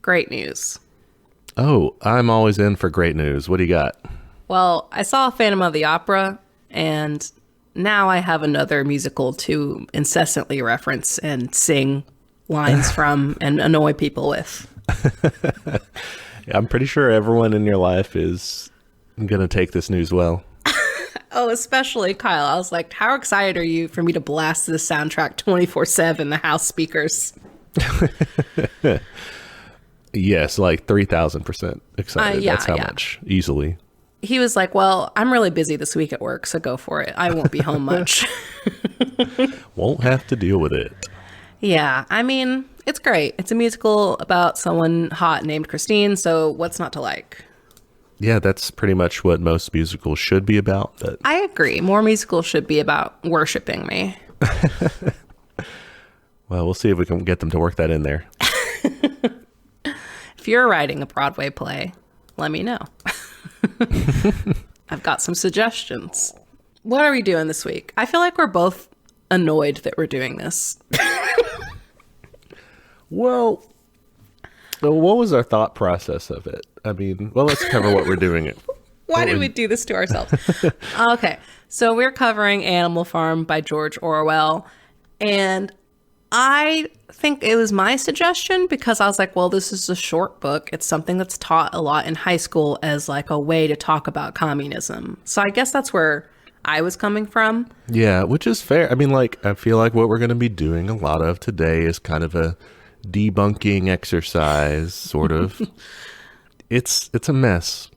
great news. Oh, I'm always in for great news. What do you got? Well, I saw Phantom of the Opera, and now I have another musical to incessantly reference and sing lines from and annoy people with. I'm pretty sure everyone in your life is going to take this news well. Oh, especially Kyle. I was like, how excited are you for me to blast this soundtrack 24/7 in the house speakers? Yes, like 3,000% excited. Yeah, That's how much, easily. He was like, well, I'm really busy this week at work, so go for it. I won't be home much. Won't have to deal with it. Yeah, I mean, it's great. It's a musical about someone hot named Christine, so what's not to like? Yeah, that's pretty much what most musicals should be about. But I agree. More musicals should be about worshiping me. well, we'll see if we can get them to work that in there. If you're writing a Broadway play, let me know. I've got some suggestions. What are we doing this week? I feel like we're both annoyed that we're doing this. Well, what was our thought process of it? I mean, well, let's cover what we're doing. Why did we do this to ourselves? Okay, so we're covering Animal Farm by George Orwell, and I think it was my suggestion because I was like, well, this is a short book. It's something that's taught a lot in high school as like a way to talk about communism. So I guess that's where I was coming from. Yeah, which is fair. I mean, like, I feel like what we're going to be doing a lot of today is kind of a debunking exercise, sort of. It's a mess.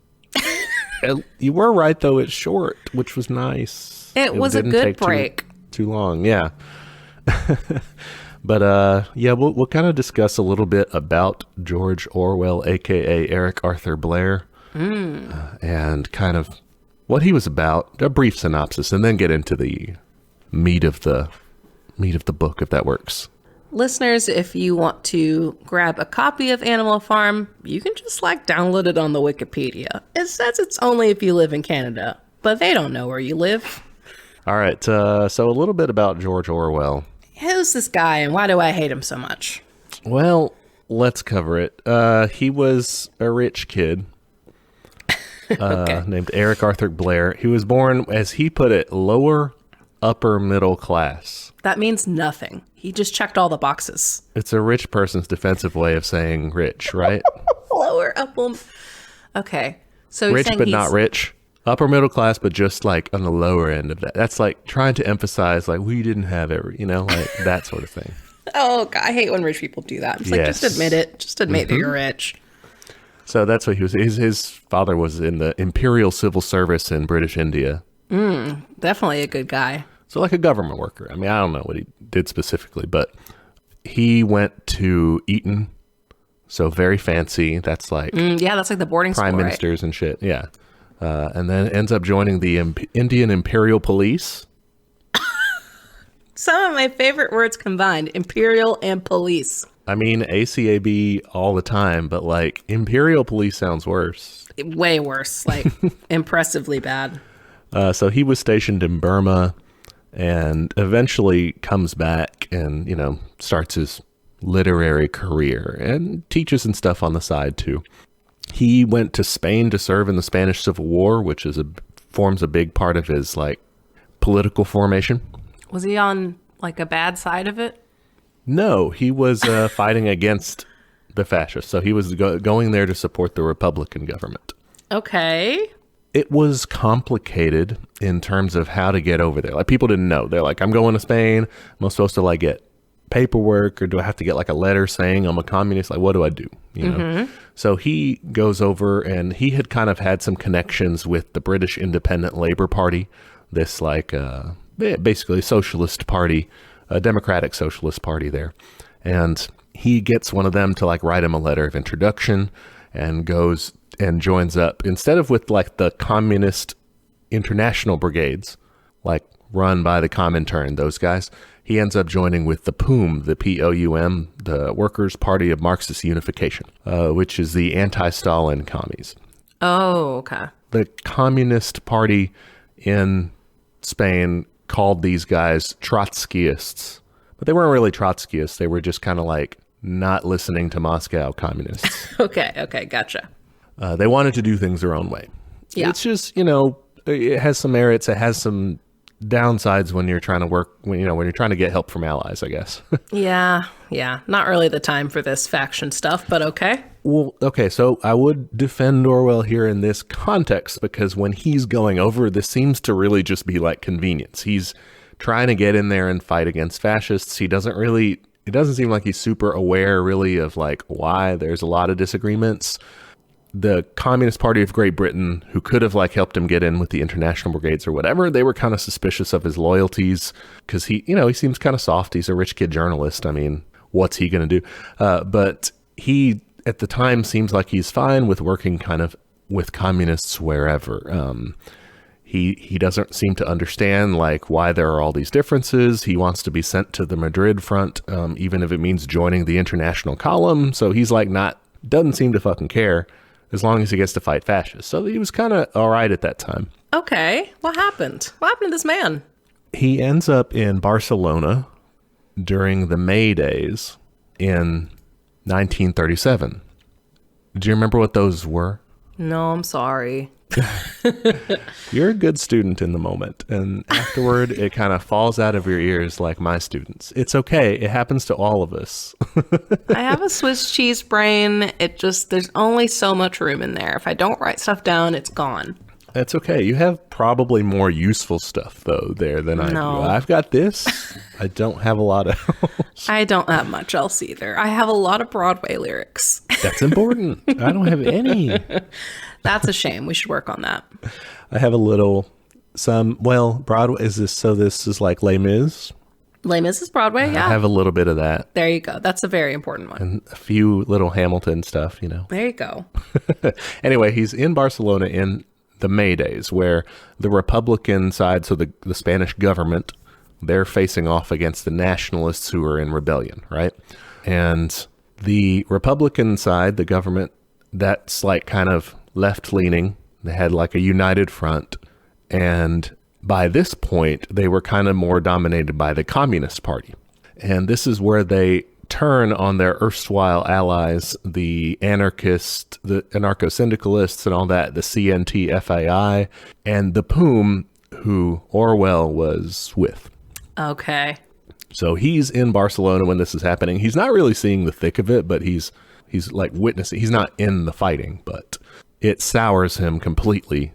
You were right, though. It's short, which was nice. It was a good break. Too long, yeah. But yeah, we'll kind of discuss a little bit about George Orwell, aka Eric Arthur Blair, and kind of what he was about. A brief synopsis, and then get into the meat of the book, if that works. Listeners, if you want to grab a copy of Animal Farm, you can just like download it on the Wikipedia. It says it's only if you live in Canada, but they don't know where you live. All right, so a little bit about George Orwell. Who's this guy and why do I hate him so much? Well, let's cover it. He was a rich kid named Eric Arthur Blair. He was born, as he put it, lower upper middle class. That means nothing. He just checked all the boxes. It's a rich person's defensive way of saying rich, right? Lower upper. Okay. So rich but not rich. Upper middle class, but just like on the lower end of that. That's like trying to emphasize like we didn't have every, like that sort of thing. Oh, God, I hate when rich people do that. It's like, just admit it. Just admit that you're rich. So that's what he was. His father was in the Imperial Civil Service in British India. Definitely a good guy. So like a government worker. I mean, I don't know what he did specifically, but he went to Eton. So very fancy. That's like yeah, that's like the boarding school, prime ministers and shit. Yeah. And then ends up joining the Indian Imperial Police. Some of my favorite words combined, imperial and police. I mean, ACAB all the time, but like Imperial Police sounds worse. Way worse, like impressively bad. So he was stationed in Burma and eventually comes back and, starts his literary career and teaches and stuff on the side too. He went to Spain to serve in the Spanish Civil War, which forms a big part of his like political formation. Was he on like a bad side of it? No, he was fighting against the fascists. So he was going there to support the Republican government. Okay. It was complicated in terms of how to get over there. Like people didn't know. They're like, I'm going to Spain. Am I supposed to like get paperwork or do I have to get like a letter saying I'm a communist? Like, what do I do? So he goes over and he had kind of had some connections with the British Independent Labour Party, this like basically socialist party, a democratic socialist party there. And he gets one of them to like write him a letter of introduction and goes and joins up instead of with like the communist international brigades, like run by the Comintern, those guys. He ends up joining with the POUM, the POUM, the Workers' Party of Marxist Unification, which is the anti-Stalin commies. Oh, okay. The Communist Party in Spain called these guys Trotskyists, but they weren't really Trotskyists. They were just kind of like not listening to Moscow communists. Okay, gotcha. They wanted to do things their own way. Yeah. It's just, you know, it has some merits. It has some downsides when you're trying to when you're trying to get help from allies, I guess. Yeah. Not really the time for this faction stuff, but okay. Well, okay, so I would defend Orwell here in this context because when he's going over, this seems to really just be like convenience. He's trying to get in there and fight against fascists. It doesn't seem like he's super aware really of like why there's a lot of disagreements. The Communist Party of Great Britain, who could have like helped him get in with the international brigades or whatever, they were kind of suspicious of his loyalties because he seems kind of soft. He's a rich kid journalist. I mean, what's he going to do? But he, at the time, seems like he's fine with working kind of with communists wherever. He doesn't seem to understand like why there are all these differences. He wants to be sent to the Madrid front, even if it means joining the international column. So he's like doesn't seem to fucking care as long as he gets to fight fascists. So he was kind of all right at that time. Okay. What happened? What happened to this man? He ends up in Barcelona during the May days in 1937. Do you remember what those were? No, I'm sorry. You're a good student in the moment, and afterward it kind of falls out of your ears like my students. It's okay. It happens to all of us. I have a Swiss cheese brain. There's only so much room in there. If I don't write stuff down, it's gone. That's okay. You have probably more useful stuff, though, there than I do. I've got this. I don't have a lot else. I don't have much else either. I have a lot of Broadway lyrics. That's important. I don't have any. That's a shame. We should work on that. I have Broadway is this, so this is like Les Mis. Les Mis is Broadway, yeah. I have a little bit of that. There you go. That's a very important one. And a few little Hamilton stuff, There you go. Anyway, he's in Barcelona in the May days where the Republican side, so the Spanish government, they're facing off against the nationalists who are in rebellion, right? And the Republican side, the government, that's like kind of left-leaning. They had like a united front. And by this point, they were kind of more dominated by the Communist Party. And this is where they turn on their erstwhile allies, the anarchists, the anarcho-syndicalists and all that, the CNT-FAI, and the POUM, who Orwell was with. Okay. So he's in Barcelona when this is happening. He's not really seeing the thick of it, but he's like witnessing. He's not in the fighting, but it sours him completely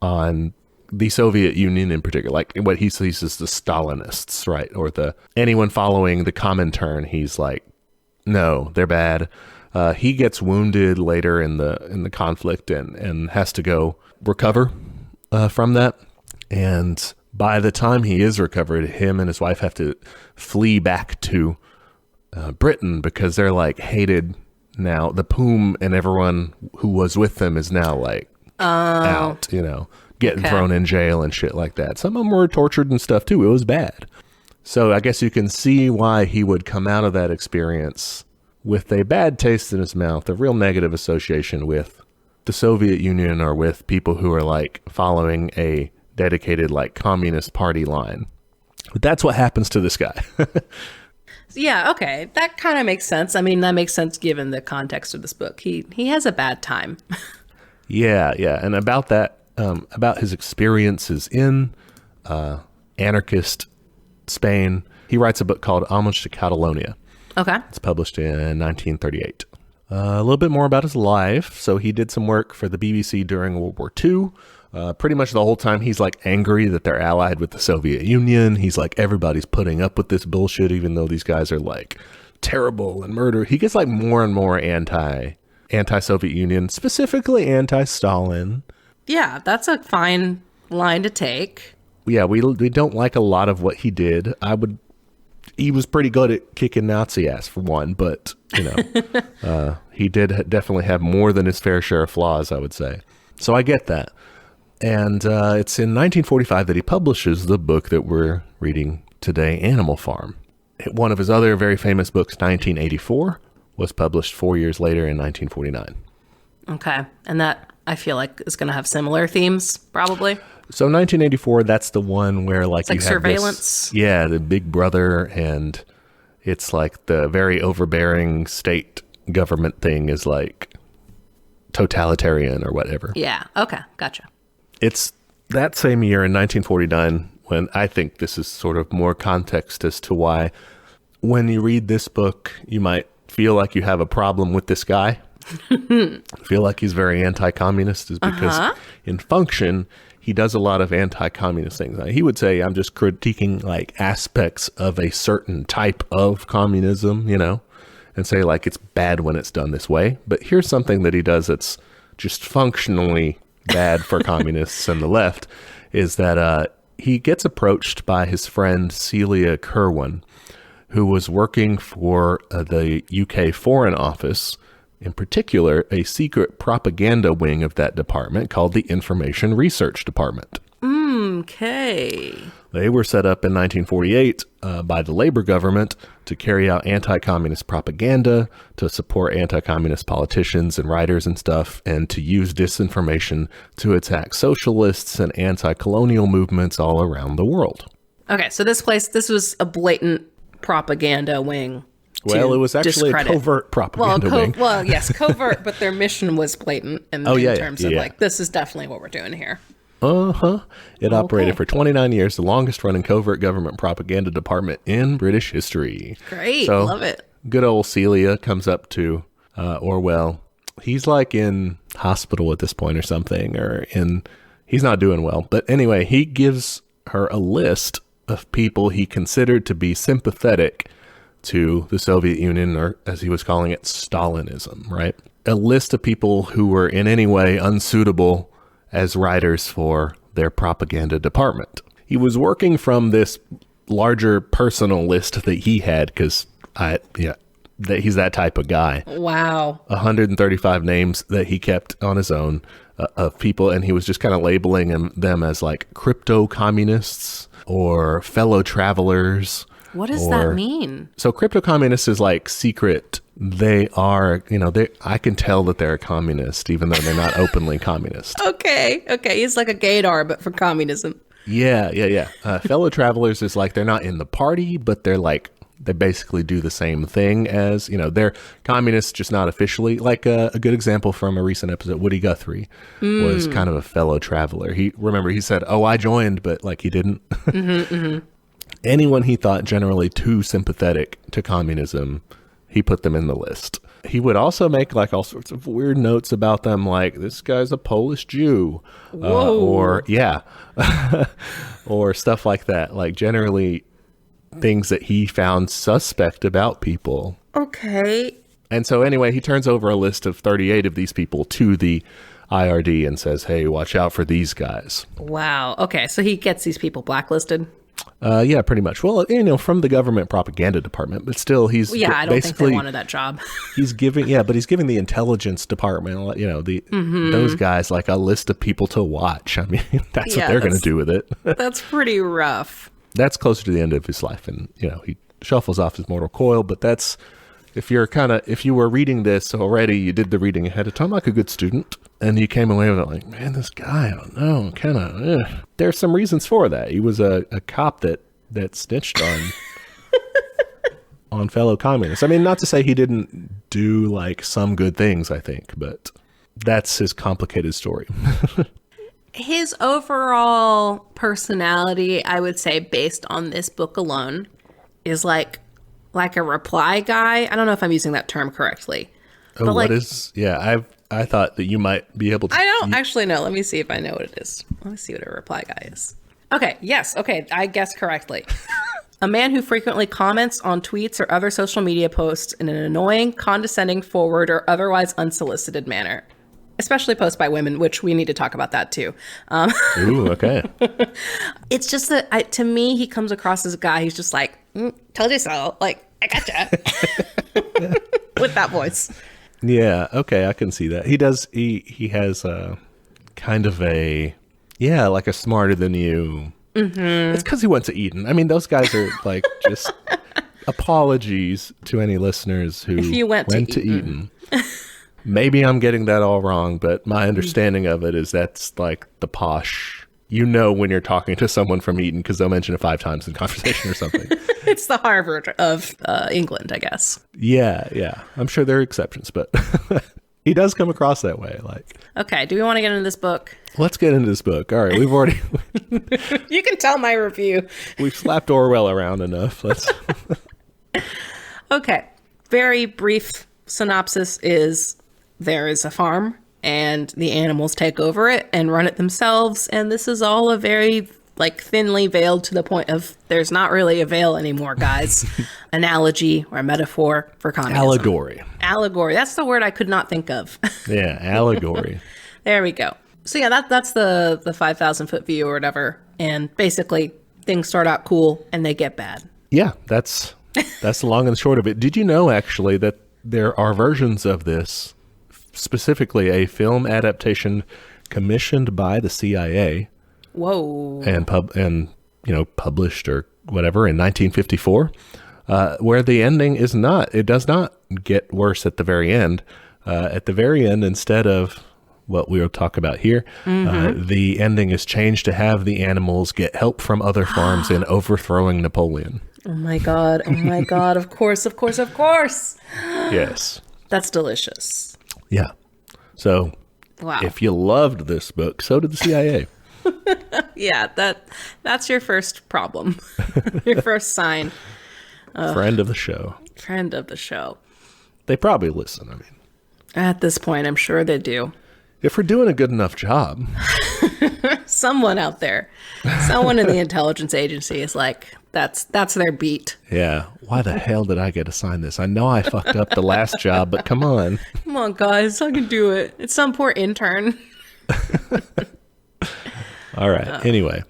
on the Soviet Union in particular, like what he sees as the Stalinists, right? Or anyone following the Comintern. He's like, no, they're bad. He gets wounded later in the conflict and has to go recover from that. And by the time he is recovered, him and his wife have to flee back to Britain because they're like hated now. The POUM and everyone who was with them is now like out, getting thrown in jail and shit like that. Some of them were tortured and stuff too. It was bad. So I guess you can see why he would come out of that experience with a bad taste in his mouth, a real negative association with the Soviet Union or with people who are like following a dedicated like Communist Party line. But that's what happens to this guy. Yeah, okay. That kind of makes sense. I mean, that makes sense given the context of this book. He has a bad time. Yeah. And about that, about his experiences in anarchist Spain, he writes a book called Homage to Catalonia. Okay. It's published in 1938. A little bit more about his life. So he did some work for the BBC during World War II. Pretty much the whole time he's like angry that they're allied with the Soviet Union. He's like, everybody's putting up with this bullshit, even though these guys are like terrible and murder. He gets like more and more anti-Soviet Union, specifically anti-Stalin. Yeah, that's a fine line to take. Yeah, we don't like a lot of what he did. He was pretty good at kicking Nazi ass for one, but he did definitely have more than his fair share of flaws, I would say. So I get that. And it's in 1945 that he publishes the book that we're reading today, Animal Farm. One of his other very famous books, 1984, was published 4 years later in 1949. Okay. And that, I feel like, is going to have similar themes, probably. So 1984, that's the one where like it's like you have surveillance. the Big Brother, and it's like the very overbearing state government thing is like totalitarian or whatever. Yeah. Okay. Gotcha. It's that same year in 1949 when I think this is sort of more context as to why when you read this book, you might feel like you have a problem with this guy. Feel like he's very anti-communist is because in function, he does a lot of anti-communist things. He would say, I'm just critiquing like aspects of a certain type of communism, you know, and say like it's bad when it's done this way. But here's something that he does that's just functionally bad for communists and the left is that he gets approached by his friend Celia Kirwan, who was working for the UK Foreign Office, in particular, a secret propaganda wing of that department called the Information Research Department. Okay. They were set up in 1948 by the Labour government to carry out anti-communist propaganda, to support anti-communist politicians and writers and stuff, and to use disinformation to attack socialists and anti-colonial movements all around the world. Okay, so this was a blatant propaganda wing. Well, it was actually a covert propaganda wing. Well, yes, covert, but their mission was blatant in terms of like, this is definitely what we're doing here. It operated for 29 years, the longest running covert government propaganda department in British history. Great, so, love it. Good old Celia comes up to Orwell. He's like in hospital at this point or something, he's not doing well. But anyway, he gives her a list of people he considered to be sympathetic to the Soviet Union, or as he was calling it, Stalinism, right? A list of people who were in any way unsuitable as writers for their propaganda department. He was working from this larger personal list that he had because he's that type of guy. Wow. 135 names that he kept on his own of people, and he was just kind of labeling them as like crypto communists or fellow travelers. What does that mean? So crypto communists is like secret. They are, I can tell that they're a communist, even though they're not openly communist. Okay. He's like a gaydar, but for communism. Yeah. Fellow travelers is like, they're not in the party, but they're like, they basically do the same thing as, they're communists, just not officially. Like a good example from a recent episode, Woody Guthrie was kind of a fellow traveler. He said, oh, I joined, but like he didn't. Anyone he thought generally too sympathetic to communism, he put them in the list. He would also make like all sorts of weird notes about them, like this guy's a Polish Jew, or or stuff like that. Like generally things that he found suspect about people. Okay. And so anyway, he turns over a list of 38 of these people to the IRD and says, hey, watch out for these guys. Wow. Okay. So he gets these people blacklisted. Yeah, pretty much. Well, from the government propaganda department, but still he's I don't think they wanted that job. He's giving the intelligence department, those guys like a list of people to watch. I mean, that's what they're going to do with it. That's pretty rough. That's closer to the end of his life, and he shuffles off his mortal coil. But that's if you were reading this already, you did the reading ahead of time like a good student, and you came away with it like, man, this guy, I don't know, kind of. There's some reasons for that. He was a cop that snitched on fellow communists. I mean, not to say he didn't do like some good things, I think, but that's his complicated story. His overall personality, I would say, based on this book alone, is like a reply guy. I don't know if I'm using that term correctly. Oh, but what is? Yeah, I thought that you might be able to. I don't actually know. Let me see if I know what it is. Let me see what a reply guy is. Okay. Yes. Okay. I guessed correctly. A man who frequently comments on tweets or other social media posts in an annoying, condescending, forward, or otherwise unsolicited manner. Especially posts by women, which we need to talk about that too. Ooh, okay. It's just that to me, he comes across as a guy who's just like, told you so. Like, I gotcha. With that voice. Yeah. Okay. I can see that. He does. He has a kind of like a smarter than you. Mm-hmm. It's because he went to Eton. I mean, those guys are like just apologies to any listeners who went to Eton. Maybe I'm getting that all wrong, but my understanding of it is that's like the posh you know when you're talking to someone from Eton because they'll mention it 5 times in conversation or something. It's the Harvard of England, I guess. Yeah. I'm sure there are exceptions, but he does come across that way. Like, okay, do we want to get into this book? Let's get into this book. All right, we've already... You can tell my review. We've slapped Orwell around enough. Let's... Okay, very brief synopsis is there is a farm and the animals take over it and run it themselves. And this is all a very like thinly veiled to the point of there's not really a veil anymore, guys. Analogy or metaphor for communism. Allegory. That's the word I could not think of. Yeah, allegory. There we go. So yeah, that's the 5,000-foot view or whatever. And basically things start out cool and they get bad. Yeah, that's the long and short of it. Did you know actually that there are versions of this, specifically a film adaptation commissioned by the CIA? Whoa. And published or whatever in 1954, where the ending is not, it does not get worse at the very end. At the very end, instead of what we'll talk about here, the ending is changed to have the animals get help from other farms in overthrowing Napoleon. Oh my God. Of course. Yes. That's delicious. Yeah. So wow. If you loved this book, so did the CIA. Yeah, that's your first problem. Your first sign. Friend of the show. Friend of the show. They probably listen, I mean. At this point, I'm sure they do. If we're doing a good enough job. Someone out there, someone in the intelligence agency is like, that's their beat. Yeah. Why the hell did I get assigned this? I know I fucked up the last job, but come on. Come on, guys. I can do it. It's some poor intern. All right. Anyway.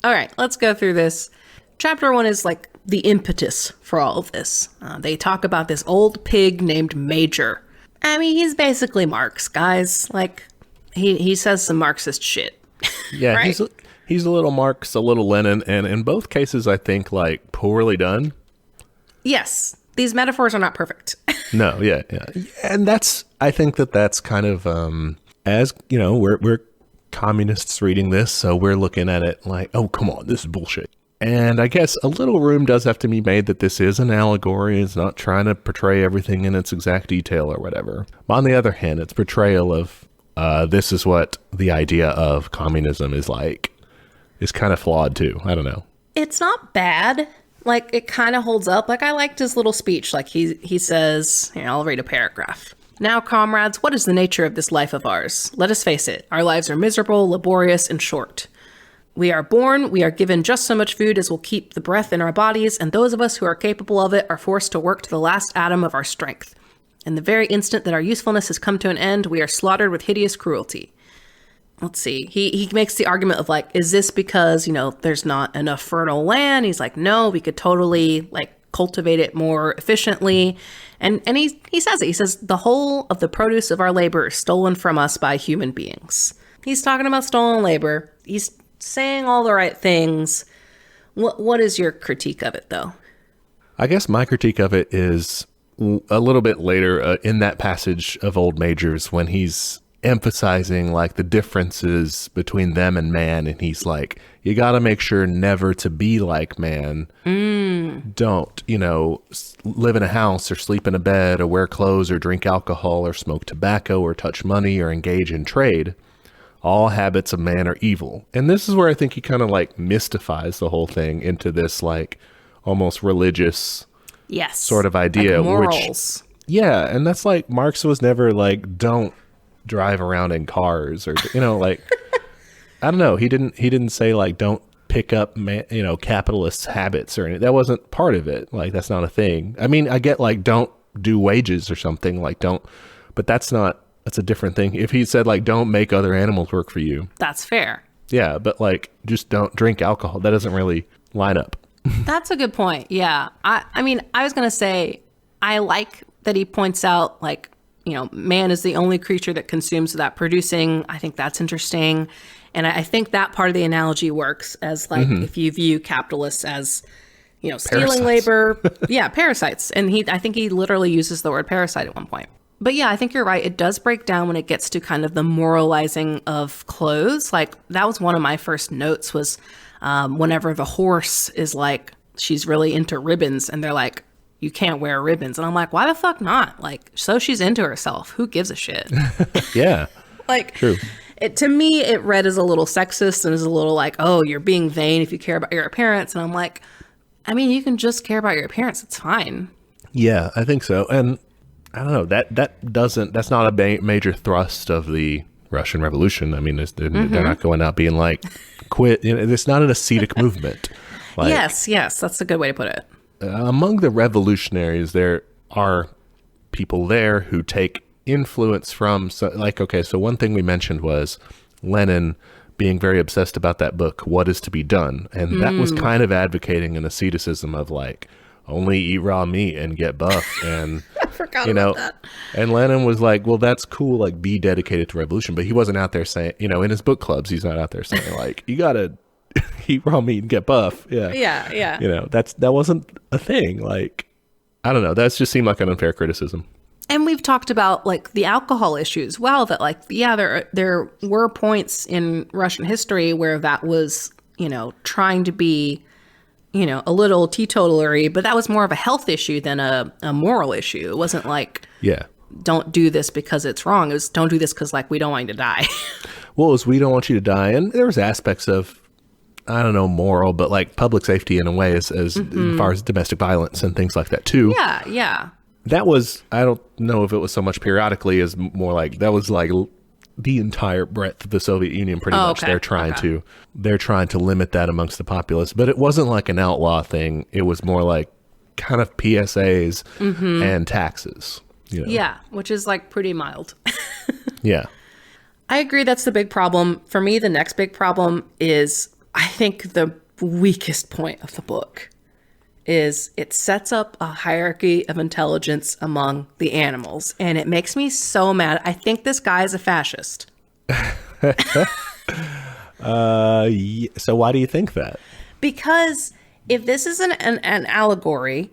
All right. Let's go through this. Chapter 1 is like the impetus for all of this. They talk about this old pig named Major. I mean, he's basically Marx, guys. Like, he says some Marxist shit. Yeah, right? He's a little Marx, a little Lenin, and in both cases, I think, like, poorly done. Yes. These metaphors are not perfect. No, yeah. And I think that's kind of, as, you know, we're communists reading this, so we're looking at it like, oh, come on, this is bullshit. And I guess a little room does have to be made that this is an allegory. It's not trying to portray everything in its exact detail or whatever. But on the other hand, its portrayal of this is what the idea of communism is like is kind of flawed too. I don't know. It's not bad. Like, it kind of holds up. Like, I liked his little speech. Like, he says, here, I'll read a paragraph. Now, comrades, what is the nature of this life of ours? Let us face it. Our lives are miserable, laborious, and short. We are born, we are given just so much food as will keep the breath in our bodies, and those of us who are capable of it are forced to work to the last atom of our strength. In the very instant that our usefulness has come to an end, we are slaughtered with hideous cruelty. Let's see. He makes the argument of like, is this because, you know, there's not enough fertile land? He's like, no, we could totally like cultivate it more efficiently. And he says it. He says the whole of the produce of our labor is stolen from us by human beings. He's talking about stolen labor. He's saying all the right things. What is your critique of it, though? I guess my critique of it is a little bit later in that passage of Old Major's when he's emphasizing like the differences between them and man. And he's like, you got to make sure never to be like man. Don't, you know, live in a house or sleep in a bed or wear clothes or drink alcohol or smoke tobacco or touch money or engage in trade. All habits of man are evil. And this is where I think he kind of like mystifies the whole thing into this like almost religious sort of idea. Like morals. Yeah. And that's like Marx was never like, don't drive around in cars or, you know, like, I don't know. He didn't say like, don't pick up, you know, capitalist habits or anything. That wasn't part of it. Like, that's not a thing. I mean, I get like, don't do wages or something like but that's a different thing. If he said like, don't make other animals work for you. That's fair. Yeah. But like, just don't drink alcohol. That doesn't really line up. That's a good point. Yeah. I mean, I was going to say, I like that he points out like, you know, man is the only creature that consumes without producing. I think that's interesting. And I think that part of the analogy works as like, if you view capitalists as, you know, stealing labor. Yeah. Parasites. And I think he literally uses the word parasite at one point. But yeah, I think you're right. It does break down when it gets to kind of the moralizing of clothes. Like that was one of my first notes was whenever the horse is like, she's really into ribbons and they're like, you can't wear ribbons. And I'm like, why the fuck not? Like, so she's into herself. Who gives a shit? Yeah. Like, true. To me, it read as a little sexist and is a little like, oh, you're being vain if you care about your appearance. And I'm like, I mean, you can just care about your appearance. It's fine. Yeah, I think so. And I don't know, that's not a major thrust of the Russian Revolution. I mean, they're not going out being like, quit. You know, it's not an ascetic movement. Like, yes, that's a good way to put it. Among the revolutionaries, there are people there who take influence from, so one thing we mentioned was Lenin being very obsessed about that book, What is to be Done? And that was kind of advocating an asceticism of like, only eat raw meat and get buff. And I forgot about that. And Lenin was like, well, that's cool, like be dedicated to revolution. But he wasn't out there saying, in his book clubs, he's not out there saying like, you gotta eat raw meat and get buff. Yeah. That wasn't a thing. Like, I don't know. That just seemed like an unfair criticism. And we've talked about like the alcohol issues. Well, that like, yeah, there were points in Russian history where that was, trying to be, a little teetotalery, but that was more of a health issue than a moral issue. It wasn't like, don't do this because it's wrong. It was don't do this because like we don't want you to die. Well, it was we don't want you to die. And there was aspects of, I don't know, moral, but like public safety in a way as far as domestic violence and things like that too. Yeah. That was, I don't know if it was so much periodically as more like, that was like the entire breadth of the Soviet Union pretty much. Okay. They're trying to limit that amongst the populace, but it wasn't like an outlaw thing. It was more like kind of PSAs and taxes. Yeah, which is like pretty mild. Yeah. I agree that's the big problem. For me, the next big problem is, I think the weakest point of the book is it sets up a hierarchy of intelligence among the animals. And it makes me so mad. I think this guy is a fascist. So why do you think that? Because if this is an allegory,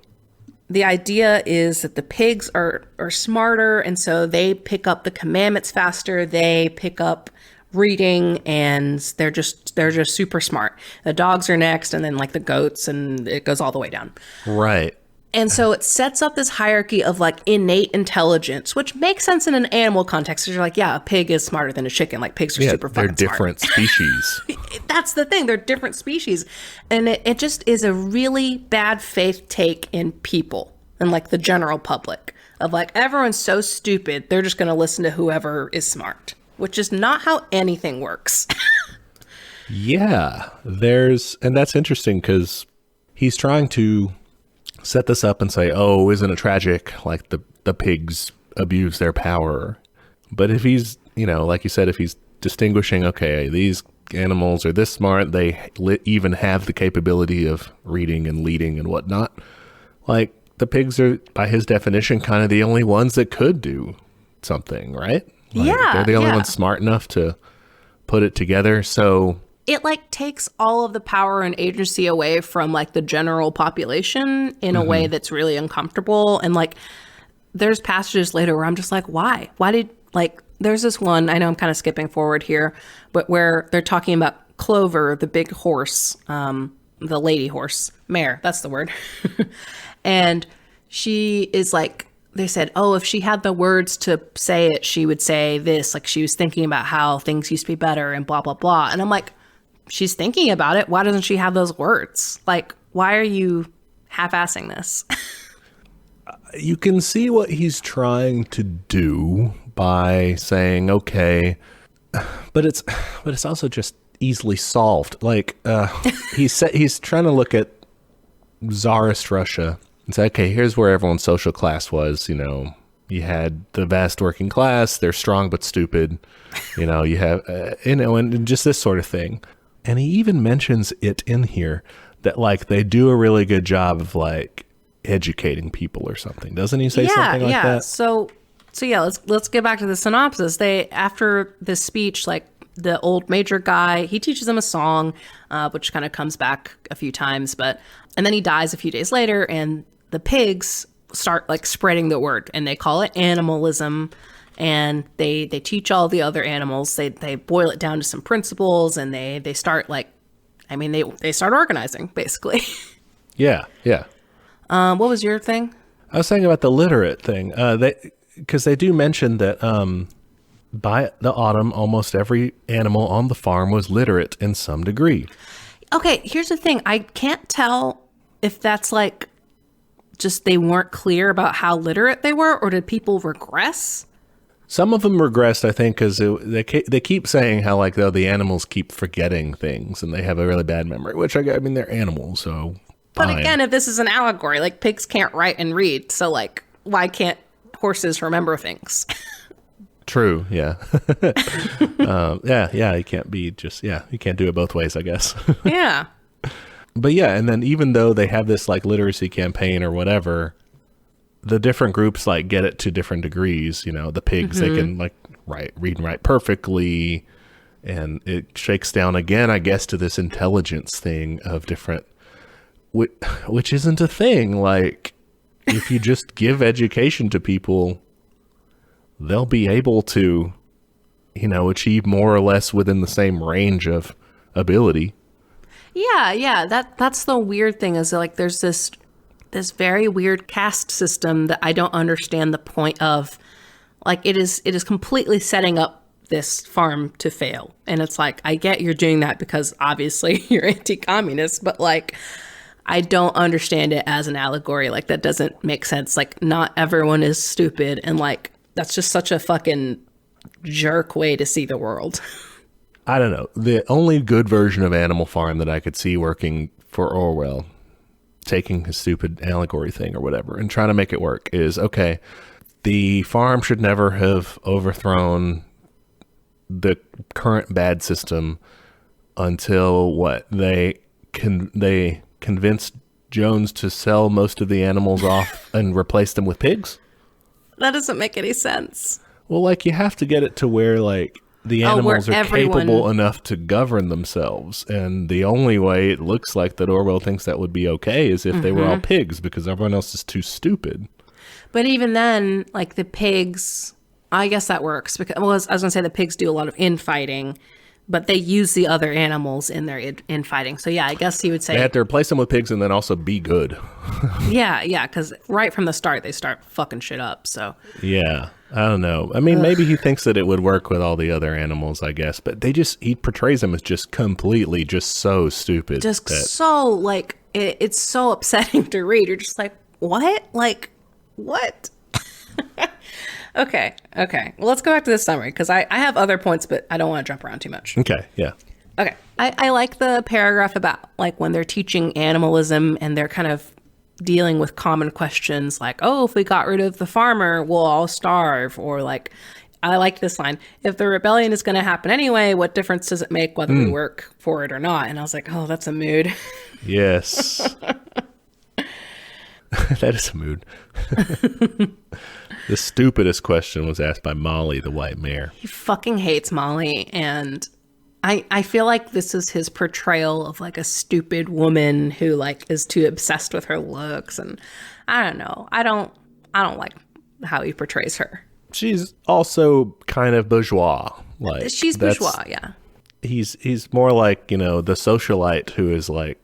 the idea is that the pigs are smarter, and so they pick up the commandments faster. They pick up reading, and they're just super smart. The dogs are next, and then like the goats, and it goes all the way down. Right. And so it sets up this hierarchy of like innate intelligence, which makes sense in an animal context. Because you're like, yeah, a pig is smarter than a chicken. Like pigs are super fucking smart. They're different species. That's the thing. They're different species. And it just is a really bad faith take in people and like the general public of like, everyone's so stupid. They're just going to listen to whoever is smart, which is not how anything works. Yeah, and that's interesting because he's trying to set this up and say, oh, isn't it tragic? Like the pigs abuse their power. But if he's, like you said, if he's distinguishing, okay, these animals are this smart, they even have the capability of reading and leading and whatnot. Like the pigs are, by his definition, kind of the only ones that could do something, right? Like, they're the only ones smart enough to put it together. So it like takes all of the power and agency away from like the general population in a way that's really uncomfortable. And like there's passages later where I'm just like, why did, like, there's this one, I know I'm kind of skipping forward here, but where they're talking about Clover, the big horse, the lady horse, mare, that's the word. And she is like, they said, oh, if she had the words to say it, she would say this. Like she was thinking about how things used to be better and blah, blah, blah. And I'm like, she's thinking about it. Why doesn't she have those words? Like, why are you half-assing this? You can see what he's trying to do by saying, okay, but it's also just easily solved. Like he's trying to look at Tsarist Russia and say, okay, here's where everyone's social class was. You had the vast working class. They're strong but stupid. You have and just this sort of thing. And he even mentions it in here that like they do a really good job of like educating people or something. Doesn't he say something like that? So yeah, let's get back to the synopsis. They, after this speech, like the old major guy, he teaches them a song, which kind of comes back a few times, and then he dies a few days later, and the pigs start like spreading the word, and they call it animalism. And they teach all the other animals. They boil it down to some principles, and they start like, I mean, they start organizing basically. Yeah. What was your thing? I was saying about the literate thing. Because they do mention that by the autumn, almost every animal on the farm was literate in some degree. Okay, here's the thing. I can't tell if that's like just they weren't clear about how literate they were, or did people regress? Some of them regressed, I think, because they keep saying how, like, though the animals keep forgetting things and they have a really bad memory, which I mean, they're animals, so But fine. again, if this is an allegory, like pigs can't write and read, so like, why can't horses remember things? True, yeah. You can't be just, you can't do it both ways, I guess. Yeah. But yeah, and then even though they have this, like, literacy campaign or whatever, the different groups like get it to different degrees. You know, the pigs, they can like read and write perfectly, and it shakes down again, I guess, to this intelligence thing of different, which isn't a thing. Like, if you just give education to people, they'll be able to, you know, achieve more or less within the same range of ability. Yeah. That's the weird thing, is like there's this very weird caste system that I don't understand the point of. Like, it is completely setting up this farm to fail. And it's like, I get you're doing that because obviously you're anti-communist, but like, I don't understand it as an allegory. Like, that doesn't make sense. Like, not everyone is stupid, and like, that's just such a fucking jerk way to see the world. I don't know. The only good version of Animal Farm that I could see working for Orwell, taking his stupid allegory thing or whatever and trying to make it work, is, okay, the farm should never have overthrown the current bad system until they convinced Jones to sell most of the animals off and replace them with pigs. That doesn't make any sense. Well, like, you have to get it to where, like, the animals are capable enough to govern themselves. And the only way it looks like that Orwell thinks that would be okay is if they were all pigs, because everyone else is too stupid. But even then, like, the pigs, I guess that works. Because, well, I was going to say the pigs do a lot of infighting, but they use the other animals in their infighting. So, yeah, I guess you would say... They have to replace them with pigs and then also be good. Yeah, because right from the start, they start fucking shit up, so... Yeah, I don't know. I mean, maybe he thinks that it would work with all the other animals, I guess. But he portrays them as just completely just so stupid. Just so, like, it's so upsetting to read. You're just like, what? Like, what? Okay. Well, let's go back to this summary, because I have other points, but I don't want to jump around too much. Okay, yeah. Okay. I like the paragraph about, like, when they're teaching animalism and they're kind of dealing with common questions like, oh, if we got rid of the farmer, we'll all starve. Or, like, I like this line, if the rebellion is going to happen anyway, what difference does it make whether we work for it or not? And I was like, oh, that's a mood. Yes. That is a mood. The stupidest question was asked by Molly, the white mare. He fucking hates Molly, and I feel like this is his portrayal of, like, a stupid woman who, like, is too obsessed with her looks, and I don't know. I don't like how he portrays her. She's also kind of bourgeois. Like, she's bourgeois, yeah. He's more like, you know, the socialite who is like,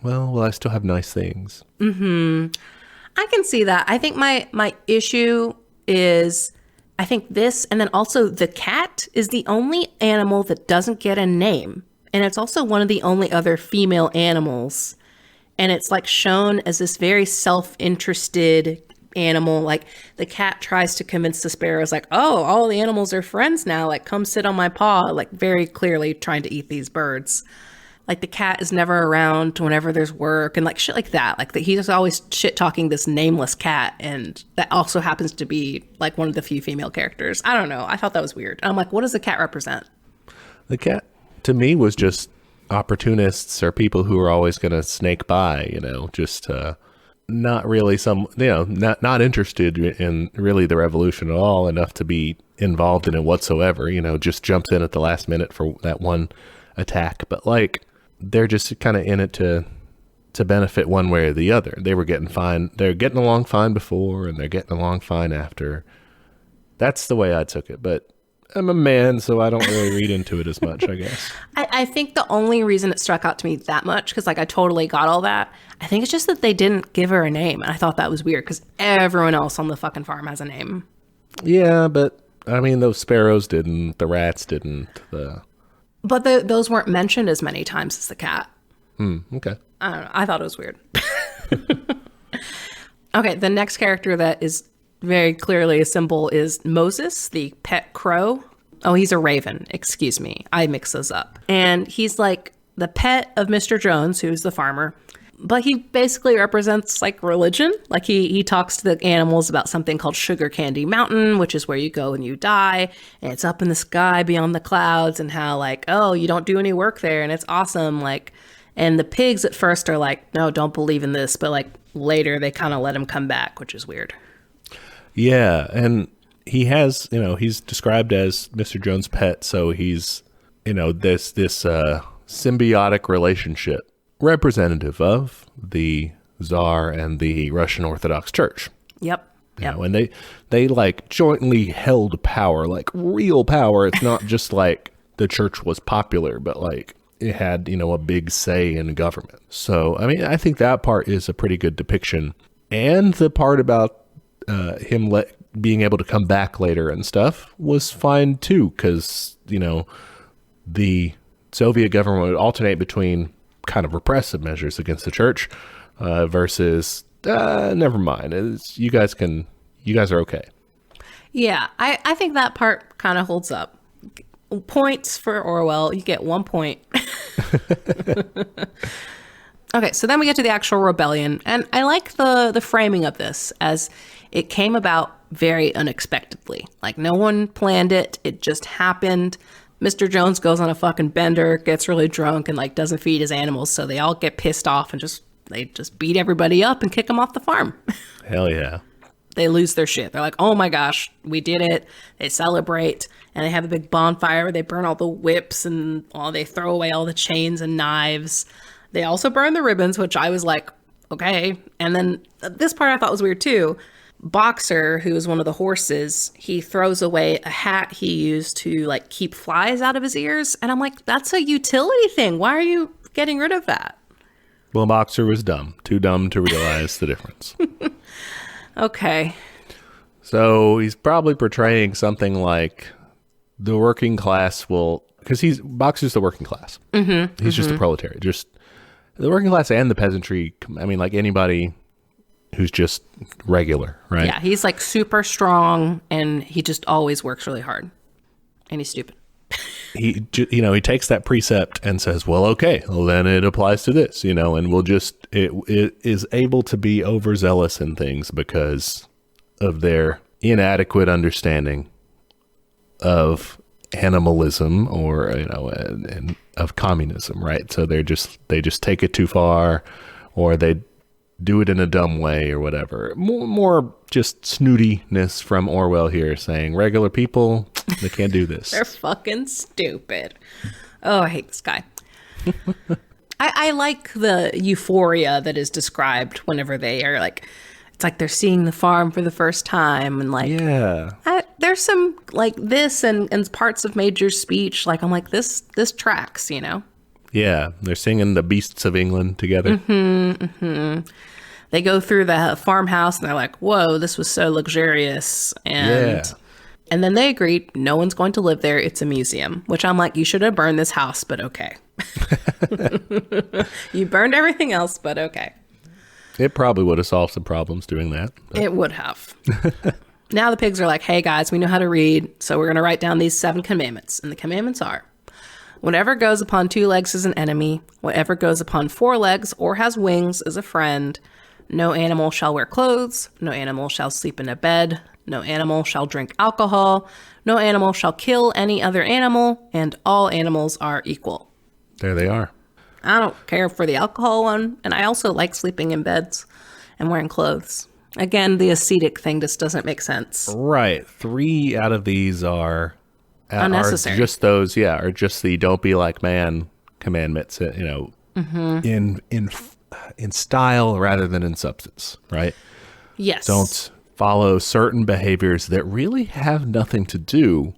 well, I still have nice things. I can see that. I think my issue is, I think this, and then also the cat is the only animal that doesn't get a name. And it's also one of the only other female animals. And it's, like, shown as this very self-interested animal. Like, the cat tries to convince the sparrows, like, oh, all the animals are friends now. Like, come sit on my paw. Like, very clearly trying to eat these birds. Like, the cat is never around whenever there's work and, like, shit like that. Like, he's always shit-talking this nameless cat, and that also happens to be, like, one of the few female characters. I don't know. I thought that was weird. I'm like, what does the cat represent? The cat, to me, was just opportunists or people who are always going to snake by, you know, just not really not interested in really the revolution at all, enough to be involved in it whatsoever, you know, just jumps in at the last minute for that one attack. But, like, they're just kind of in it to to benefit one way or the other. They were getting fine. They're getting along fine before, and they're getting along fine after. That's the way I took it. But I'm a man, so I don't really read into it as much, I guess. I think the only reason it struck out to me that much, because like I totally got all that, I think it's just that they didn't give her a name. And I thought that was weird because everyone else on the fucking farm has a name. Yeah, but I mean, those sparrows didn't, the rats didn't. But those weren't mentioned as many times as the cat. Okay. I don't know. I thought it was weird. Okay, the next character that is very clearly a symbol is Moses, the pet crow. Oh, he's a raven. Excuse me. I mix those up. And he's like the pet of Mr. Jones, who's the farmer. But he basically represents like religion. Like he talks to the animals about something called Sugar Candy Mountain, which is where you go when you die. And it's up in the sky beyond the clouds, and how like, oh, you don't do any work there and it's awesome. Like, and the pigs at first are like, no, don't believe in this. But like later they kind of let him come back, which is weird. Yeah. And he has, he's described as Mr. Jones' pet. So he's, this symbiotic relationship representative of the Tsar and the Russian Orthodox Church. Yep. And they like jointly held power, like real power. It's not just like the church was popular, but like it had, a big say in government. So, I mean, I think that part is a pretty good depiction. And the part about him being able to come back later and stuff was fine too, because, the Soviet government would alternate between kind of repressive measures against the church versus never mind. You guys are okay. Yeah, I think that part kind of holds up. Points for Orwell. You get 1 point. Okay, so then we get to the actual rebellion, and I like the framing of this as it came about very unexpectedly. Like no one planned it. It just happened. Mr. Jones goes on a fucking bender, gets really drunk, and like doesn't feed his animals, so they all get pissed off and they just beat everybody up and kick them off the farm. Hell yeah. They lose their shit. They're like, oh my gosh, we did it. They celebrate, and they have a big bonfire where they burn all the whips and they throw away all the chains and knives. They also burn the ribbons, which I was like, okay. And then this part I thought was weird too. Boxer, who is one of the horses, he throws away a hat he used to like keep flies out of his ears. And I'm like, that's a utility thing. Why are you getting rid of that? Well, Boxer was dumb. Too dumb to realize the difference. Okay. So he's probably portraying something like the working class will, because Boxer's the working class. He's just a proletariat. Just the working class and the peasantry. I mean, like anybody who's just regular, right? Yeah, he's like super strong, and he just always works really hard, and he's stupid. He takes that precept and says, well, okay, well, then it applies to this, and we'll just, it is able to be overzealous in things because of their inadequate understanding of animalism or, and of communism, right? So they just take it too far, or they do it in a dumb way or whatever. More just snootiness from Orwell here saying regular people, they can't do this. They're fucking stupid. Oh, I hate this guy. I like the euphoria that is described whenever they are like, it's like they're seeing the farm for the first time. And like, yeah, there's some like this and parts of Major's speech. Like, I'm like, this tracks, Yeah, they're singing the Beasts of England together. They go through the farmhouse and they're like, whoa, this was so luxurious. And then they agree, no one's going to live there. It's a museum, which I'm like, you should have burned this house, but okay. You burned everything else, but okay. It probably would have solved some problems doing that. But. It would have. Now the pigs are like, hey guys, we know how to read, so we're going to write down these 7 commandments. And the commandments are, whatever goes upon 2 legs is an enemy. Whatever goes upon 4 legs or has wings is a friend. No animal shall wear clothes. No animal shall sleep in a bed. No animal shall drink alcohol. No animal shall kill any other animal. And all animals are equal. There they are. I don't care for the alcohol one. And I also like sleeping in beds and wearing clothes. Again, the ascetic thing just doesn't make sense. Right. 3 out of these are unnecessary. Are just those, are just the don't be like man commandments, in in style rather than in substance, right? Yes. Don't follow certain behaviors that really have nothing to do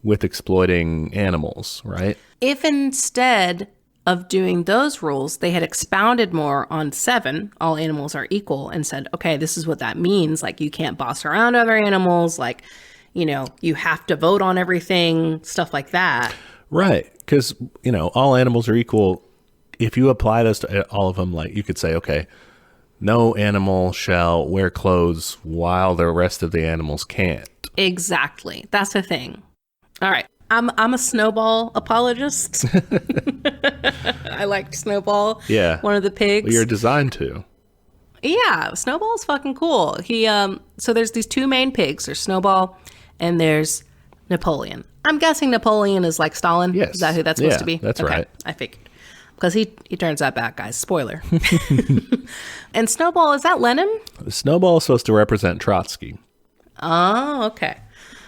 with exploiting animals, right? If instead of doing those rules, they had expounded more on 7, all animals are equal, and said, okay, this is what that means. Like, you can't boss around other animals. Like, you know, you have to vote on everything, stuff like that. Right. Because, you know, all animals are equal. If you apply this to all of them, like you could say, okay, no animal shall wear clothes while the rest of the animals can't. Exactly. That's the thing. All right. I'm a Snowball apologist. I like Snowball. Yeah. One of the pigs. Well, you're designed to. Yeah, Snowball's fucking cool. So there's these 2 main pigs. There's Snowball and there's Napoleon. I'm guessing Napoleon is like Stalin. Yes. Is that who that's supposed to be? That's okay, right. I figured. Because he turns out bad, guys. Spoiler. And Snowball, is that Lenin? Snowball is supposed to represent Trotsky. Oh, okay.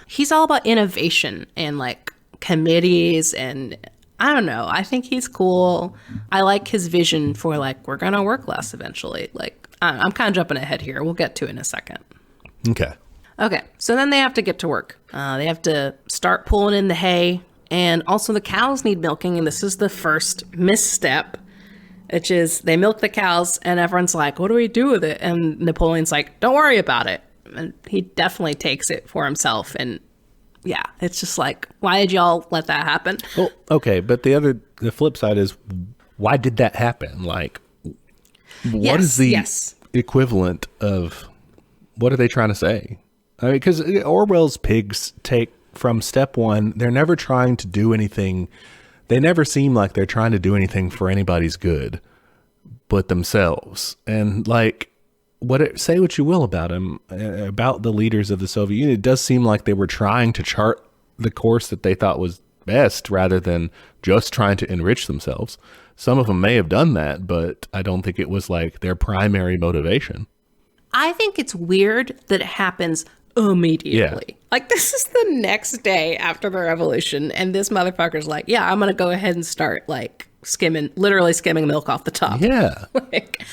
He's all about innovation and like committees, and I don't know. I think he's cool. I like his vision for like, we're going to work less eventually. Like, I'm kind of jumping ahead here. We'll get to it in a second. Okay. Okay. So then they have to get to work. They have to start pulling in the hay, and also the cows need milking. And this is the first misstep, which is they milk the cows and everyone's like, what do we do with it? And Napoleon's like, don't worry about it. And he definitely takes it for himself. And yeah, it's just like, why did y'all let that happen? Well, okay, but the flip side is, why did that happen? Like, what is the equivalent of, what are they trying to say? I mean, because Orwell's pigs take from step 1, they're never trying to do anything. They never seem like they're trying to do anything for anybody's good but themselves. And like, say what you will about him, about the leaders of the Soviet Union, it does seem like they were trying to chart the course that they thought was best rather than just trying to enrich themselves. Some of them may have done that, but I don't think it was like their primary motivation. I think it's weird that it happens immediately. Yeah. Like, this is the next day after the revolution, and this motherfucker's like, yeah, I'm going to go ahead and start like literally skimming milk off the top. Yeah. Like,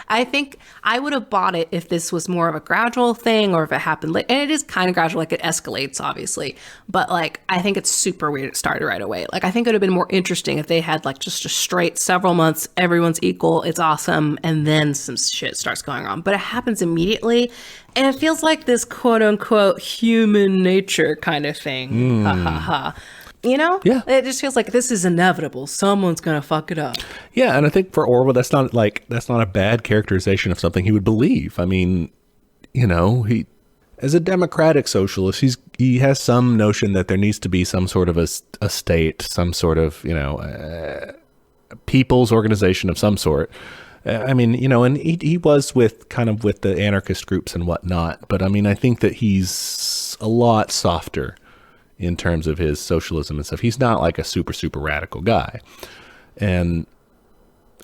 I think I would have bought it if this was more of a gradual thing, or if it happened late. And it is kind of gradual, like it escalates, obviously. But like, I think it's super weird it started right away. Like, I think it would have been more interesting if they had like just a straight several months, everyone's equal, it's awesome, and then some shit starts going on. But it happens immediately, and it feels like this quote unquote human nature kind of thing. Ha ha ha. You know? Yeah. It just feels like this is inevitable. Someone's going to fuck it up. Yeah, and I think for Orwell, that's not a bad characterization of something he would believe. I mean, you know, he, as a democratic socialist, he has some notion that there needs to be some sort of a state, some sort of, you know, people's organization of some sort. I mean, you know, and he was with the anarchist groups and whatnot. But I mean, I think that he's a lot softer in terms of his socialism and stuff. He's not like a super, super radical guy. And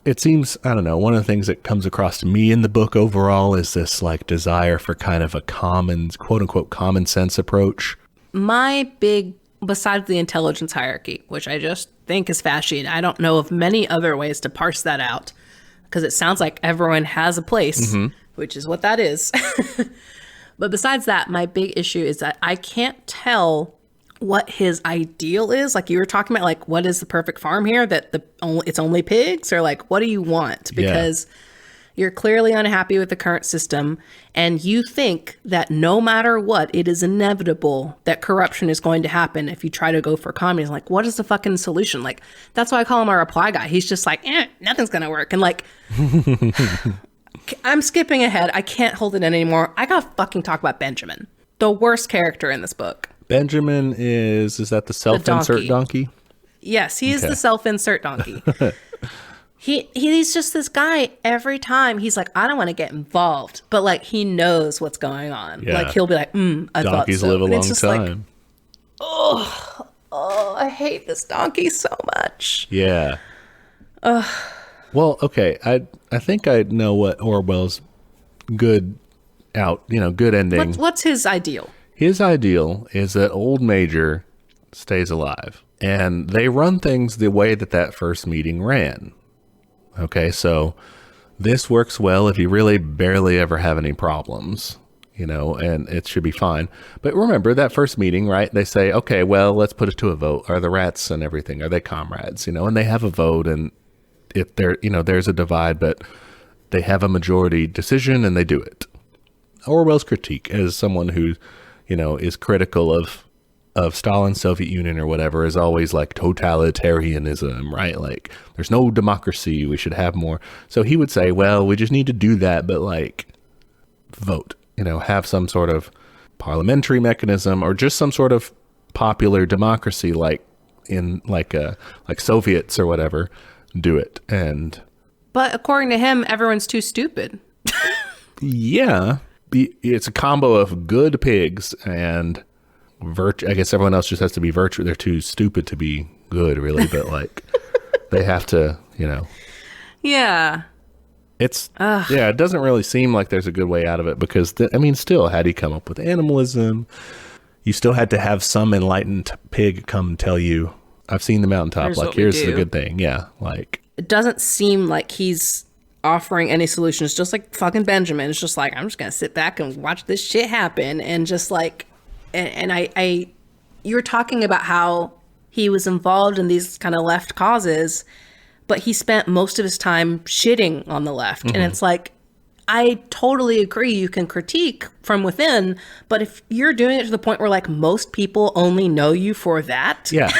it seems, I don't know, one of the things that comes across to me in the book overall is this like desire for kind of a common, quote unquote, common sense approach. My big, besides the intelligence hierarchy, which I just think is fascinating, I don't know of many other ways to parse that out, because it sounds like everyone has a place, which is what that is. But besides that, my big issue is that I can't tell what his ideal is. Like you were talking about, like, what is the perfect farm here? That it's only pigs, or like, what do you want? Because you're clearly unhappy with the current system, and you think that no matter what, it is inevitable that corruption is going to happen if you try to go for communism. Like, what is the fucking solution? Like, that's why I call him our reply guy. He's just like, nothing's gonna work. And like, I'm skipping ahead. I can't hold it in anymore. I gotta fucking talk about Benjamin, the worst character in this book. Benjamin is that the self-insert donkey? Yes, he is the self-insert donkey. He's just this guy. Every time he's like, I don't want to get involved, but like he knows what's going on. Yeah. Like he'll be like, I donkeys thought so. live a long time. Like, I hate this donkey so much. Yeah. Well, okay. I think I know what Orwell's good ending. What's his ideal? His ideal is that old Major stays alive, and they run things the way that first meeting ran. Okay, so this works well if you really barely ever have any problems, and it should be fine. But remember that first meeting, right? They say, okay, well, let's put it to a vote. Are the rats and everything, are they comrades? And they have a vote, and if there's a divide, but they have a majority decision and they do it. Orwell's critique as someone who, is critical of Stalin's Soviet Union or whatever is always like totalitarianism, right? Like there's no democracy. We should have more. So he would say, well, we just need to do that, but like vote, have some sort of parliamentary mechanism or just some sort of popular democracy, like in like Soviets or whatever, do it. But according to him, everyone's too stupid. Yeah. It's a combo of good pigs and virtue. I guess everyone else just has to be virtue. They're too stupid to be good, really. But like, they have to, Yeah. It doesn't really seem like there's a good way out of it because, still, how do you come up with animalism? You still had to have some enlightened pig come tell you, I've seen the mountaintop. Here's the good thing. Yeah. Like, it doesn't seem like he's offering any solutions, just like fucking Benjamin. It's just like, I'm just gonna sit back and watch this shit happen, and just like, and I you were talking about how he was involved in these kind of left causes, but he spent most of his time shitting on the left. And it's like, I totally agree, you can critique from within, but if you're doing it to the point where like most people only know you for that, yeah.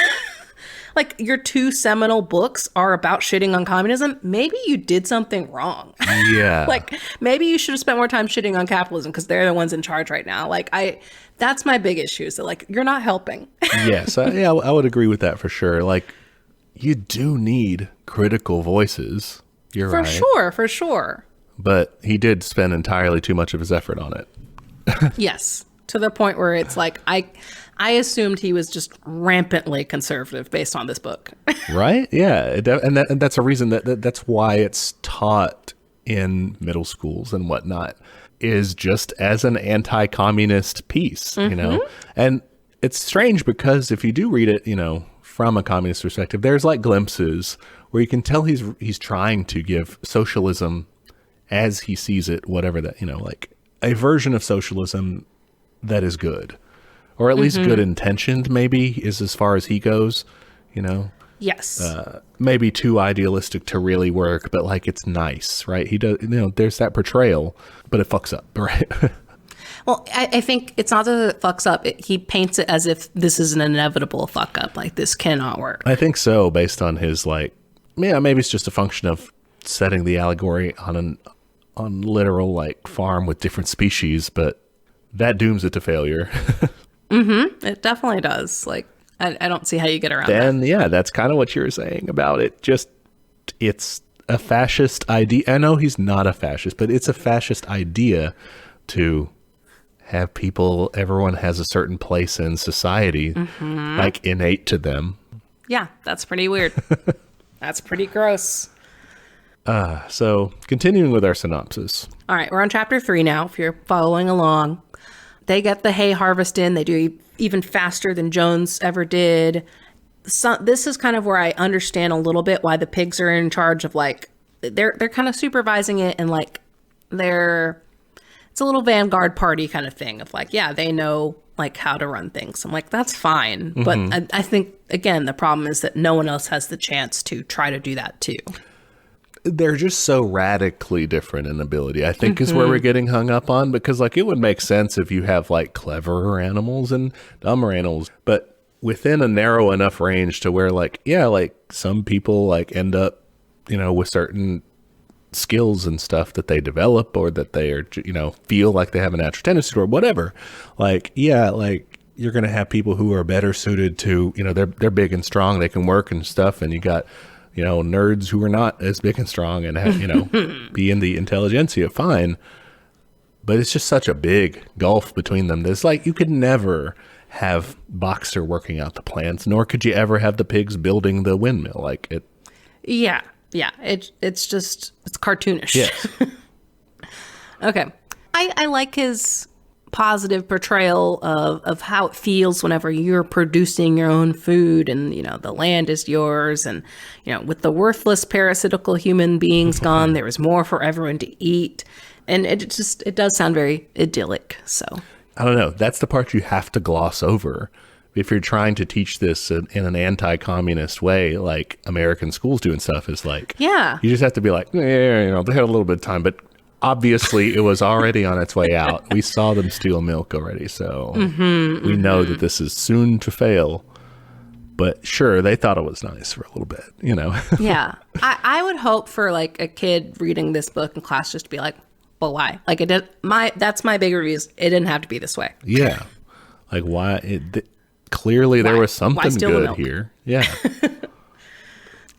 Like your two seminal books are about shitting on communism, maybe you did something wrong. Yeah. Like maybe you should have spent more time shitting on capitalism because they're the ones in charge right now. Like that's my big issue, is that like you're not helping. Yes. I would agree with that for sure. Like you do need critical voices. You're right. For sure. But he did spend entirely too much of his effort on it. Yes. To the point where it's like, I assumed he was just rampantly conservative based on this book. Right? Yeah. And that's a reason that's why it's taught in middle schools and whatnot, is just as an anti-communist piece, And it's strange because if you do read it, from a communist perspective, there's like glimpses where you can tell he's trying to give socialism as he sees it, whatever that, like a version of socialism that is good. Or at least good intentioned, maybe, is as far as he goes, Yes. Maybe too idealistic to really work, but like it's nice, right? He does, there's that portrayal, but it fucks up, right? Well, I think it's not that it fucks up. He paints it as if this is an inevitable fuck up. Like this cannot work. I think so, based on his maybe it's just a function of setting the allegory on literal like farm with different species, but that dooms it to failure. It definitely does. Like, I don't see how you get around that. And yeah, that's kind of what you were saying about it. Just, it's a fascist idea. I know he's not a fascist, but it's a fascist idea to have everyone has a certain place in society, like innate to them. Yeah, that's pretty weird. That's pretty gross. So continuing with our synopsis. All right, we're on chapter 3 now, if you're following along. They get the hay harvest in. They do even faster than Jones ever did. So this is kind of where I understand a little bit why the pigs are in charge of like, they're kind of supervising it, and like it's a little vanguard party kind of thing of like, yeah, they know like how to run things. I'm like, that's fine. But I think, again, the problem is that no one else has the chance to try to do that too. They're just so radically different in ability, I think, is where we're getting hung up on, because like it would make sense if you have like cleverer animals and dumber animals, but within a narrow enough range to where like, yeah, like some people like end up, with certain skills and stuff that they develop, or that they are, feel like they have a natural tendency or whatever. Like, yeah, like you're going to have people who are better suited to, they're big and strong, they can work and stuff. And you got, nerds who are not as big and strong and have, be in the intelligentsia, fine. But it's just such a big gulf between them. There's like, you could never have Boxer working out the plans, nor could you ever have the pigs building the windmill. Like it. Yeah. It's cartoonish. Yes. Okay. I like his positive portrayal of how it feels whenever you're producing your own food and, the land is yours. And, with the worthless parasitical human beings gone, there is more for everyone to eat. And it does sound very idyllic. So I don't know. That's the part you have to gloss over. If you're trying to teach this in an anti-communist way, like American schools do and stuff, is like, yeah, you just have to be like, they had a little bit of time, but obviously it was already on its way out. We saw them steal milk already, so we know that this is soon to fail. But sure, they thought it was nice for a little bit, Yeah. I would hope for like a kid reading this book in class just to be like, well, why? Like that's my big reviews. It didn't have to be this way. Yeah. Like why? Clearly there was something good here. Yeah.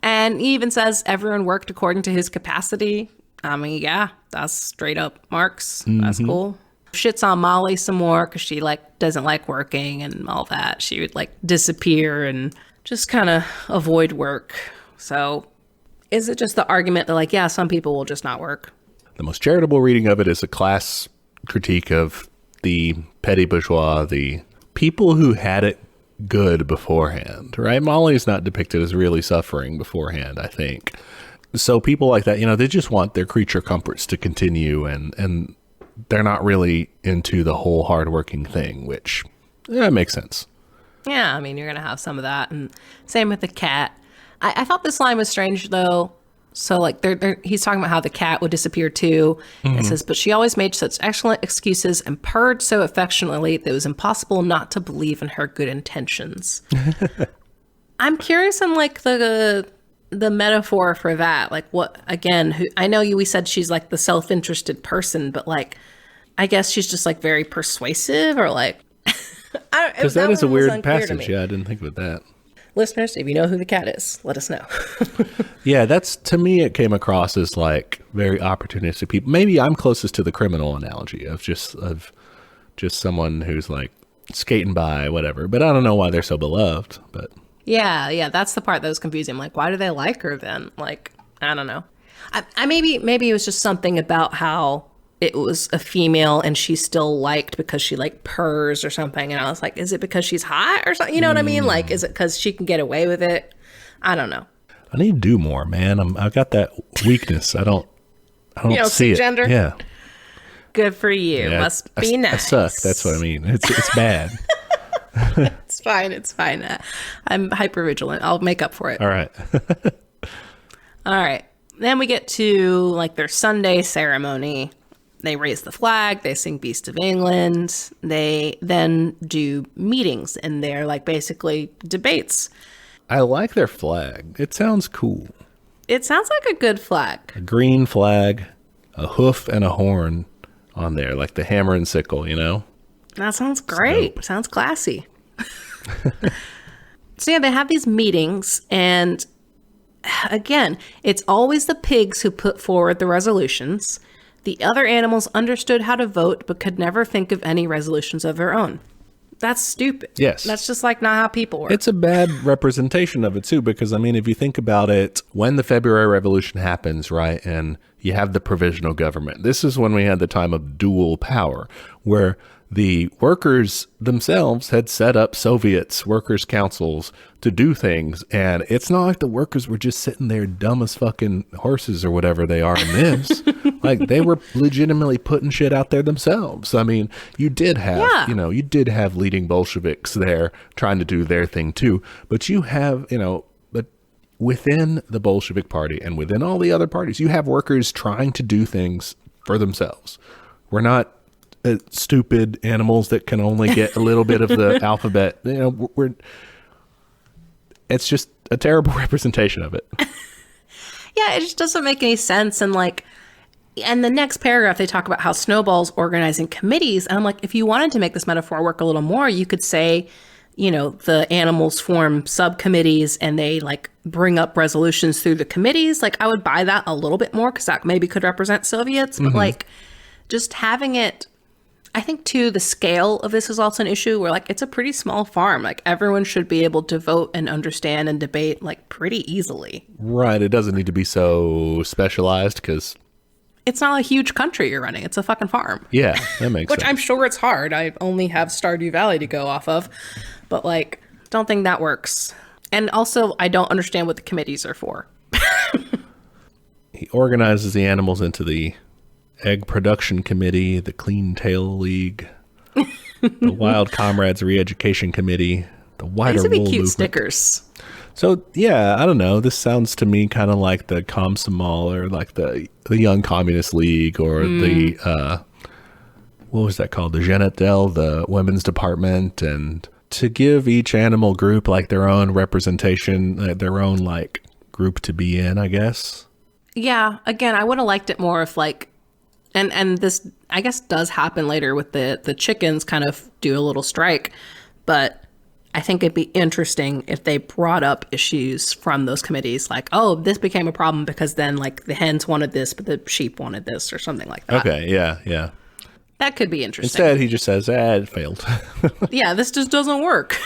And he even says everyone worked according to his capacity. I mean, yeah, that's straight up Marx. That's cool. Shits on Molly some more because she doesn't like working and all that. She would disappear and just kind of avoid work. So is it just the argument that yeah, some people will just not work? The most charitable reading of it is a class critique of the petty bourgeois, the people who had it good beforehand, right? Molly's not depicted as really suffering beforehand, I think. So people like that, they just want their creature comforts to continue and they're not really into the whole hardworking thing, which makes sense. Yeah, I mean, you're going to have some of that. And same with the cat. I thought this line was strange, though. So, he's talking about how the cat would disappear, too. It says, but she always made such excellent excuses and purred so affectionately that it was impossible not to believe in her good intentions. I'm curious on, the metaphor for that. What, again, I know we said she's, the self-interested person, but, I guess she's just, very persuasive or, because that is a weird passage. Yeah, I didn't think about that. Listeners, if you know who the cat is, let us know. Yeah, to me, it came across as very opportunistic people. Maybe I'm closest to the criminal analogy of just someone who's skating by, whatever. But I don't know why they're so beloved. But yeah, that's the part that was confusing. Why do they like her then? I don't know. I maybe it was just something about how it was a female and she's still liked because she purrs or something. And I was like, is it because she's hot or something? You know what I mean? Is it because she can get away with it? I don't know. I need to do more, man. I've got that weakness. I don't see it. Gender? Yeah. Good for you. Yeah, Must be nice. I suck. That's what I mean. It's bad. It's fine. It's fine. I'm hypervigilant. I'll make up for it. All right. All right. Then we get to their Sunday ceremony. They raise the flag, they sing Beast of England, they then do meetings, and they're basically debates. I like their flag. It sounds cool. It sounds like a good flag. A green flag, a hoof and a horn on there, like the hammer and sickle, That sounds great. Dope. Sounds classy. So yeah, they have these meetings, and again, it's always the pigs who put forward the resolutions. The other animals understood how to vote, but could never think of any resolutions of their own. That's stupid. Yes. That's just not how people work. It's a bad representation of it, too, because, if you think about it, when the February Revolution happens, right, and you have the provisional government, this is when we had the time of dual power, where the workers themselves had set up Soviets, workers' councils to do things. And it's not like the workers were just sitting there dumb as fucking horses or whatever they are in this. They were legitimately putting shit out there themselves. You did have, you did have leading Bolsheviks there trying to do their thing too. But you have, but within the Bolshevik party and within all the other parties, you have workers trying to do things for themselves. We're not stupid animals that can only get a little bit of the alphabet. It's just a terrible representation of it. Yeah, it just doesn't make any sense. And and the next paragraph, they talk about how Snowball's organizing committees. And I'm if you wanted to make this metaphor work a little more, you could say, the animals form subcommittees and they bring up resolutions through the committees. I would buy that a little bit more because that maybe could represent Soviets. But just having it, I think, too, the scale of this is also an issue where, it's a pretty small farm. Everyone should be able to vote and understand and debate, pretty easily. Right. It doesn't need to be so specialized because It's not a huge country you're running. It's a fucking farm. Yeah, that makes Which sense. I'm sure it's hard. I only have Stardew Valley to go off of. But, like, don't think that works. And also, I don't understand what the committees are for. He organizes the animals into the Egg Production Committee, the Clean Tail League, the Wild Comrades Re-Education Committee, the Wider These would be Wool cute Movement. stickers. So, yeah, I don't know. This sounds to me kind of like the Komsomol or like the Young Communist League or the, what was that called? The Jeanette-Del, the Women's Department. And to give each animal group like their own representation, their own like group to be in, I guess. Yeah, again, I would have liked it more if like, and this I guess does happen later with the chickens kind of do a little strike, but I think it'd be interesting if they brought up issues from those committees, like, oh, this became a problem because then like the hens wanted this, but the sheep wanted this, or something like that. Okay, yeah. That could be interesting. Instead, he just says, it failed. Yeah, this just doesn't work.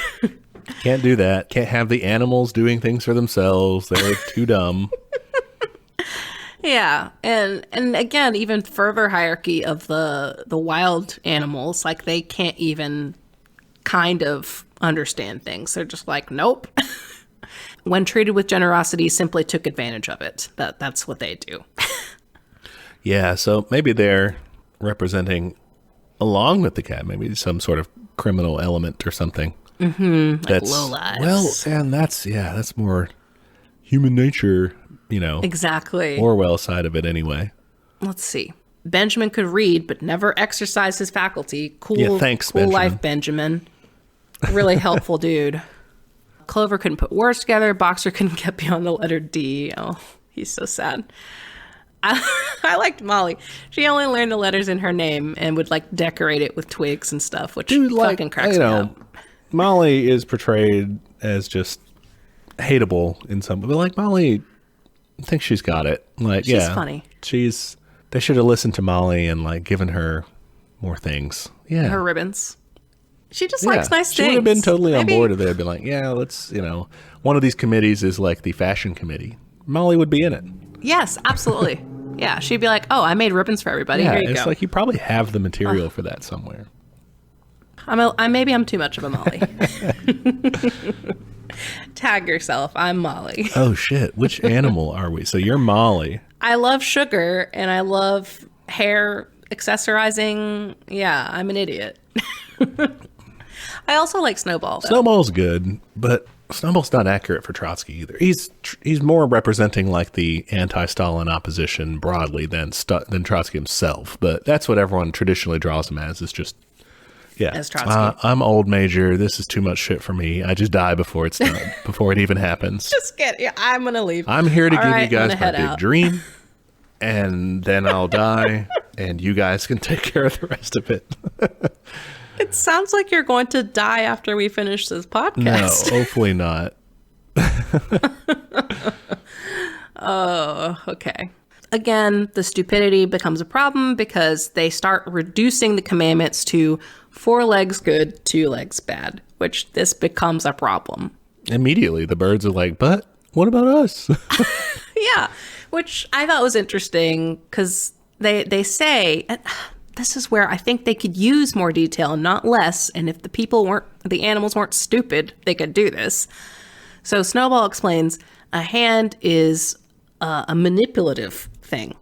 Can't do that. Can't have the animals doing things for themselves. They're too dumb. Yeah, and again, even further hierarchy of the wild animals, like they can't even kind of understand things. They're just like, nope. When treated with generosity, simply took advantage of it. That's what they do. Yeah, so maybe they're representing, along with the cat, maybe some sort of criminal element or something. Mm-hmm. Like low lives. Well, and that's more human nature, Exactly. Orwell side of it anyway. Let's see. Benjamin could read, but never exercise his faculty. Cool, Yeah, thanks, cool Benjamin. life, Benjamin. Really helpful dude. Clover couldn't put words together. Boxer couldn't get beyond the letter D. Oh, he's so sad. I liked Molly. She only learned the letters in her name and would like decorate it with twigs and stuff, which fucking cracks me up. Molly is portrayed as just hateable in some, but like Molly, I think she's got it. Like, She's funny. They should have listened to Molly and like given her more things. Yeah. Her ribbons. She just likes nice she things. Would have been totally on board if they'd been like, yeah, let's, one of these committees is like the fashion committee. Molly would be in it. Yes, absolutely. Yeah, she'd be like, oh, I made ribbons for everybody. Yeah, Here you it's go. like you probably have the material for that somewhere. Maybe I'm too much of a Molly. Tag yourself. I'm Molly. Oh, shit. Which animal are we? So you're Molly. I love sugar and I love hair accessorizing. Yeah, I'm an idiot. I also like Snowball, though. Snowball's good, but Snowball's not accurate for Trotsky either. He's more representing like the anti-Stalin opposition broadly than Trotsky himself. But that's what everyone traditionally draws him as. Is just as Trotsky. I'm old major. This is too much shit for me. I just die before it's done, before it even happens. Just kidding. I'm going to leave. I'm here to give you I'm guys gonna my head big out. dream, and then I'll die, and you guys can take care of the rest of it. It sounds like you're going to die after we finish this No, podcast. hopefully not. Oh, okay. Again, the stupidity becomes a problem because they start reducing the commandments to 4 legs good, 2 legs bad, which this becomes a problem. Immediately, the birds are like, but what about us? Yeah, which I thought was interesting because they say, this is where I think they could use more detail and not less, and if the animals weren't stupid, they could do this. So Snowball explains, a hand is a manipulative thing.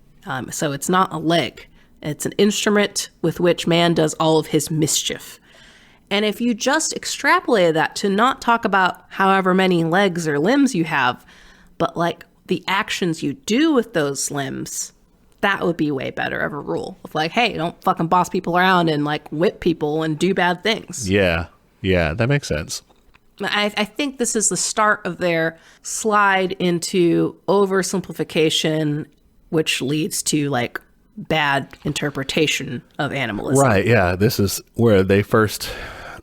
So it's not a leg. It's an instrument with which man does all of his mischief. And if you just extrapolated that to not talk about however many legs or limbs you have, but like the actions you do with those limbs, that would be way better of a rule. Of like, hey, don't fucking boss people around and like whip people and do bad things. Yeah, that makes sense. I think this is the start of their slide into oversimplification, which leads to like bad interpretation of animalism. Right, yeah. This is where they first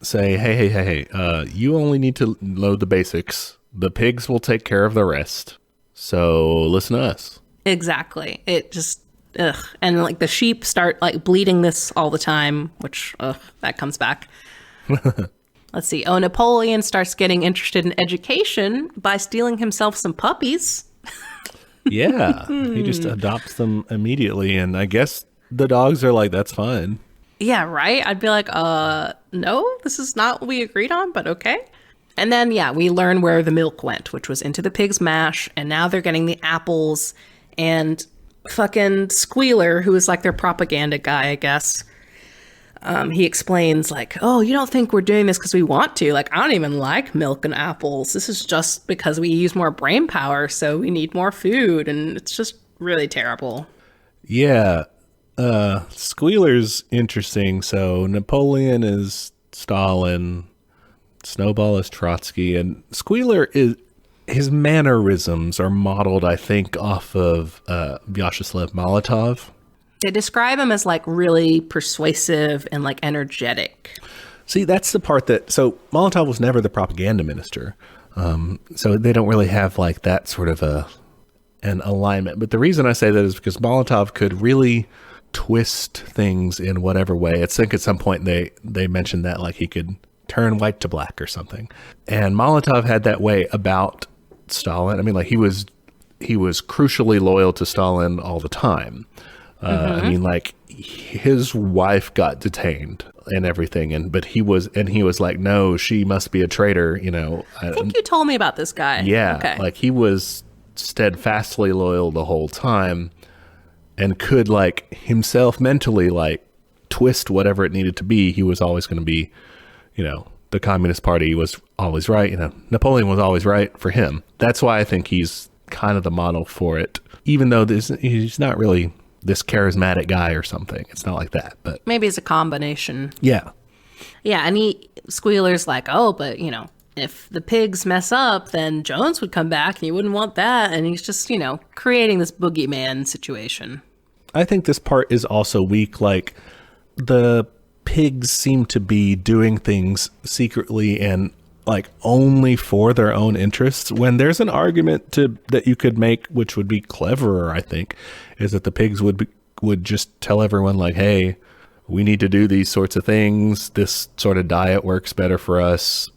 say, hey, you only need to know the basics. The pigs will take care of the rest. So listen to us. Exactly. It just, and like the sheep start like bleeding this all the time, which, that comes back. Let's see. Oh, Napoleon starts getting interested in education by stealing himself some puppies. Yeah, he just adopts them immediately, and I guess the dogs are like, that's fine. Yeah, right? I'd be like, no, this is not what we agreed on, but okay. And then, yeah, we learn where the milk went, which was into the pig's mash, and now they're getting the apples, and fucking Squealer, who is like their propaganda guy, I guess, he explains like, oh, you don't think we're doing this because we want to. Like, I don't even like milk and apples. This is just because we use more brain power, so we need more food, and it's just really terrible. Yeah, Squealer's interesting. So Napoleon is Stalin, Snowball is Trotsky, and Squealer is, his mannerisms are modeled, I think, off of Vyacheslav Molotov. They describe him as like really persuasive and like energetic. See, that's the part that, so Molotov was never the propaganda minister. So they don't really have like that sort of an alignment. But the reason I say that is because Molotov could really twist things in whatever way. I think at some point they mentioned that like he could turn white to black or something. And Molotov had that way about Stalin. I mean, like he was crucially loyal to Stalin all the time. I mean, like his wife got detained and everything, but he was like, no, she must be a traitor. You know, I think you told me about this guy. Yeah, okay. Like he was steadfastly loyal the whole time, and could like himself mentally like twist whatever it needed to be. He was always going to be, you know, the Communist Party was always right. You know, Napoleon was always right for him. That's why I think he's kind of the model for it, even though he's not really this charismatic guy or something. It's not like that, but maybe it's a combination. Yeah. Yeah, and Squealer's like, oh, but you know, if the pigs mess up, then Jones would come back and you wouldn't want that. And he's just, you know, creating this boogeyman situation. I think this part is also weak. Like the pigs seem to be doing things secretly and like only for their own interests, when there's an argument that you could make, which would be cleverer, I think, is that the pigs would just tell everyone like, hey, we need to do these sorts of things. This sort of diet works better for us.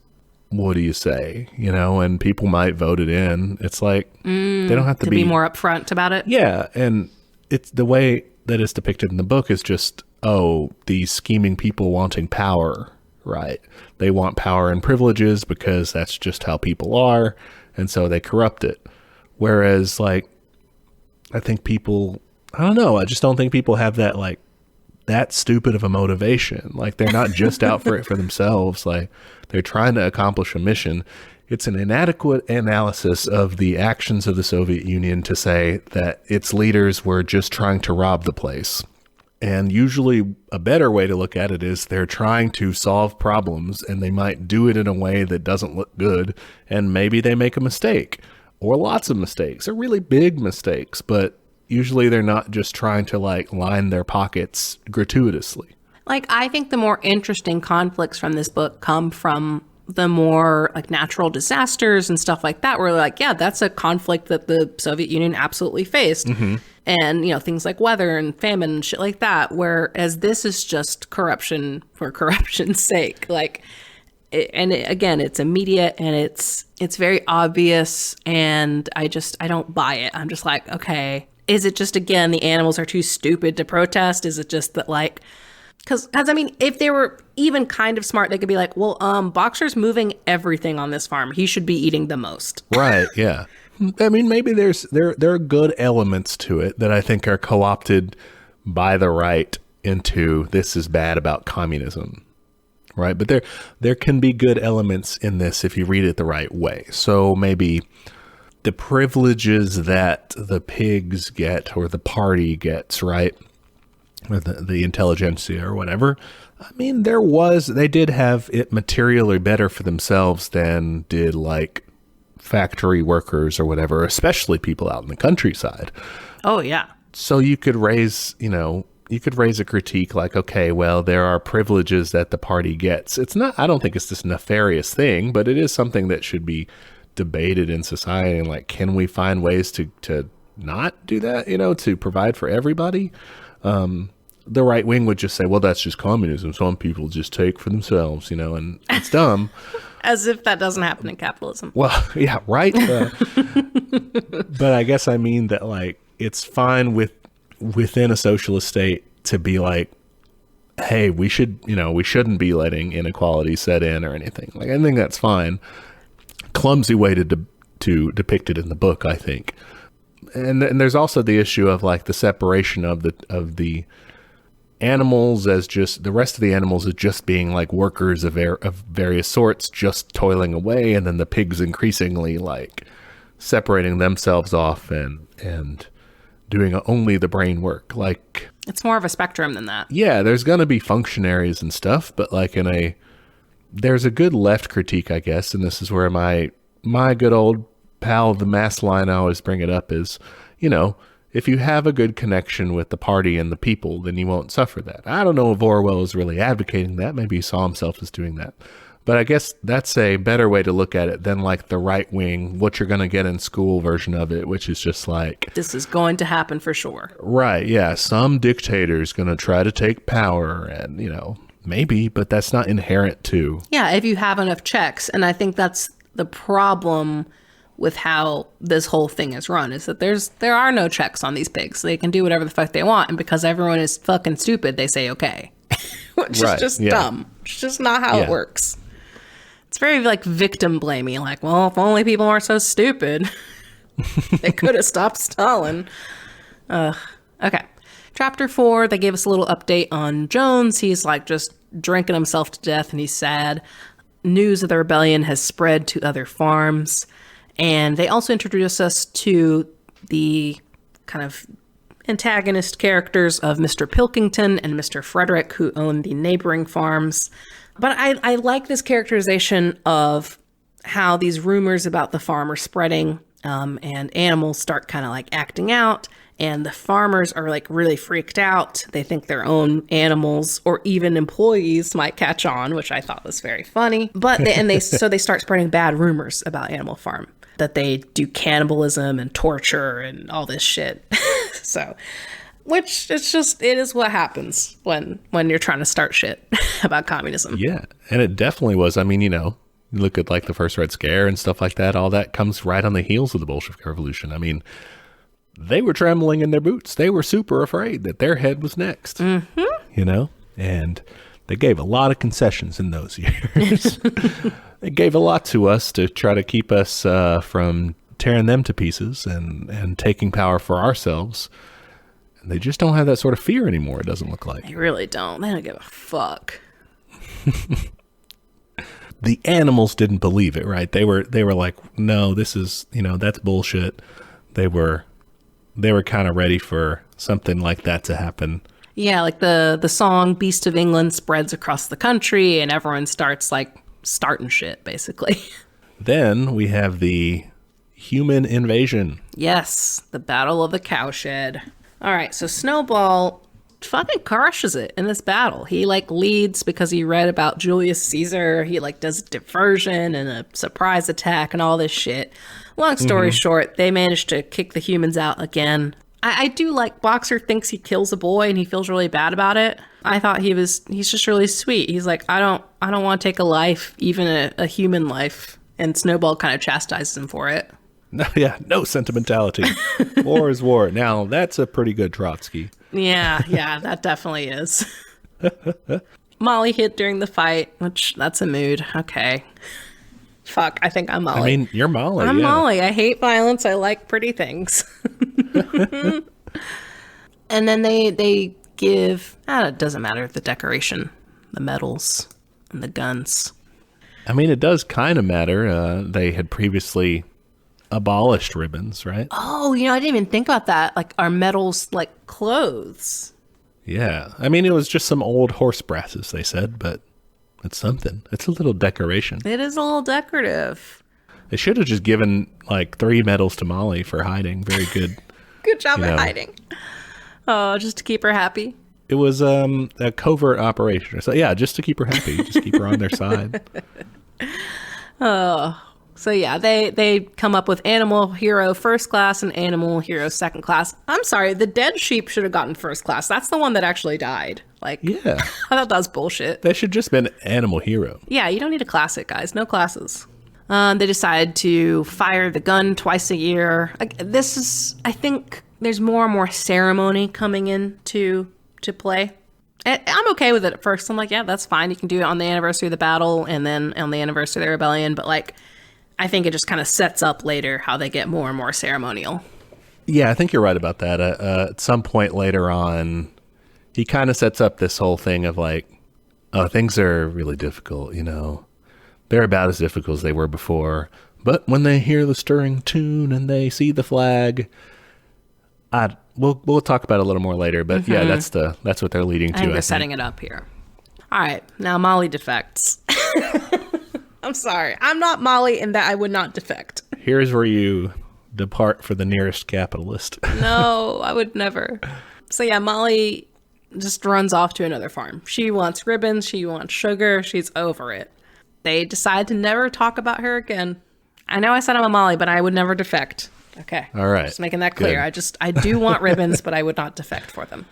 What do you say? You know, and people might vote it in. It's like, they don't have to be more upfront about it. Yeah. And it's the way that it's depicted in the book is just, oh, these scheming people wanting power, right? They want power and privileges because that's just how people are. And so they corrupt it. Whereas like, I think people, I don't know. I just don't think people have that like that stupid of a motivation. Like they're not just out for it for themselves. Like they're trying to accomplish a mission. It's an inadequate analysis of the actions of the Soviet Union to say that its leaders were just trying to rob the place. And usually a better way to look at it is they're trying to solve problems and they might do it in a way that doesn't look good. And maybe they make a mistake or lots of mistakes or really big mistakes, but usually they're not just trying to like line their pockets gratuitously. Like, I think the more interesting conflicts from this book come from the more like natural disasters and stuff like that, where like, yeah, that's a conflict that the Soviet Union absolutely faced. Mm-hmm. And, you know, things like weather and famine and shit like that, whereas this is just corruption for corruption's sake. Like, again, it's immediate and it's very obvious, and I don't buy it. I'm just like, okay, is it just, again, the animals are too stupid to protest? Is it just that, like, because I mean, if they were even kind of smart, they could be like, well, Boxer's moving everything on this farm. He should be eating the most. Right, yeah. I mean, maybe there are good elements to it that I think are co-opted by the right into this is bad about communism, right? But there can be good elements in this if you read it the right way. So maybe the privileges that the pigs get or the party gets, right? Or the intelligentsia or whatever. I mean, they did have it materially better for themselves than did like factory workers or whatever, especially people out in the countryside. Oh, yeah. So you could raise a critique like, okay, well, there are privileges that the party gets. It's not, I don't think it's this nefarious thing, but it is something that should be debated in society. And like, can we find ways to not do that, you know, to provide for everybody? The right wing would just say, well, that's just communism. Some people just take for themselves, you know, and it's dumb. As if that doesn't happen in capitalism. Well, yeah, right. But I guess I mean that like it's fine within a socialist state to be like, hey, we shouldn't be letting inequality set in or anything. Like I think that's fine. Clumsy way to depict it in the book, I think. And there's also the issue of like the separation of the animals as just the rest of the animals as just being like workers of various sorts, just toiling away, and then the pigs increasingly like separating themselves off and doing only the brain work. Like it's more of a spectrum than that. Yeah, there's gonna be functionaries and stuff, but like there's a good left critique, I guess, and this is where my good old pal, the mass line, I always bring it up is, if you have a good connection with the party and the people, then you won't suffer that. I don't know if Orwell is really advocating that. Maybe he saw himself as doing that. But I guess that's a better way to look at it than like the right wing, what you're going to get in school version of it, which is just like... This is going to happen for sure. Right, yeah. Some dictator's going to try to take power and, maybe, but that's not inherent to... Yeah, if you have enough checks. And I think that's the problem with how this whole thing is run, is that there are no checks on these pigs. They can do whatever the fuck they want, and because everyone is fucking stupid, they say okay. Which is just dumb. It's just not how it works. It's very like victim blaming, like, well, if only people weren't so stupid, they could have stopped Stalin. Okay. Chapter 4, they gave us a little update on Jones. He's like just drinking himself to death and he's sad. News of the rebellion has spread to other farms. And they also introduce us to the kind of antagonist characters of Mr. Pilkington and Mr. Frederick, who own the neighboring farms. But I like this characterization of how these rumors about the farm are spreading, and animals start kind of like acting out, and the farmers are like really freaked out. They think their own animals or even employees might catch on, which I thought was very funny. But they start spreading bad rumors about Animal Farm, that they do cannibalism and torture and all this shit. So, which it is what happens when you're trying to start shit about communism. Yeah, and it definitely was. I mean, you look at like the first Red Scare and stuff like that. All that comes right on the heels of the Bolshevik Revolution. I mean, they were trembling in their boots. They were super afraid that their head was next. Mm-hmm. And they gave a lot of concessions in those years. They gave a lot to us to try to keep us from tearing them to pieces and taking power for ourselves. And they just don't have that sort of fear anymore, it doesn't look like. They really don't. They don't give a fuck. The animals didn't believe it, right? They were like, no, this is, that's bullshit. They were kind of ready for something like that to happen. Yeah, like the song Beast of England spreads across the country and everyone starts like starting shit, basically. Then we have the human invasion. Yes, the Battle of the Cowshed. All right, so Snowball fucking crushes it in this battle. He like leads because he read about Julius Caesar. He like does diversion and a surprise attack and all this shit. Long story short, they managed to kick the humans out again. I do like Boxer thinks he kills a boy and he feels really bad about it. I thought he's just really sweet. He's like, I don't want to take a life, even a human life. And Snowball kind of chastises him for it. No, yeah, no sentimentality. War is war. Now, that's a pretty good Trotsky. Yeah, that definitely is. Molly hit during the fight, which that's a mood. Okay. Fuck, I think I'm Molly. I mean, you're Molly. I'm Molly. I hate violence. I like pretty things. And then they give, it doesn't matter, the decoration, the medals, and the guns. I mean, it does kind of matter. They had previously abolished ribbons, right? Oh, I didn't even think about that. Like, are medals like clothes? Yeah. I mean, it was just some old horse brasses, they said, but it's something. It's a little decoration. It is a little decorative. They should have just given like 3 medals to Molly for hiding. Very good. Good job at hiding. Oh, just to keep her happy. It was a covert operation. So yeah, just to keep her happy. Just keep her on their side. Oh. So yeah, they come up with Animal Hero First Class and Animal Hero Second Class. I'm sorry, the dead sheep should have gotten First Class. That's the one that actually died. Like, Yeah. I thought that was bullshit. They should just been animal hero. Yeah, you don't need a classic, guys. No classes. They decide to fire the gun twice a year. I think there's more and more ceremony coming into play. I'm okay with it at first. I'm like, yeah, that's fine. You can do it on the anniversary of the battle and then on the anniversary of the rebellion. But like, I think it just kind of sets up later how they get more and more ceremonial. Yeah, I think you're right about that. At some point later on, he kind of sets up this whole thing of like, oh, things are really difficult, you know. They're about as difficult as they were before. But when they hear the stirring tune and they see the flag, we'll talk about it a little more later. But yeah, that's what they're leading to. I think they're setting it up here. All right, now Molly defects. I'm sorry. I'm not Molly in that I would not defect. Here's where you depart for the nearest capitalist. No, I would never. So yeah, Molly just runs off to another farm. She wants ribbons. She wants sugar. She's over it. They decide to never talk about her again. I know I said I'm a Molly, but I would never defect. Okay. All right. Just making that clear. Good. I do want ribbons, but I would not defect for them.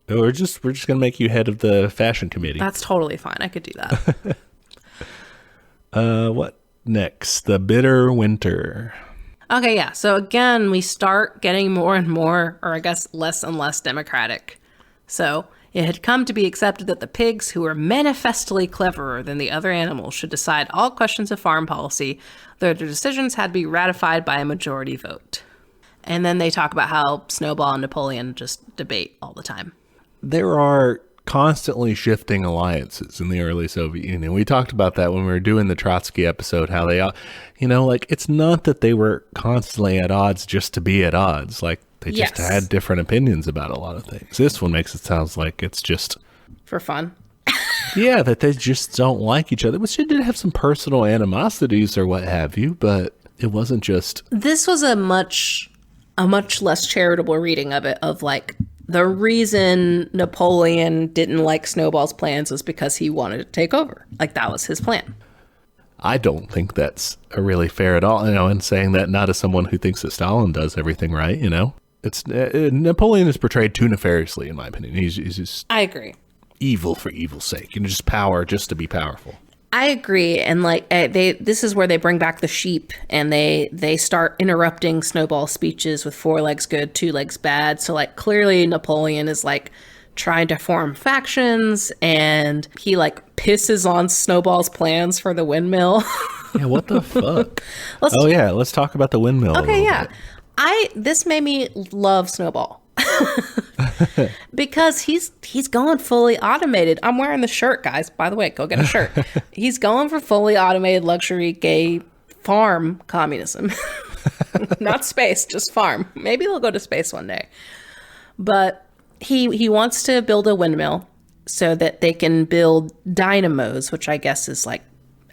We're just going to make you head of the fashion committee. That's totally fine. I could do that. What next? The bitter winter. Okay, yeah. So again, we start getting more and more, or I guess less and less democratic. So it had come to be accepted that the pigs, who were manifestly cleverer than the other animals, should decide all questions of farm policy, though their decisions had to be ratified by a majority vote. And then they talk about how Snowball and Napoleon just debate all the time. There are constantly shifting alliances in the early Soviet Union. We talked about that when we were doing the Trotsky episode, how they, like, it's not that they were constantly at odds just to be at odds. Like, they just had different opinions about a lot of things. This one makes it sound like it's just for fun. Yeah, that they just don't like each other. Which they did have some personal animosities or what have you, but it wasn't just... This was a much less charitable reading of it, of like, the reason Napoleon didn't like Snowball's plans was because he wanted to take over. Like, that was his plan. I don't think that's really fair at all, and saying that not as someone who thinks that Stalin does everything right, It's Napoleon is portrayed too nefariously, in my opinion. He's just... I agree. Evil for evil's sake, just power just to be powerful. I agree, and like this is where they bring back the sheep, and they start interrupting Snowball's speeches with 4 legs good, 2 legs bad. So like clearly Napoleon is like trying to form factions, and he like pisses on Snowball's plans for the windmill. Yeah, what the fuck? Let's talk about the windmill. Okay, yeah. This made me love Snowball. Because he's going fully automated. I'm wearing the shirt, guys. By the way, go get a shirt. He's going for fully automated luxury gay farm communism. Not space, just farm. Maybe they'll go to space one day. But he wants to build a windmill so that they can build dynamos, which I guess is like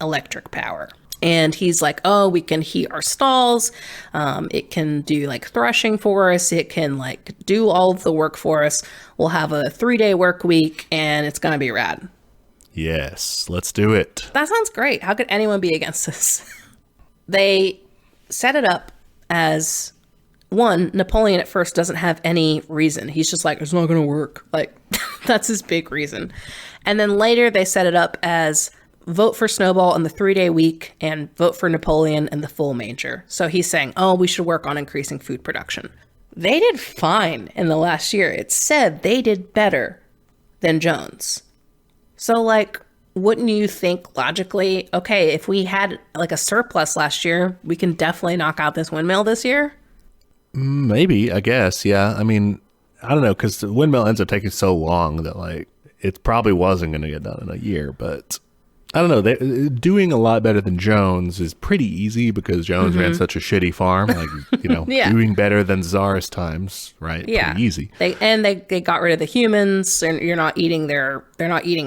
electric power. And he's like, oh, we can heat our stalls. It can do like threshing for us. It can like do all of the work for us. We'll have a 3-day work week and it's going to be rad. Yes, let's do it. That sounds great. How could anyone be against this? They set it up as, one, Napoleon at first doesn't have any reason. He's just like, it's not going to work. Like, that's his big reason. And then later they set it up as, vote for Snowball in the 3-day week and vote for Napoleon in the full manger. So he's saying, oh, we should work on increasing food production. They did fine in the last year. It said they did better than Jones. So like, wouldn't you think logically, okay, if we had like a surplus last year, we can definitely knock out this windmill this year? Maybe, I guess. Yeah. I mean, I don't know, because the windmill ends up taking so long that like, it probably wasn't going to get done in a year, but... I don't know. Doing a lot better than Jones is pretty easy because Jones ran such a shitty farm. Like, doing better than Tsar's times, right? Yeah, pretty easy. They got rid of the humans, and they're not eating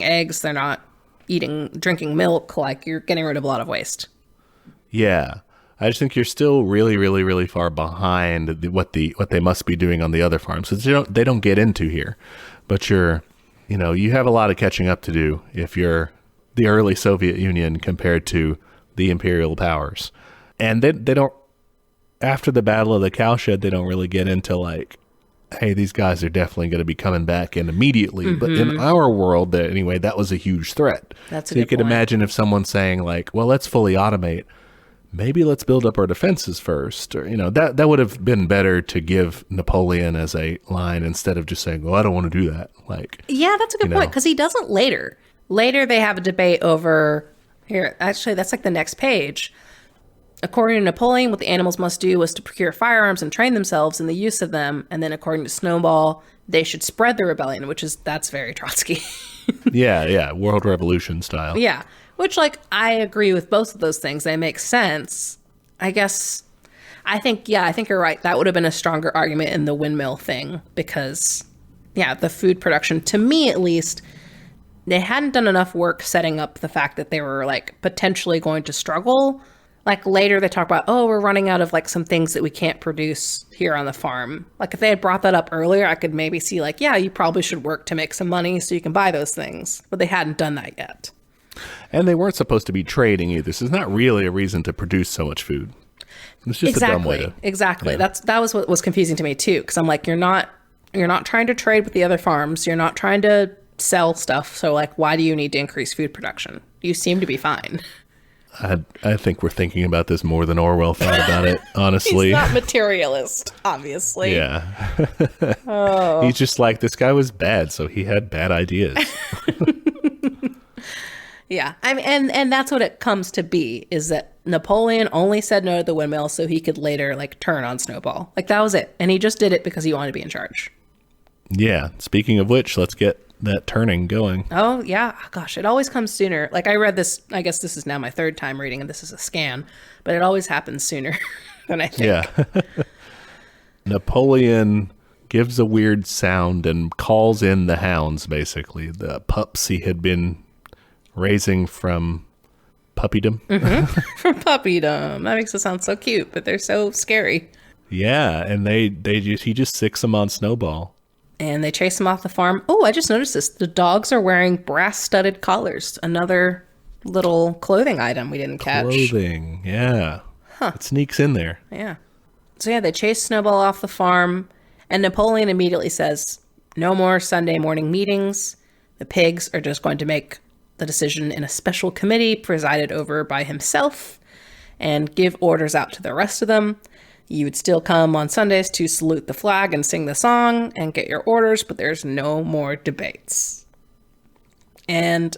eggs. They're not drinking milk. Like, you're getting rid of a lot of waste. Yeah, I just think you're still really, really, really far behind what they must be doing on the other farms. So they don't get into here, but you have a lot of catching up to do if you're the early Soviet Union compared to the imperial powers. And they don't, after the Battle of the Cowshed, they don't really get into like hey, these guys are definitely going to be coming back in immediately. But in our world, that was a huge threat. That's a so you good could point. imagine if someone's saying like, well, let's fully automate. Maybe let's build up our defenses first. Or, that would have been better to give Napoleon as a line instead of just saying, well, I don't want to do that. Like, Yeah, that's a good point, because he doesn't later. Later, they have a debate over, here, actually, that's like the next page. According to Napoleon, what the animals must do was to procure firearms and train themselves in the use of them. And then according to Snowball, they should spread the rebellion, that's very Trotsky. yeah, World Revolution style. Yeah, which, like, I agree with both of those things. They make sense. I think you're right. That would have been a stronger argument in the windmill thing because, yeah, the food production, to me at least, they hadn't done enough work setting up the fact that they were, like, potentially going to struggle. Like, later they talk about, we're running out of, like, some things that we can't produce here on the farm. Like, if they had brought that up earlier, I could maybe see, like, yeah, you probably should work to make some money so you can buy those things. But they hadn't done that yet. And they weren't supposed to be trading either. So it's not really a reason to produce so much food. It's just a dumb way to... Exactly. Yeah. That was what was confusing to me, too. Because I'm like, you're not trying to trade with the other farms. You're not trying to sell stuff. So, like, why do you need to increase food production? You seem to be fine. I think we're thinking about this more than Orwell thought about it, honestly. He's not materialist, obviously. Yeah. He's just like, this guy was bad, so he had bad ideas. Yeah. I mean, and that's what it comes to be, is that Napoleon only said no to the windmill so he could later, like, turn on Snowball. Like, that was it. And he just did it because he wanted to be in charge. Yeah. Speaking of which, let's get that turning going. Oh, yeah. Gosh, it always comes sooner. Like, I read this, I guess this is now my third time reading, and this is a scan, but it always happens sooner than I think. Yeah. Napoleon gives a weird sound and calls in the hounds, basically. The pups he had been raising from puppydom. From puppydom. That makes it sound so cute, but they're so scary. Yeah, and he just sicks them on Snowball. And they chase him off the farm. Oh, I just noticed this. The dogs are wearing brass-studded collars. Another little clothing item we didn't catch. Clothing, yeah. It sneaks in there. Yeah. So, yeah, they chase Snowball off the farm. And Napoleon immediately says, no more Sunday morning meetings. The pigs are just going to make the decision in a special committee presided over by himself and give orders out to the rest of them. You would still come on Sundays to salute the flag and sing the song and get your orders, but there's no more debates. And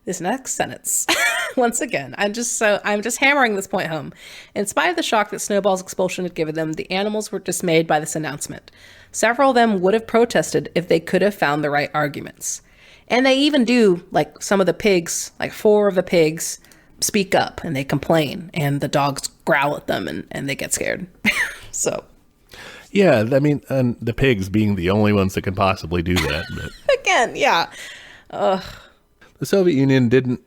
this next sentence, once again, I'm just hammering this point home. In spite of the shock that Snowball's expulsion had given them, the animals were dismayed by this announcement. Several of them would have protested if they could have found the right arguments. And they even do, like, some of the pigs, like 4 of the pigs, speak up and they complain, and the dogs growl at them and they get scared. So, yeah, I mean, and the pigs being the only ones that can possibly do that. But again, yeah. The Soviet Union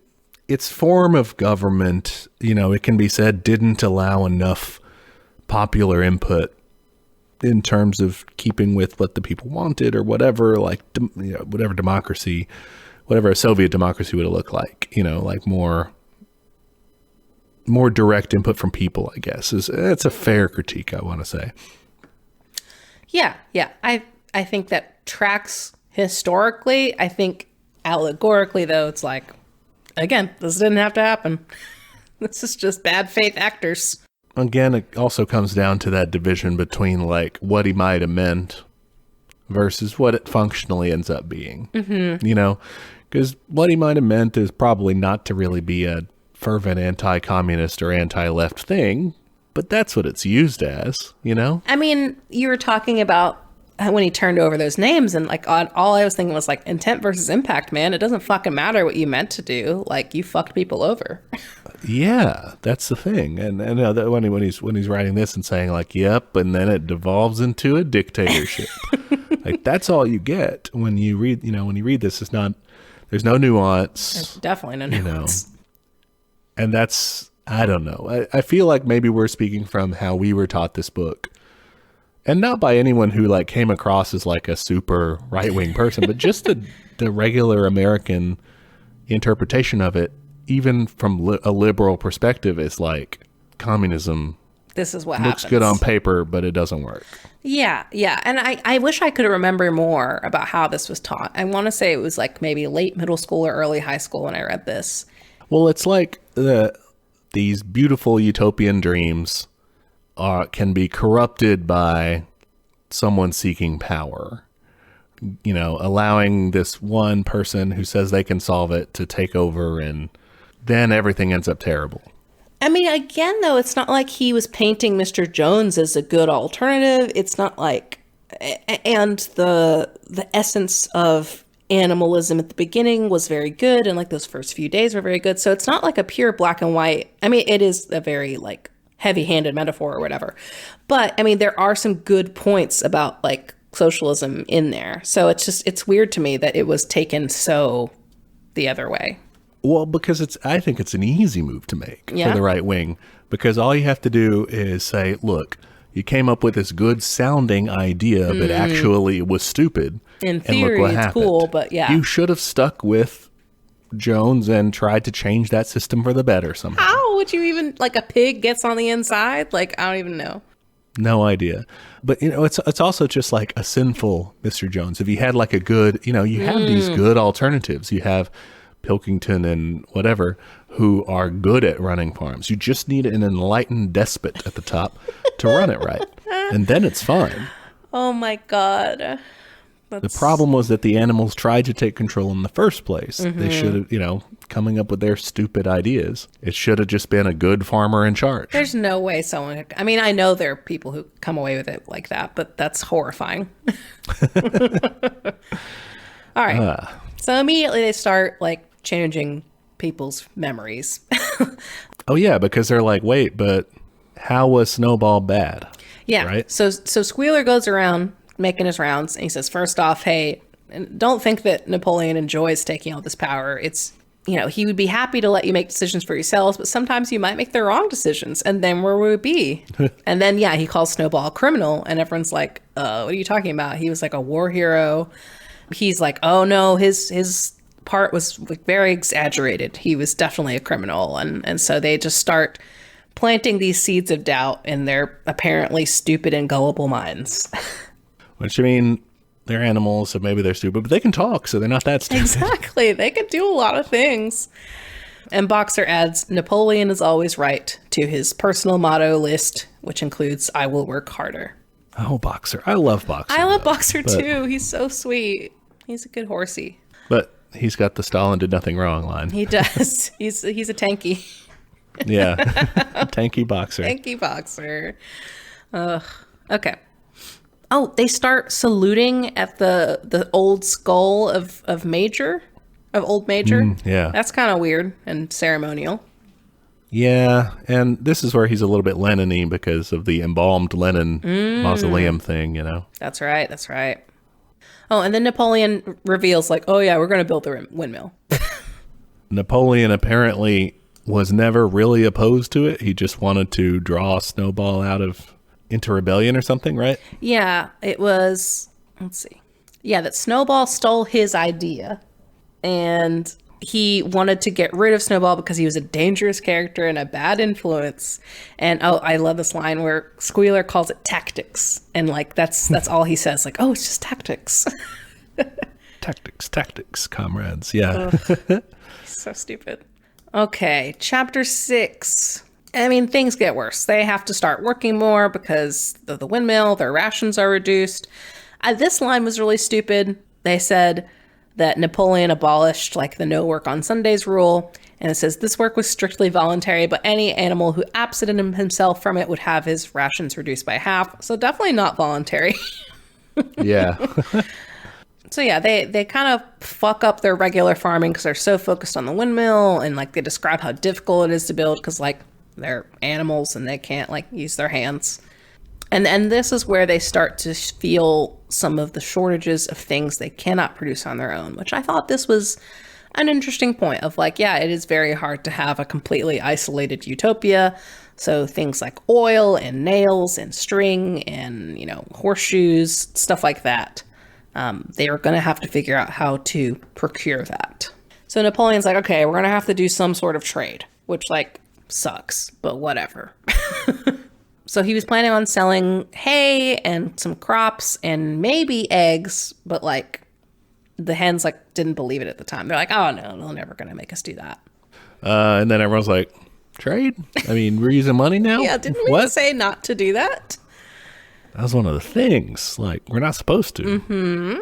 its form of government, it can be said, didn't allow enough popular input in terms of keeping with what the people wanted or whatever, like, whatever democracy, whatever a Soviet democracy would have looked like, like more direct input from people, I guess. It's a fair critique, I want to say. Yeah. I think that tracks historically. I think allegorically, though, it's like, again, this didn't have to happen. This is just bad faith actors. Again, it also comes down to that division between, like, what he might have meant versus what it functionally ends up being. Mm-hmm. Because what he might have meant is probably not to really be a fervent anti-communist or anti-left thing, but that's what it's used as, I mean, you were talking about when he turned over those names, and, like, all I was thinking was, like, intent versus impact, man. It doesn't fucking matter what you meant to do. Like, you fucked people over. Yeah, that's the thing. And when he's writing this and saying, like, yep, and then it devolves into a dictatorship. Like, that's all you get when you read, when you read this. There's no nuance. There's definitely no nuance. And that's, I don't know. I feel like maybe we're speaking from how we were taught this book. And not by anyone who, like, came across as, like, a super right-wing person, but just the regular American interpretation of it, even from a liberal perspective, is like, communism this is what Looks happens. good on paper, but it doesn't work. Yeah. And I wish I could remember more about how this was taught. I want to say it was like maybe late middle school or early high school when I read this. Well, it's like these beautiful utopian dreams can be corrupted by someone seeking power. You know, allowing this one person who says they can solve it to take over, and then everything ends up terrible. I mean, again, though, it's not like he was painting Mr. Jones as a good alternative. It's not like, and the essence of animalism at the beginning was very good, and like those first few days were very good. So it's not like a pure black and white. I mean, it is a very like heavy-handed metaphor or whatever. But I mean, there are some good points about like socialism in there. So it's weird to me that it was taken so the other way. Well, because I think it's an easy move to make for the right wing, because all you have to do is say, look, you came up with this good sounding idea, but actually it was stupid. In theory, it's cool, but yeah. You should have stuck with Jones and tried to change that system for the better somehow. How would you even, like a pig gets on the inside? Like, I don't even know. No idea. But, you know, it's also just like a sinful Mr. Jones. If you had like a good, you know, you have these good alternatives. You have Pilkington and whatever who are good at running farms. You just need an enlightened despot at the top to run it right. And then it's fine. Oh my God. The problem was that the animals tried to take control in the first place. They should have, you know, coming up with their stupid ideas. It should have just been a good farmer in charge. There's no way someone, I mean, I know there are people who come away with it like that, but that's horrifying. All right. So immediately they start like changing people's memories. Oh yeah, because they're like, wait, but how was Snowball bad? Yeah. Right? So Squealer goes around making his rounds and he says, first off, hey, don't think that Napoleon enjoys taking all this power. It's, you know, he would be happy to let you make decisions for yourselves, but sometimes you might make the wrong decisions, and then where would we be? And then, yeah, he calls Snowball a criminal, and everyone's like, what are you talking about? He was like a war hero. He's like, oh no, his part was like very exaggerated. He was definitely a criminal. And so they just start planting these seeds of doubt in their apparently stupid and gullible minds. Which, I mean, they're animals, so maybe they're stupid, but they can talk, so they're not that stupid. Exactly. They could do a lot of things. And Boxer adds, Napoleon is always right to his personal motto list, which includes, I will work harder. Oh, Boxer. I love Boxer. I love Boxer too. He's so sweet. He's a good horsey. But he's got the Stalin did nothing wrong line. He does. He's a tanky. Yeah. Tanky Boxer. Tanky Boxer. Okay. Oh, they start saluting at the old skull of old Major. Yeah. That's kind of weird and ceremonial. Yeah, and this is where he's a little bit Lenin-y because of the embalmed Lenin mausoleum thing, you know? That's right. That's right. Oh, and then Napoleon reveals, like, oh yeah, we're going to build the windmill. Napoleon apparently was never really opposed to it. He just wanted to draw Snowball into rebellion or something, right? Yeah, it was, let's see. Yeah, that Snowball stole his idea, and he wanted to get rid of Snowball because he was a dangerous character and a bad influence. And oh, I love this line where Squealer calls it tactics. And like, that's all he says. Like, oh, it's just tactics. Tactics, comrades. Yeah. So stupid. Okay, chapter 6. I mean, things get worse. They have to start working more because of the windmill. Their rations are reduced. This line was really stupid. They said that Napoleon abolished like the no work on Sundays rule. And it says this work was strictly voluntary, but any animal who absented himself from it would have his rations reduced by half. So definitely not voluntary. Yeah. So yeah, they kind of fuck up their regular farming because they're so focused on the windmill, and like they describe how difficult it is to build because like they're animals and they can't like use their hands. And this is where they start to feel some of the shortages of things they cannot produce on their own, which I thought this was an interesting point of like, yeah, it is very hard to have a completely isolated utopia. So things like oil and nails and string and, you know, horseshoes, stuff like that. They are going to have to figure out how to procure that. So Napoleon's like, okay, we're going to have to do some sort of trade, which like sucks, but whatever. So he was planning on selling hay and some crops and maybe eggs, but like the hens like didn't believe it at the time. They're like, oh no, they're never going to make us do that. And then everyone's like, trade? I mean, we're using money now? Yeah, didn't we say not to do that? That was one of the things. Like, we're not supposed to. Mm-hmm.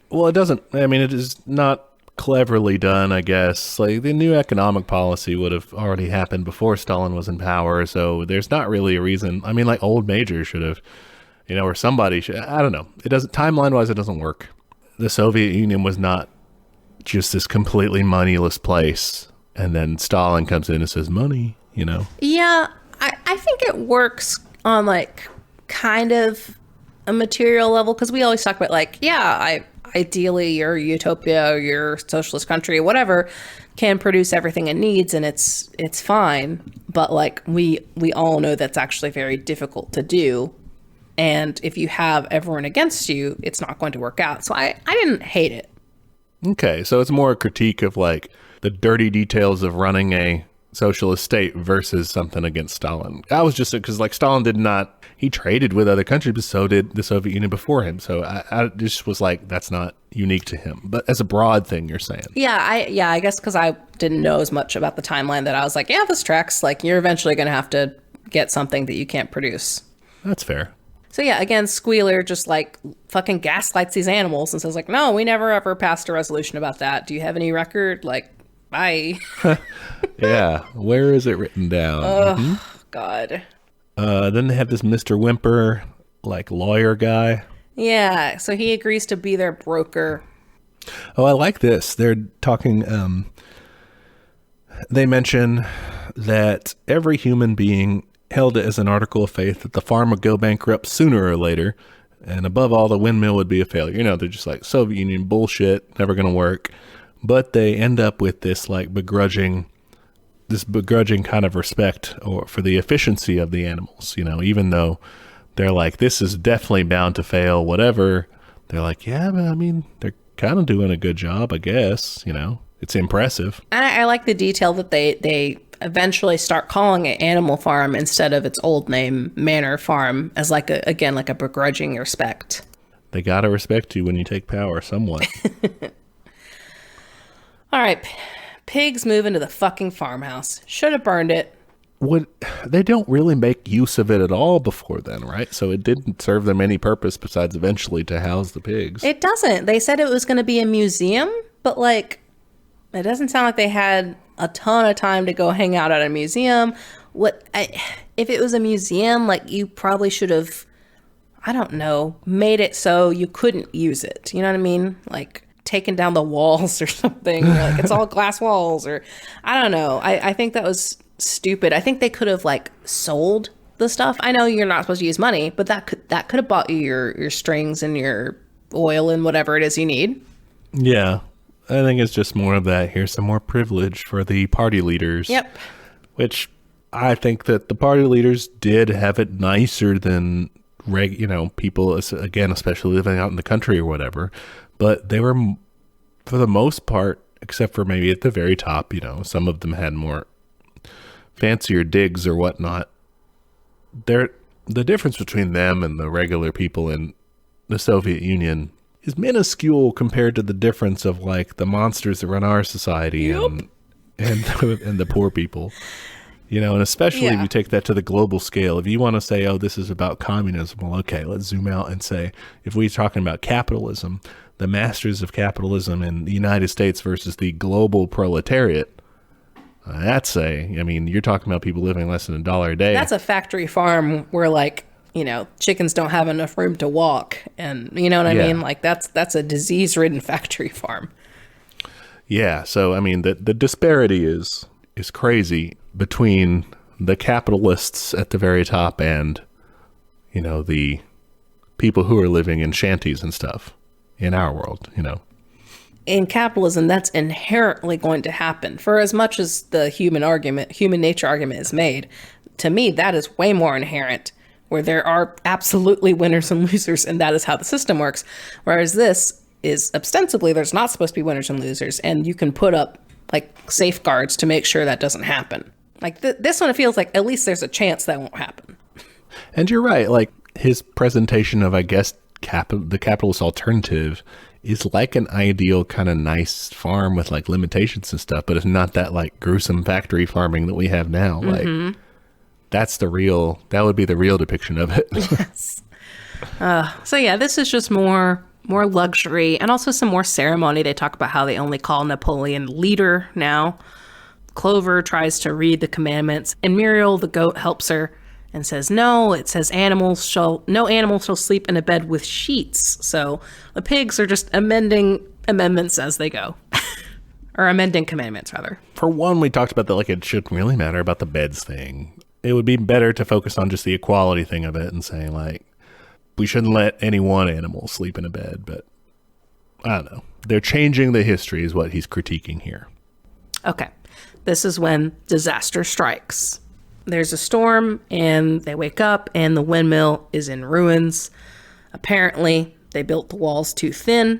Well, it is not cleverly done, I guess. Like, the new economic policy would have already happened before Stalin was in power, so there's not really a reason. I mean, like, old Major should have, or somebody should. I don't know. It doesn't, timeline-wise, it doesn't work. The Soviet Union was not just this completely moneyless place, and then Stalin comes in and says, money, Yeah, I think it works on, like, kind of a material level, because we always talk about, like, ideally your utopia or your socialist country or whatever can produce everything it needs and it's fine, but like we all know that's actually very difficult to do, and if you have everyone against you, it's not going to work out. So I didn't hate it. Okay, so it's more a critique of like the dirty details of running a socialist state versus something against Stalin. I was just because like Stalin he traded with other countries, but so did the Soviet Union before him. So I just was like, that's not unique to him. But as a broad thing, you're saying. Yeah, I guess because I didn't know as much about the timeline that I was like, yeah, this tracks. Like, you're eventually going to have to get something that you can't produce. That's fair. So yeah, again, Squealer just like fucking gaslights these animals and says like, no, we never ever passed a resolution about that. Do you have any record? Like, bye. Yeah, where is it written down? Oh, God. Then they have this Mr. Whimper, like lawyer guy. Yeah, so he agrees to be their broker. Oh, I like this. They're talking, they mention that every human being held it as an article of faith that the farm would go bankrupt sooner or later, and above all, the windmill would be a failure. They're just like Soviet Union bullshit, never going to work. But they end up with this like begrudging kind of respect for the efficiency of the animals, even though they're like, this is definitely bound to fail, whatever. They're like, yeah, but I mean, they're kind of doing a good job, I guess, it's impressive. And I like the detail that they eventually start calling it Animal Farm instead of its old name, Manor Farm, as like a begrudging respect. They got to respect you when you take power somewhat. All right. Pigs move into the fucking farmhouse. Should have burned it. They don't really make use of it at all before then, right? So it didn't serve them any purpose besides eventually to house the pigs. It doesn't. They said it was going to be a museum, but like, it doesn't sound like they had a ton of time to go hang out at a museum. If it was a museum, like, you probably should have, I don't know, made it so you couldn't use it. You know what I mean? Like, taken down the walls or something. Or like, it's all glass walls, or I don't know. I think that was stupid. I think they could have like sold the stuff. I know you're not supposed to use money, but that could have bought you your strings and your oil and whatever it is you need. Yeah. I think it's just more of that. Here's some more privilege for the party leaders. Yep. Which I think that the party leaders did have it nicer than people, again, especially living out in the country or whatever. But they were, for the most part, except for maybe at the very top, some of them had more fancier digs or whatnot. The difference between them and the regular people in the Soviet Union is minuscule compared to the difference of like the monsters that run our society. Yep. and the poor people. And especially if you take that to the global scale. If you want to say, oh, this is about communism, well, okay, let's zoom out and say, if we're talking about capitalism, the masters of capitalism in the United States versus the global proletariat, you're talking about people living less than $1 a day. That's a factory farm where like, chickens don't have enough room to walk. And you know what I mean? Like that's a disease-ridden factory farm. Yeah. So, the disparity is crazy between the capitalists at the very top and, the people who are living in shanties and stuff in our world, In capitalism, that's inherently going to happen. For as much as the human nature argument is made, to me, that is way more inherent, where there are absolutely winners and losers, and that is how the system works. Whereas this is ostensibly, there's not supposed to be winners and losers, and you can put up like safeguards to make sure that doesn't happen. Like this one, it feels like at least there's a chance that won't happen. And you're right. Like his presentation of, I guess, the capitalist alternative is like an ideal kind of nice farm with like limitations and stuff, but it's not that like gruesome factory farming that we have now. Like that would be the real depiction of it. Yes. So yeah, this is just more luxury and also some more ceremony. They talk about how they only call Napoleon leader now. Clover tries to read the commandments, and Muriel the goat helps her and says, no, it says no animal shall sleep in a bed with sheets. So the pigs are just amending amendments as they go. Or amending commandments, rather. For one, we talked about that like it shouldn't really matter about the beds thing. It would be better to focus on just the equality thing of it and saying like, we shouldn't let any one animal sleep in a bed, but I don't know. They're changing the history is what he's critiquing here. Okay. This is when disaster strikes. There's a storm, and they wake up, and the windmill is in ruins. Apparently, they built the walls too thin,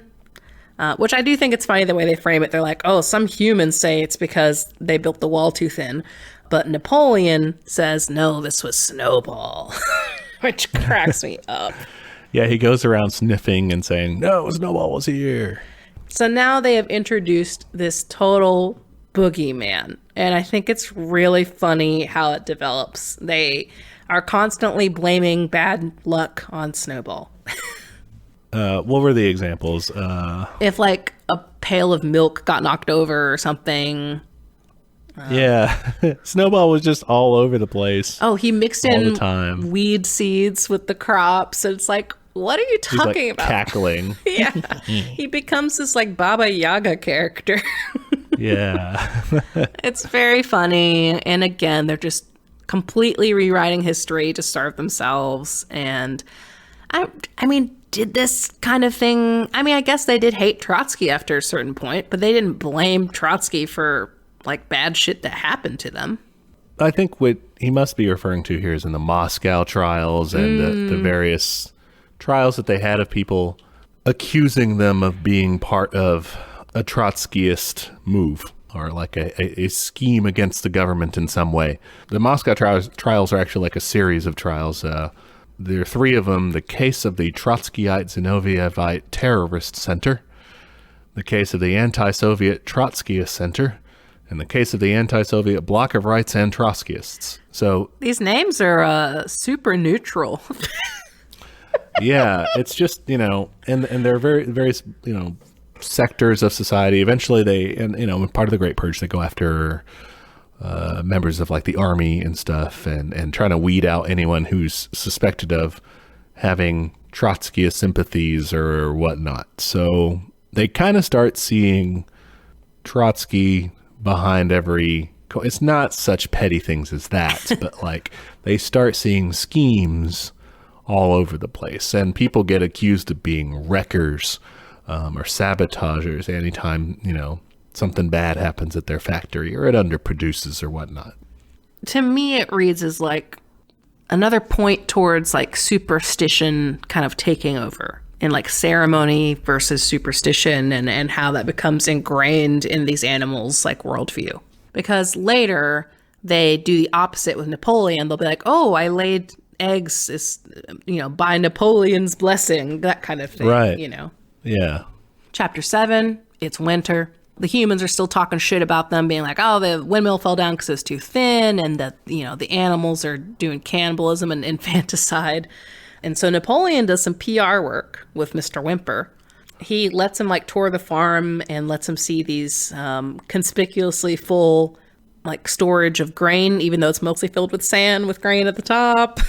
which I do think it's funny the way they frame it. They're like, oh, some humans say it's because they built the wall too thin. But Napoleon says, no, this was Snowball, which cracks me up. Yeah, he goes around sniffing and saying, no, Snowball was here. So now they have introduced this total boogeyman, and I think it's really funny how it develops. They are constantly blaming bad luck on Snowball. What were the examples? If like a pail of milk got knocked over or something. Yeah, Snowball was just all over the place. Oh, he mixed all in the time. Weed seeds with the crops. And it's like, what are you talking He's like about? Cackling. Yeah, he becomes this like Baba Yaga character. Yeah. It's very funny. And again, they're just completely rewriting history to serve themselves. And I mean, did this kind of thing, I mean, I guess they did hate Trotsky after a certain point, but they didn't blame Trotsky for like bad shit that happened to them. I think what he must be referring to here is in the Moscow trials and the various trials that they had of people accusing them of being part of a Trotskyist move or like a scheme against the government in some way. The Moscow trials are actually like a series of trials. There are three of them. The case of the Trotskyite Zinoviev Terrorist Center, the case of the Anti-Soviet Trotskyist Center, and the case of the Anti-Soviet Bloc of Rights and Trotskyists. So these names are super neutral. Yeah, it's just, and there are various, sectors of society. Eventually part of the Great Purge, they go after members of like the army and stuff and trying to weed out anyone who's suspected of having Trotskyist sympathies or whatnot. So they kind of start seeing Trotsky behind it's not such petty things as that, but like they start seeing schemes all over the place, and people get accused of being wreckers or sabotagers anytime, something bad happens at their factory or it underproduces or whatnot. To me, it reads as like another point towards like superstition kind of taking over in like ceremony versus superstition and how that becomes ingrained in these animals' like worldview. Because later they do the opposite with Napoleon. They'll be like, oh, I laid eggs, by Napoleon's blessing, that kind of thing. Right. Yeah. Chapter 7, it's winter. The humans are still talking shit about them, being like, oh, the windmill fell down because it's too thin, and that, the animals are doing cannibalism and infanticide. And so Napoleon does some PR work with Mr. Whymper. He lets him like tour the farm and lets him see these conspicuously full like storage of grain, even though it's mostly filled with sand with grain at the top.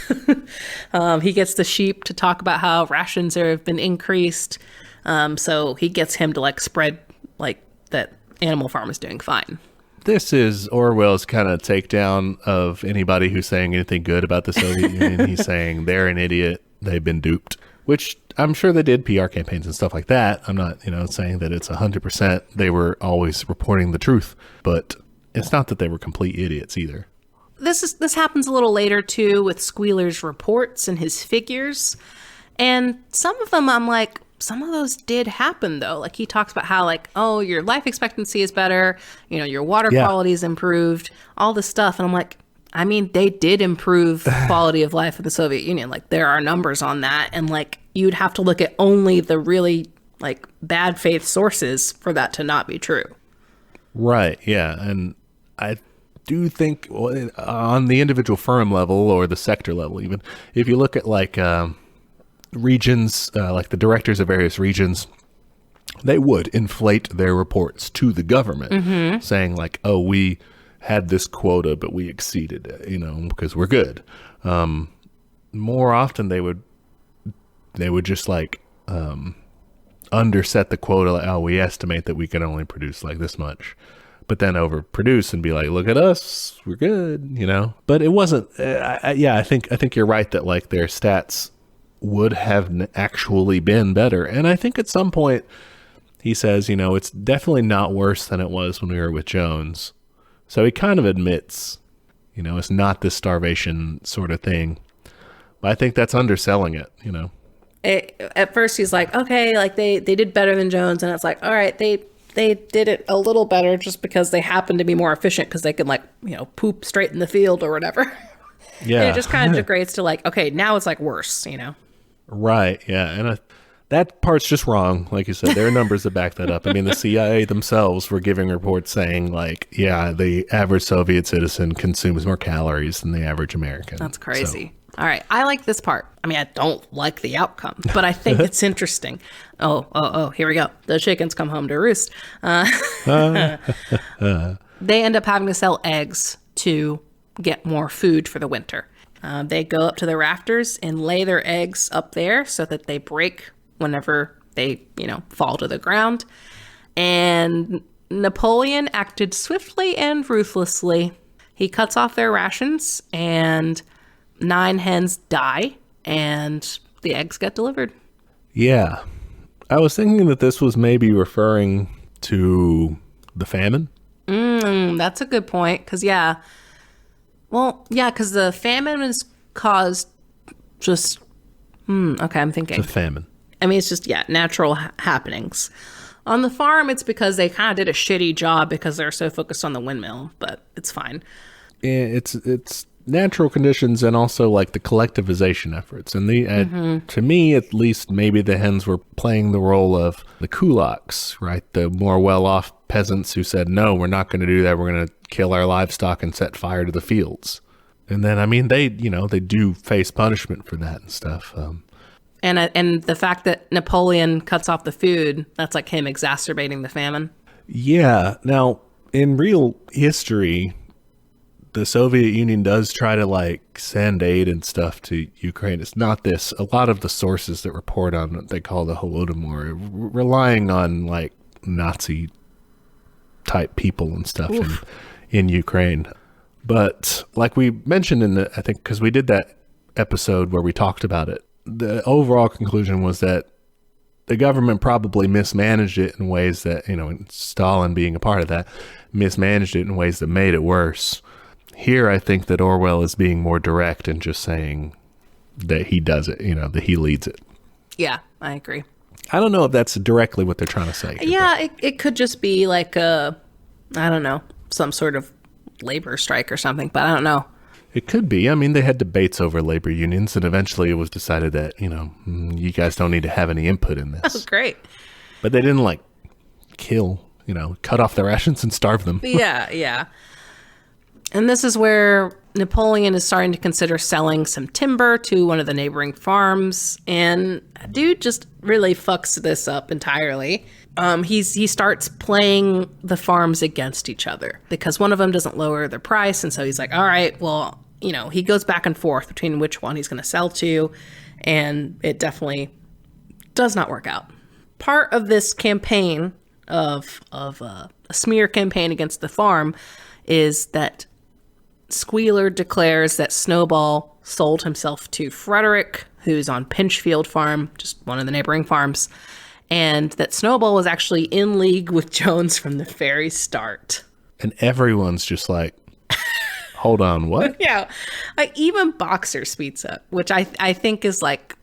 He gets the sheep to talk about how rations have been increased. So he gets him to like spread like that Animal Farm is doing fine. This is Orwell's kind of takedown of anybody who's saying anything good about the Soviet Union. He's saying they're an idiot. They've been duped, which I'm sure they did PR campaigns and stuff like that. I'm not, saying that it's 100%. They were always reporting the truth, but it's not that they were complete idiots either. This happens a little later too with Squealer's reports and his figures. And some of them I'm like, some of those did happen though. Like he talks about how like, oh, your life expectancy is better, your water quality is improved, all this stuff. And I'm like, I mean, they did improve quality of life of the Soviet Union. Like, there are numbers on that. And, like, you'd have to look at only the really, like, bad faith sources for that to not be true. Right, yeah. And I do think on the individual firm level or the sector level even, if you look at, like, regions, like the directors of various regions, they would inflate their reports to the government, saying, like, oh, we had this quota, but we exceeded it, because we're good. More often they would just like underset the quota. Like, oh, we estimate that we can only produce like this much, but then overproduce and be like, look at us, we're good, But it wasn't. I think you're right that like their stats would have actually been better, and I think at some point he says, it's definitely not worse than it was when we were with Jones. So he kind of admits, it's not this starvation sort of thing. But I think that's underselling it, At first he's like, okay, like they did better than Jones. And it's like, all right, they did it a little better just because they happen to be more efficient because they could like, poop straight in the field or whatever. Yeah. And it just kind of degrades to like, okay, now it's like worse, Right, yeah. And that part's just wrong. Like you said, there are numbers that back that up. I mean, the CIA themselves were giving reports saying like, yeah, the average Soviet citizen consumes more calories than the average American. That's crazy. So. All right. I like this part. I mean, I don't like the outcome, but I think it's interesting. Oh, here we go. The chickens come home to roost. They end up having to sell eggs to get more food for the winter. They go up to the rafters and lay their eggs up there so that they break whenever they, fall to the ground. And Napoleon acted swiftly and ruthlessly. He cuts off their rations and 9 hens die and the eggs get delivered. Yeah. I was thinking that this was maybe referring to the famine. That's a good point. Because, because the famine was caused just... okay, I'm thinking. The famine. I mean, it's just, natural happenings. On the farm, it's because they kind of did a shitty job because they're so focused on the windmill, but it's fine. Yeah, it's natural conditions and also like the collectivization efforts. And to me, at least, maybe the hens were playing the role of the kulaks, right? The more well-off peasants who said, no, we're not going to do that. We're going to kill our livestock and set fire to the fields. And then, I mean, they do face punishment for that and stuff. And the fact that Napoleon cuts off the food, that's like him exacerbating the famine. Yeah. Now, in real history, the Soviet Union does try to like send aid and stuff to Ukraine. It's not this. A lot of the sources that report on what they call the Holodomor, relying on like Nazi type people and stuff in Ukraine. But like we mentioned I think because we did that episode where we talked about it, the overall conclusion was that the government probably mismanaged it in ways that, and Stalin being a part of that, mismanaged it in ways that made it worse. Here, I think that Orwell is being more direct and just saying that he does it, that he leads it. Yeah, I agree. I don't know if that's directly what they're trying to say. Yeah, it could just be like I don't know, some sort of labor strike or something, but I don't know. It could be. I mean, they had debates over labor unions, and eventually it was decided that, you guys don't need to have any input in this. Oh, great. But they didn't, like, kill, cut off their rations and starve them. Yeah. And this is where Napoleon is starting to consider selling some timber to one of the neighboring farms, and dude just really fucks this up entirely. He starts playing the farms against each other because one of them doesn't lower the price, and so he's like, all right, well, he goes back and forth between which one he's going to sell to, and it definitely does not work out. Part of this campaign of a smear campaign against the farm is that Squealer declares that Snowball sold himself to Frederick, who's on Pinchfield Farm, just one of the neighboring farms, and that Snowball was actually in league with Jones from the very start. And everyone's just like, hold on, what? Yeah. Like, even Boxer speeds up, which I think is like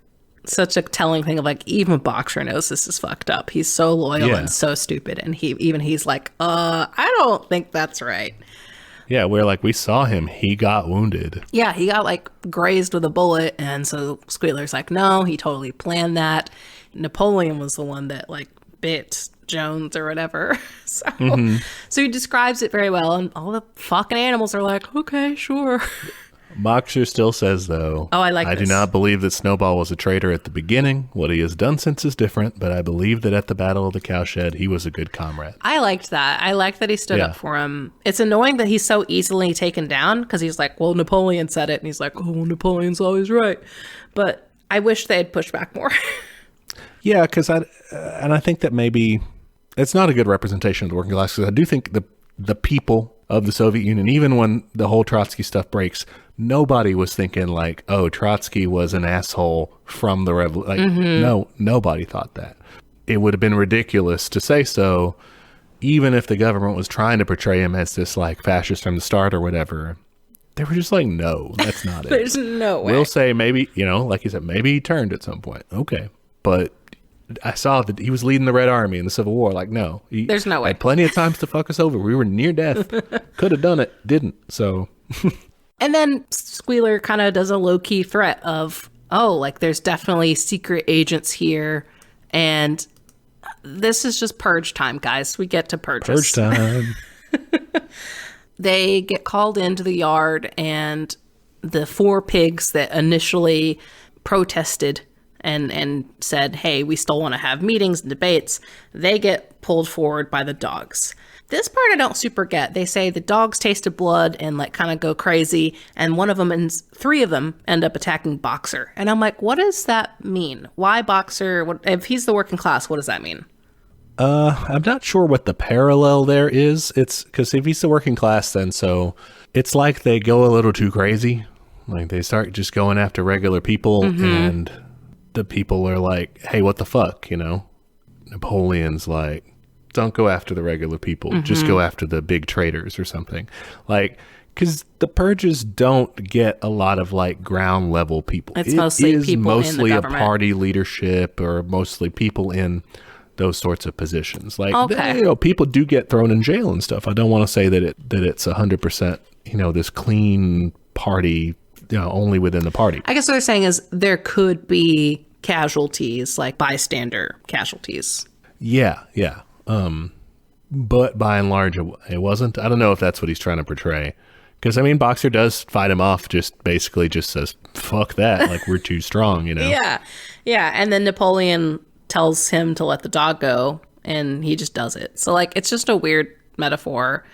such a telling thing of like, even Boxer knows this is fucked up. He's so loyal and so stupid. And he's like, I don't think that's right. Yeah, we're like, we saw him. He got wounded. Yeah, he got like grazed with a bullet. And so Squealer's like, no, he totally planned that. Napoleon was the one that like bit Jones or whatever. So he describes it very well. And all the fucking animals are like, okay, sure. Boxer still says, though, I do not believe that Snowball was a traitor at the beginning. What he has done since is different, but I believe that at the Battle of the Cowshed, he was a good comrade. I liked that. I liked that he stood up for him. It's annoying that he's so easily taken down because he's like, well, Napoleon said it. And he's like, oh, Napoleon's always right. But I wish they had pushed back more. Yeah, because I think that maybe it's not a good representation of the working class, because I do think the people of the Soviet Union, even when the whole Trotsky stuff breaks, nobody was thinking like, oh, Trotsky was an asshole from the revolution. Like, no, nobody thought that. It would have been ridiculous to say so, even if the government was trying to portray him as this like fascist from the start or whatever. They were just like, no, that's not it. There's no way. We'll say maybe, like you said, maybe he turned at some point. Okay. But I saw that he was leading the Red Army in the Civil War. Like, no. There's no way. Had plenty of times to fuck us over. We were near death. Could have done it. Didn't. So. And then Squealer kind of does a low-key threat of, oh, like there's definitely secret agents here. And this is just purge time, guys. We get to purges. Purge time. They get called into the yard, and the 4 pigs that initially protested and said, hey, we still want to have meetings and debates, they get pulled forward by the dogs. This part I don't super get. They say the dogs tasted blood and like kind of go crazy, and one of them and 3 of them end up attacking Boxer. And I'm like, what does that mean? Why Boxer? If he's the working class, what does that mean? I'm not sure what the parallel there is. It's because if he's the working class, then so it's like they go a little too crazy. Like they start just going after regular people, and the people are like, hey, what the fuck, Napoleon's like, don't go after the regular people, just go after the big traitors or something. Like, because the purges don't get a lot of like ground level people. It's mostly people mostly in the a government. party leadership, or mostly people in those sorts of positions. Like, okay. People do get thrown in jail and stuff. I don't want to say that it's 100%, this clean party, only within the party. I guess what they're saying is there could be casualties, like bystander casualties. Yeah. But by and large, it wasn't. I don't know if that's what he's trying to portray. Because, Boxer does fight him off, basically says, fuck that. Like, we're too strong, Yeah. And then Napoleon tells him to let the dog go, and he just does it. So, like, it's just a weird metaphor.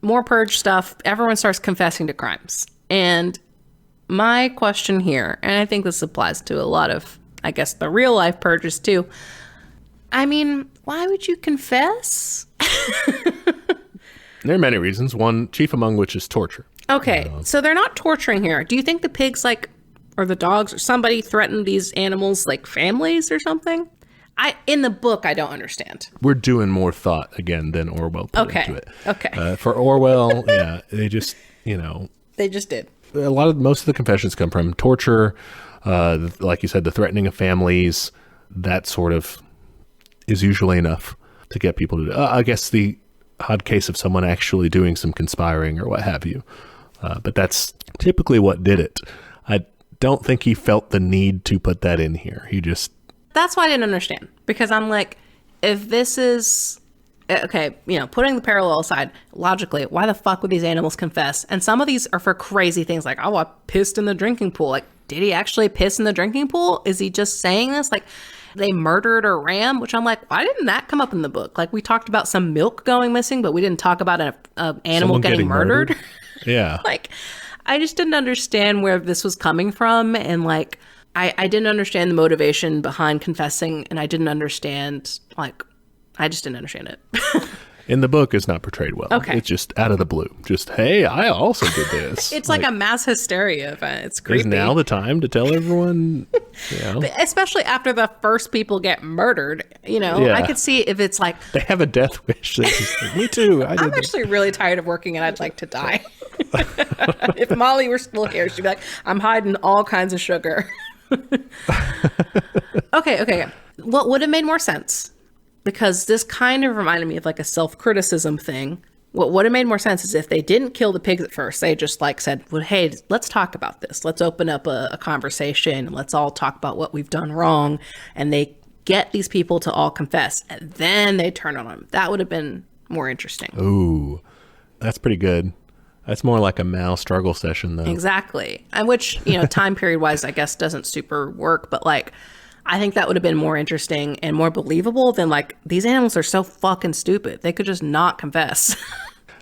More purge stuff. Everyone starts confessing to crimes. And my question here, and I think this applies to a lot of, I guess, the real life purges too. Why would you confess? There are many reasons. One, chief among which is torture. Okay, so they're not torturing here. Do you think the pigs, or the dogs, or somebody threatened these animals, like families or something? In the book, I don't understand. We're doing more thought, again, than Orwell put into it. Okay. For Orwell, they just, They just did. Most of the confessions come from torture, like you said, the threatening of families. That sort of is usually enough to get people to do. I guess the odd case of someone actually doing some conspiring or what have you. But that's typically what did it. I don't think he felt the need to put that in here. That's why I didn't understand. Because I'm like, if this is... Okay, putting the parallel aside, logically, why the fuck would these animals confess? And some of these are for crazy things like, oh, I pissed in the drinking pool. Like, did he actually piss in the drinking pool? Is he just saying this? Like, they murdered a ram, which I'm like, why didn't that come up in the book? Like, we talked about some milk going missing, but we didn't talk about an animal getting murdered. Yeah. Like, I just didn't understand where this was coming from. And like, I didn't understand the motivation behind confessing. And I didn't understand, I just didn't understand it. In the book, it's not portrayed well. Okay. It's just out of the blue. Just, hey, I also did this. It's like a mass hysteria event. It's creepy. Is now the time to tell everyone? Especially after the first people get murdered. I could see if it's like... They have a death wish. Me too. I'm actually really tired of working and I'd like to die. If Molly were still here, she'd be like, I'm hiding all kinds of sugar. Okay. What would have made more sense? Because this kind of reminded me of like a self-criticism thing. What would have made more sense is if they didn't kill the pigs at first. They just like said, well, hey, let's talk about this. Let's open up a conversation. Let's all talk about what we've done wrong. And they get these people to all confess. And then they turn on them. That would have been more interesting. Ooh, that's pretty good. That's more like a Mao struggle session, though. Exactly. And which, you know, time period wise, I guess doesn't super work. But like, I think that would have been more interesting and more believable than like, these animals are so fucking stupid. They could just not confess.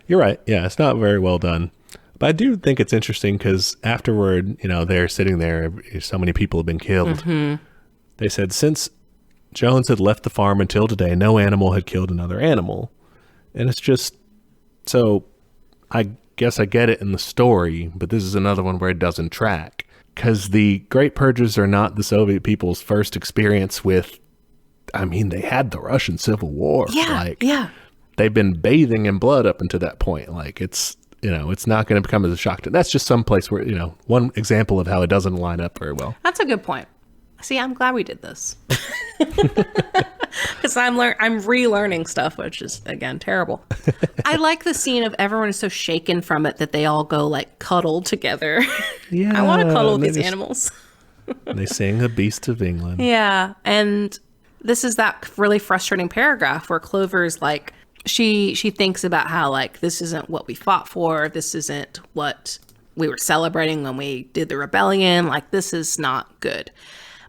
You're right. Yeah, it's not very well done. But I do think it's interesting because afterward, you know, they're sitting there, so many people have been killed. Mm-hmm. They said since Jones had left the farm until today, no animal had killed another animal. And it's just, so I guess I get it in the story, but this is another one where it doesn't track. Because the Great Purges are not the Soviet people's first experience with, I mean, they had the Russian Civil War. Yeah. They've been bathing in blood up until that point. Like, it's, you know, it's not going to become as a shock to. That's just some place where, you know, one example of how it doesn't line up very well. That's a good point. See, I'm glad we did this. Because I'm relearning stuff, which is, again, terrible. I like the scene of everyone is so shaken from it that they all go, like, cuddle together. Yeah. I want to cuddle with these animals. They sing The Beast of England. Yeah. And this is that really frustrating paragraph where Clover's like, she thinks about how, like, this isn't what we fought for. This isn't what we were celebrating when we did the rebellion. Like, this is not good.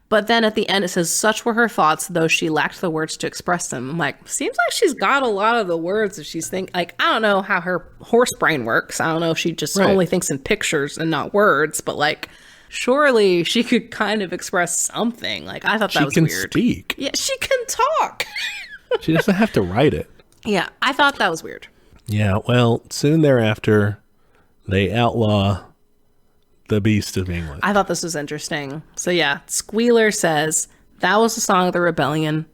But then at the end, it says, such were her thoughts, though she lacked the words to express them. I'm like, seems like she's got a lot of the words if she's thinking. Like, I don't know how her horse brain works. I don't know if she just only thinks in pictures and not words. But, like, surely she could kind of express something. Like, I thought that was weird. She can speak. Yeah, she can talk. She doesn't have to write it. Yeah, I thought that was weird. Yeah, well, soon thereafter, they outlaw the Beast of England. I thought this was interesting. So yeah, Squealer says that was the song of the rebellion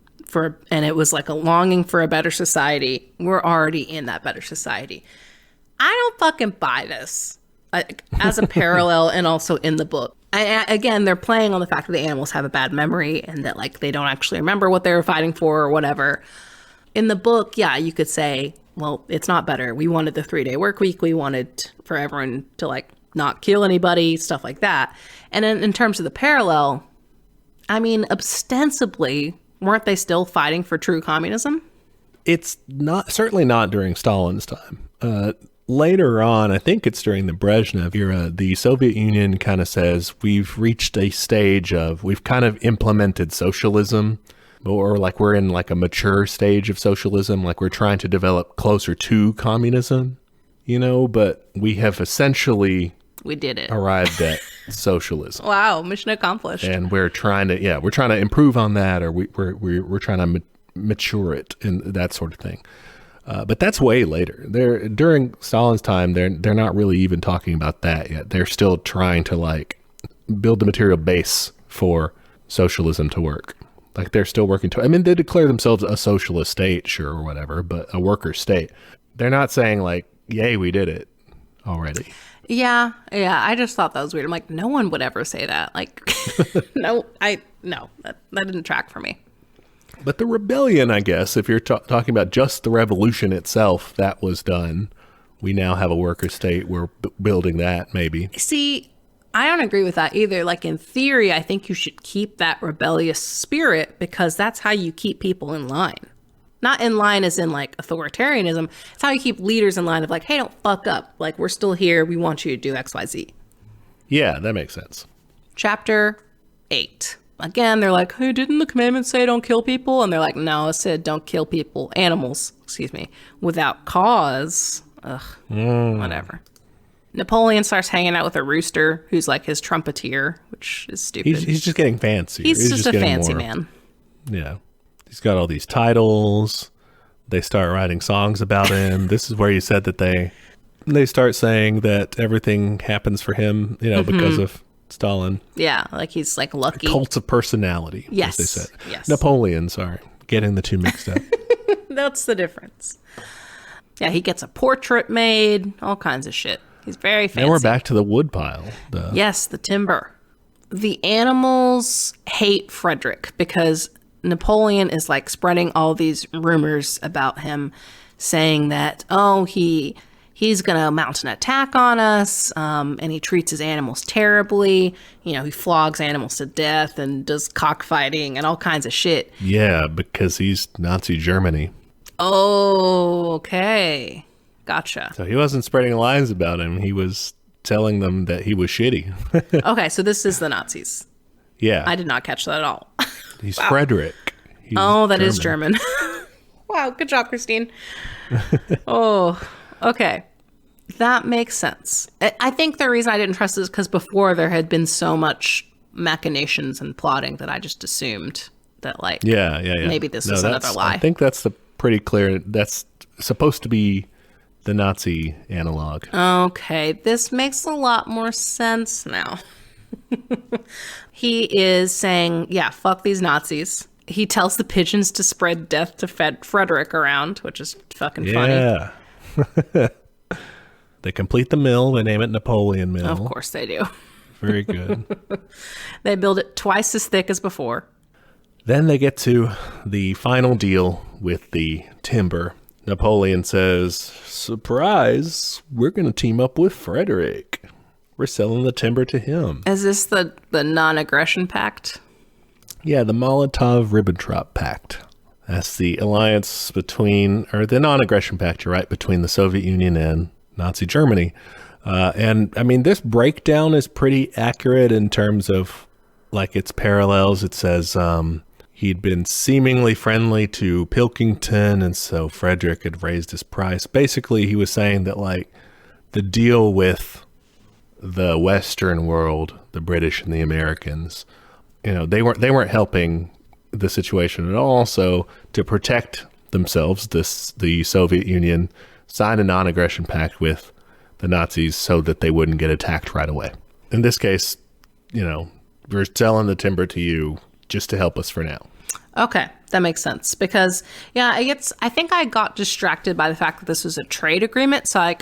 and it was like a longing for a better society. We're already in that better society. I don't fucking buy this as a parallel and also in the book. Again, they're playing on the fact that the animals have a bad memory and that like they don't actually remember what they were fighting for or whatever. In the book, yeah, you could say, well, it's not better. We wanted the 3-day work week. We wanted for everyone to like not kill anybody, stuff like that. And in terms of the parallel, I mean, ostensibly, weren't they still fighting for true communism? It's not, certainly not during Stalin's time. Later on, I think it's during the Brezhnev era, the Soviet Union kind of says, we've reached a stage of, we've kind of implemented socialism, or like we're in like a mature stage of socialism, like we're trying to develop closer to communism, you know, but we have essentially... We did it. Arrived at socialism. Wow, mission accomplished. And we're trying to improve on that, or we're trying to mature it and that sort of thing. But that's way later. During Stalin's time, they're not really even talking about that yet. They're still trying to like build the material base for socialism to work. Like they're still working to. I mean, they declare themselves a socialist state, sure, or whatever, but a worker state. They're not saying like, "Yay, we did it already." Yeah. I just thought that was weird. I'm like, no one would ever say that. Like, no, that didn't track for me. But the rebellion, I guess, if you're talking about just the revolution itself, that was done. We now have a worker state. We're building that, maybe. See, I don't agree with that either. Like, in theory, I think you should keep that rebellious spirit because that's how you keep people in line. Not in line as in, like, authoritarianism. It's how you keep leaders in line of, like, hey, don't fuck up. Like, we're still here. We want you to do X, Y, Z. Yeah, that makes sense. Chapter 8. Again, they're like, hey, didn't the commandments say don't kill people? And they're like, no, it said don't kill people, animals, without cause. Ugh, whatever. Napoleon starts hanging out with a rooster who's like his trumpeter, which is stupid. He's just getting fancy. He's just a fancy man. Yeah. He's got all these titles. They start writing songs about him. This is where you said that they start saying that everything happens for him, you know, because of Stalin. Yeah, like he's like lucky. Cults of personality, yes, as they said. Yes. Napoleon, sorry. Getting the two mixed up. That's the difference. Yeah, he gets a portrait made, all kinds of shit. He's very fancy. Now we're back to the wood pile. Yes, the timber. The animals hate Frederick because Napoleon is like spreading all these rumors about him saying that, oh, he's going to mount an attack on us, and he treats his animals terribly. You know, he flogs animals to death and does cockfighting and all kinds of shit. Yeah, because he's Nazi Germany. Oh, okay. Gotcha. So he wasn't spreading lies about him. He was telling them that he was shitty. Okay, so this is the Nazis. Yeah. I did not catch that at all. He's Frederick. He's that is German. Wow, good job, Christine. Oh, okay. That makes sense. I think the reason I didn't trust is because before there had been so much machinations and plotting that I just assumed that, like, maybe this was another lie. I think that's the pretty clear. That's supposed to be the Nazi analog. Okay, this makes a lot more sense now. He is saying, yeah, fuck these Nazis. He tells the pigeons to spread death to Frederick around, which is fucking funny. Yeah. They complete the mill. They name it Napoleon Mill. Of course they do. Very good. They build it twice as thick as before. Then they get to the final deal with the timber. Napoleon says, surprise, we're going to team up with Frederick. We're selling the timber to him. Is this the non-aggression pact? Yeah, the Molotov-Ribbentrop Pact. That's the alliance between, or the non-aggression pact, you're right, between the Soviet Union and Nazi Germany. And I mean, this breakdown is pretty accurate in terms of like its parallels. It says he'd been seemingly friendly to Pilkington, and so Frederick had raised his price. Basically, he was saying that like the deal with the Western world, the British and the Americans, you know, they weren't helping the situation at all. So to protect themselves, the Soviet Union signed a non-aggression pact with the Nazis so that they wouldn't get attacked right away. In this case, you know, we're selling the timber to you just to help us for now. Okay, that makes sense because, yeah, I think I got distracted by the fact that this was a trade agreement. So I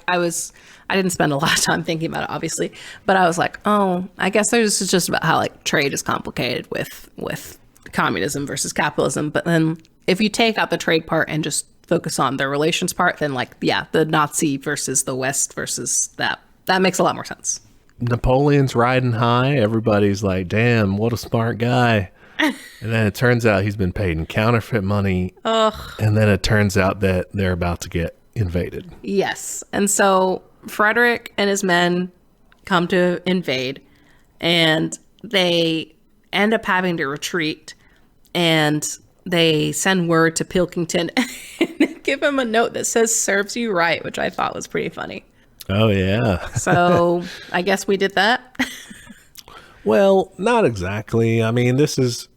didn't spend a lot of time thinking about it, obviously, but I was like, oh, I guess this is just about how like trade is complicated with communism versus capitalism. But then if you take out the trade part and just focus on the relations part, then like, yeah, the Nazi versus the West versus that makes a lot more sense. Napoleon's riding high. Everybody's like, damn, what a smart guy. And then it turns out he's been paid in counterfeit money. Ugh. And then it turns out that they're about to get invaded. Yes. And so Frederick and his men come to invade, and they end up having to retreat, and they send word to Pilkington and give him a note that says serves you right, which I thought was pretty funny. Oh, yeah. So I guess we did that. Well, not exactly. I mean, this is,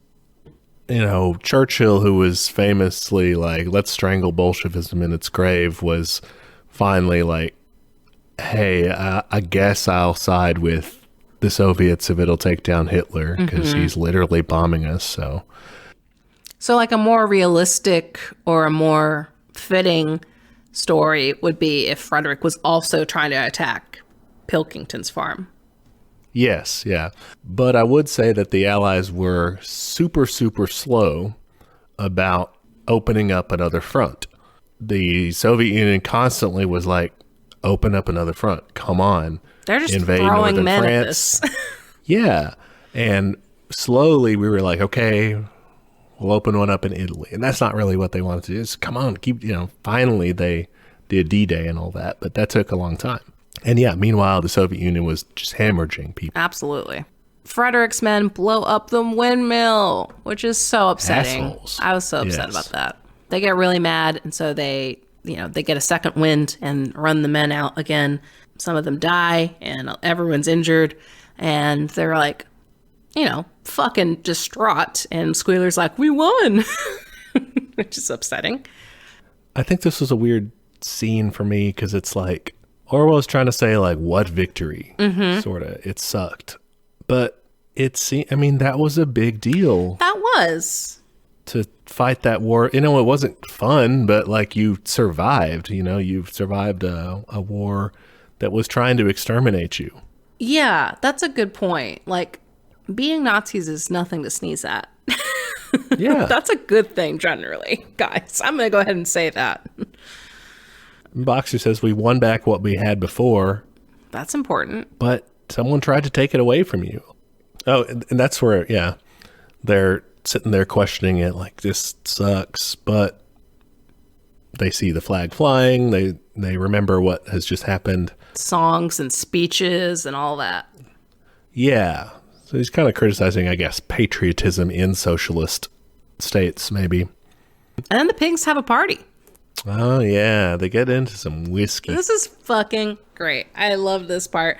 you know, Churchill, who was famously like, let's strangle Bolshevism in its grave, was finally like, hey, I guess I'll side with the Soviets if it'll take down Hitler, because he's literally bombing us. So like a more realistic or a more fitting story would be if Frederick was also trying to attack Pilkington's farm. Yes, yeah. But I would say that the Allies were super, super slow about opening up another front. The Soviet Union constantly was like, open up another front. Come on. They're just invade throwing Northern men France. at this. Yeah. And slowly we were like, okay, we'll open one up in Italy. And that's not really what they wanted to do. Just come on, keep, you know, finally they did D-Day and all that, but that took a long time. And yeah, meanwhile, the Soviet Union was just hemorrhaging people. Absolutely. Frederick's men blow up the windmill, which is so upsetting. Assholes. I was so upset about that. They get really mad, and so they get a second wind and run the men out again. Some of them die, and everyone's injured, and they're like, you know, fucking distraught. And Squealer's like, we won, which is upsetting. I think this was a weird scene for me because it's like Orwell's trying to say like, what victory? Sort of. It sucked. But I mean, that was a big deal. That was. To fight that war. You know, it wasn't fun, but like you survived, you know, you've survived a war that was trying to exterminate you. Yeah, that's a good point. Like, being Nazis is nothing to sneeze at. Yeah. That's a good thing generally, guys. I'm going to go ahead and say that. Boxer says we won back what we had before, That's important. but someone tried to take it away from you. Oh, and that's where, yeah, they're sitting there questioning it like, this sucks, but they see the flag flying. They remember what has just happened. Songs and speeches and all that. Yeah. So he's kind of criticizing, I guess, patriotism in socialist states, maybe. And then the pigs have a party. Oh, yeah. They get into some whiskey. This is fucking great. I love this part.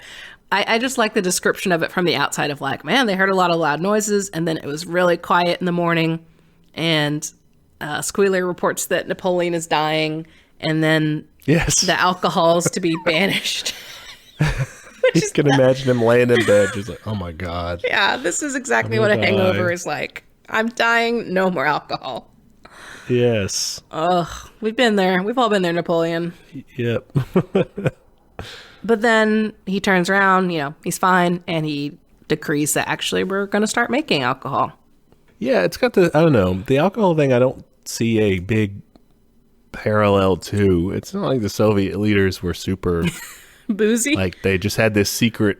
I just like the description of it from the outside of like, man, they heard a lot of loud noises, and then it was really quiet in the morning, and Squealer reports that Napoleon is dying, and then Yes. the alcohol is to be banished. You can imagine him laying in bed just like, oh my God. Yeah, this is exactly I'm what a gonna hangover die. is like. I'm dying, no more alcohol. Yes. Ugh, we've been there. We've all been there, Napoleon. Yep. But then he turns around, he's fine, and he decrees that actually we're going to start making alcohol. Yeah, it's got I don't know, the alcohol thing I don't see a big parallel to. It's not like the Soviet leaders were super, Boozy? like they just had this secret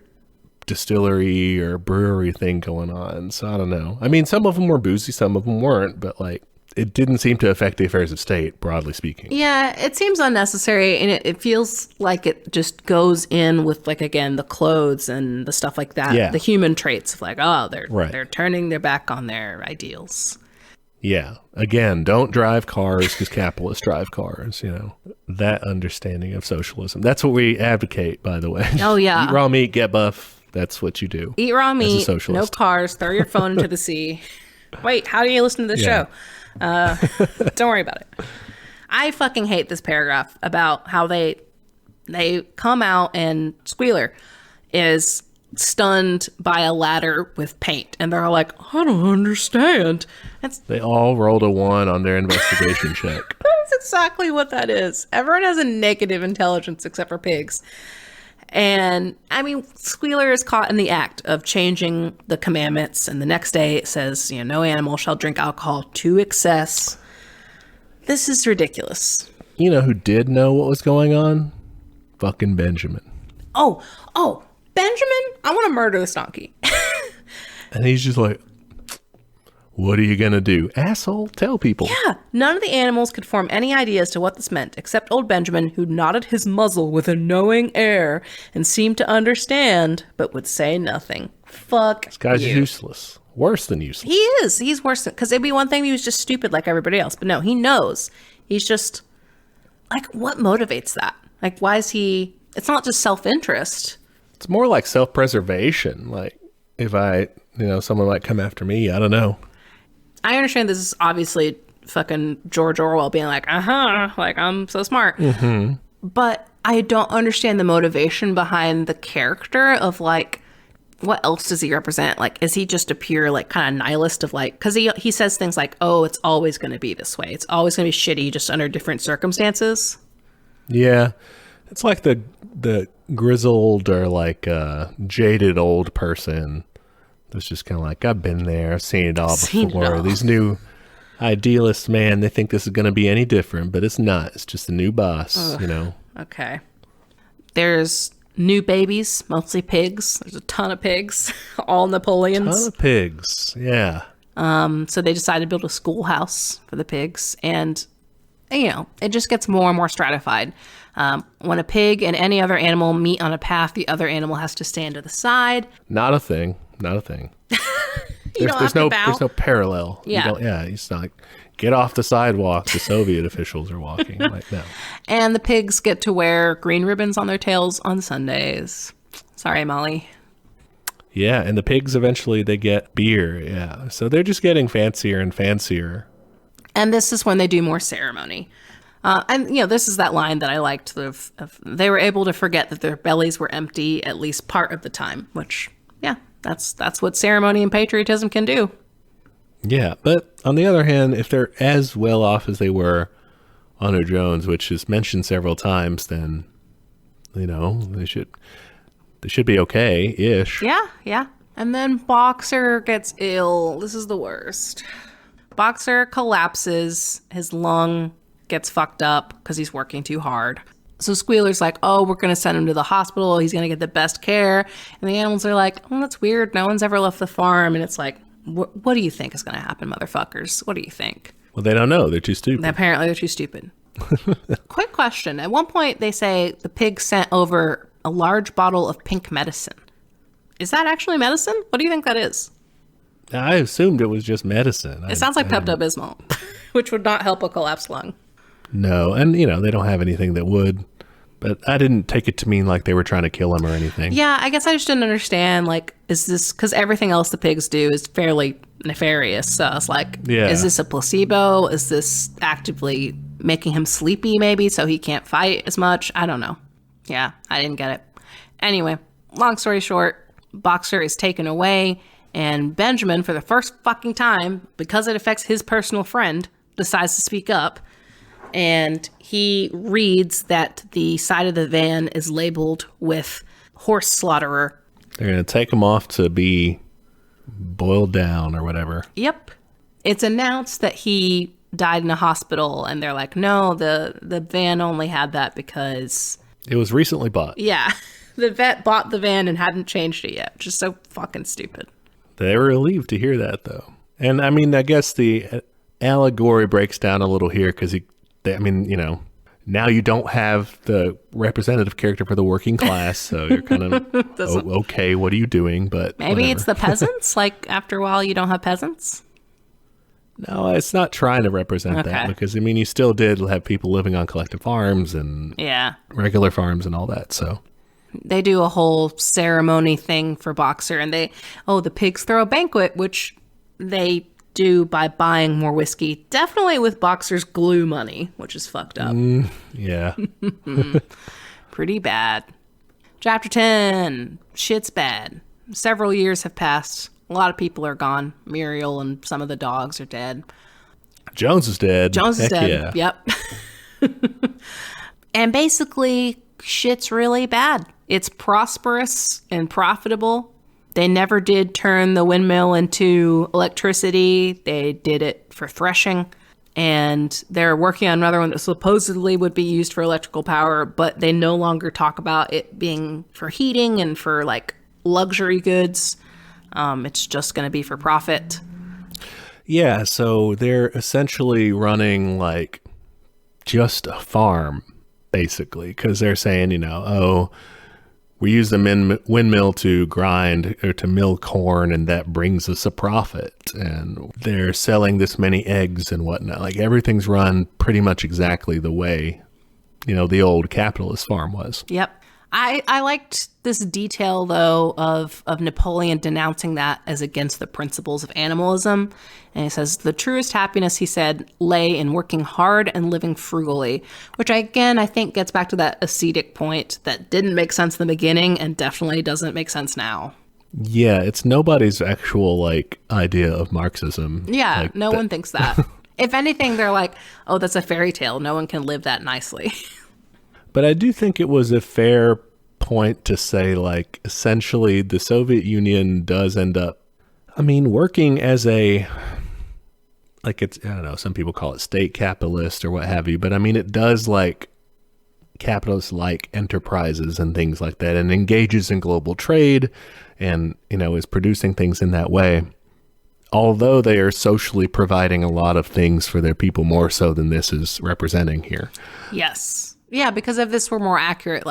distillery or brewery thing going on. So I don't know. I mean, some of them were boozy, some of them weren't, but like it didn't seem to affect the affairs of state, broadly speaking. Yeah, it seems unnecessary, and it feels like it just goes in with, like, again, the clothes and the stuff like that. Yeah. The human traits of like, oh, Right. they're turning their back on their ideals. Yeah. Again, don't drive cars because capitalists drive cars, that understanding of socialism. That's what we advocate, by the way. Oh, yeah. Eat raw meat, get buff. That's what you do. Eat raw meat, no socialist. cars, throw your phone into the sea. Wait, how do you listen to this Yeah. show? Don't worry about it. I fucking hate this paragraph about how they come out and Squealer is stunned by a ladder with paint, and they're all like, I don't understand. They all rolled a 1 on their investigation check. That's exactly what that is. Everyone has a negative intelligence except for pigs. And I mean, Squealer is caught in the act of changing the commandments, and the next day it says, no animal shall drink alcohol to excess. This is ridiculous. You know who did know what was going on? Fucking Benjamin. Oh, Benjamin, I want to murder this donkey. And he's just like, what are you going to do? Asshole, tell people. Yeah, none of the animals could form any idea as to what this meant, except old Benjamin, who nodded his muzzle with a knowing air and seemed to understand, but would say nothing. Fuck This guy's you. useless. Worse than useless. He is. He's worse than, because it'd be one thing if he was just stupid like everybody else. But no, he knows. He's just, like, what motivates that? Like, why is he, it's not just self-interest. It's more like self-preservation. Like, if someone might come after me, I don't know. I understand this is obviously fucking George Orwell being like, like, I'm so smart. Mm-hmm. But I don't understand the motivation behind the character of, like, what else does he represent? Like, is he just a pure, like, kind of nihilist of, like, because he says things like, oh, it's always going to be this way. It's always going to be shitty just under different circumstances. Yeah. It's like the grizzled or like jaded old person that's just kind of like, I've been there, I've seen it all before. These new idealists, man, they think this is going to be any different, but it's not. It's just a new boss, Okay. There's new babies, mostly pigs. There's a ton of pigs, all Napoleons. Ton of pigs, yeah. So they decided to build a schoolhouse for the pigs, and it just gets more and more stratified. When a pig and any other animal meet on a path, the other animal has to stand to the side. Not a thing. There's no There's no parallel. Yeah. It's not like, get off the sidewalk. The Soviet officials are walking. Like, no. And the pigs get to wear green ribbons on their tails on Sundays. Sorry, Molly. Yeah, and the pigs eventually they get beer. Yeah, so they're just getting fancier and fancier. And this is when they do more ceremony. And this is that line that I liked. They were able to forget that their bellies were empty at least part of the time, which, yeah, that's what ceremony and patriotism can do. Yeah, but on the other hand, if they're as well off as they were under Jones, which is mentioned several times, then they should be okay-ish. Yeah. And then Boxer gets ill. This is the worst. Boxer collapses. His lung gets fucked up because he's working too hard. So Squealer's like, oh, we're going to send him to the hospital. He's going to get the best care. And the animals are like, oh, that's weird. No one's ever left the farm. And it's like, what do you think is going to happen, motherfuckers? What do you think? Well, they don't know. They're too stupid. Apparently, they're too stupid. Quick question. At one point, they say the pig sent over a large bottle of pink medicine. Is that actually medicine? What do you think that is? I assumed it was just medicine. It sounds like Pepto-Bismol, which would not help a collapsed lung. No, and they don't have anything that would. But I didn't take it to mean like they were trying to kill him or anything. Yeah, I guess I just didn't understand, like, is this, because everything else the pigs do is fairly nefarious. So I was like, Is this a placebo? Is this actively making him sleepy maybe so he can't fight as much? I don't know. Yeah, I didn't get it. Anyway, long story short, Boxer is taken away, and Benjamin, for the first fucking time, because it affects his personal friend, decides to speak up. And he reads that the side of the van is labeled with horse slaughterer. They're going to take him off to be boiled down or whatever. Yep. It's announced that he died in a hospital, and they're like, no, the van only had that because... It was recently bought. Yeah. The vet bought the van and hadn't changed it yet, which is so fucking stupid. They were relieved to hear that, though. And, I mean, I guess the allegory breaks down a little here because now you don't have the representative character for the working class, so you're kind of, okay, what are you doing? But maybe whatever. It's the peasants? Like, after a while, you don't have peasants? No, it's not trying to represent that because, you still did have people living on collective farms and regular farms and all that, so. They do a whole ceremony thing for Boxer, and the pigs throw a banquet, which they do by buying more whiskey, definitely with Boxer's glue money, which is fucked up. Yeah. Pretty bad. Chapter 10, shit's bad. Several years have passed. A lot of people are gone. Muriel and some of the dogs are dead. Jones is dead. Jones is dead. Yeah. Yep. And basically, shit's really bad. It's prosperous and profitable. They never did turn the windmill into electricity. They did it for threshing. And they're working on another one that supposedly would be used for electrical power, but they no longer talk about it being for heating and for like luxury goods. It's just going to be for profit. Yeah, so they're essentially running like just a farm, basically, because they're saying, we use the windmill to grind or to mill corn, and that brings us a profit. And they're selling this many eggs and whatnot. Like everything's run pretty much exactly the way, the old capitalist farm was. Yep. I liked this detail, though, of Napoleon denouncing that as against the principles of animalism. And he says, the truest happiness, he said, lay in working hard and living frugally, which, I think gets back to that ascetic point that didn't make sense in the beginning and definitely doesn't make sense now. Yeah, it's nobody's actual, idea of Marxism. Yeah, no one thinks that. If anything, they're like, oh, that's a fairy tale. No one can live that nicely. But I do think it was a fair point to say, essentially the Soviet Union does end up, working as a, it's, I don't know, some people call it state capitalist or what have you, but it does capitalist-like enterprises and things like that, and engages in global trade and, is producing things in that way. Although they are socially providing a lot of things for their people more so than this is representing here. Yes. Yeah, because if this were more accurate,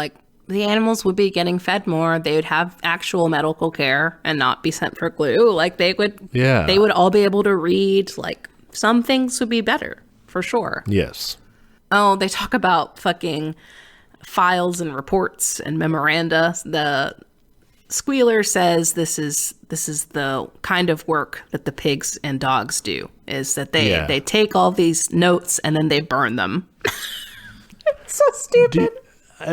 the animals would be getting fed more. They would have actual medical care and not be sent for glue. They would all be able to read. Some things would be better, for sure. Yes. Oh, they talk about fucking files and reports and memoranda. The Squealer says this is the kind of work that the pigs and dogs do, is that they take all these notes and then they burn them. It's so stupid.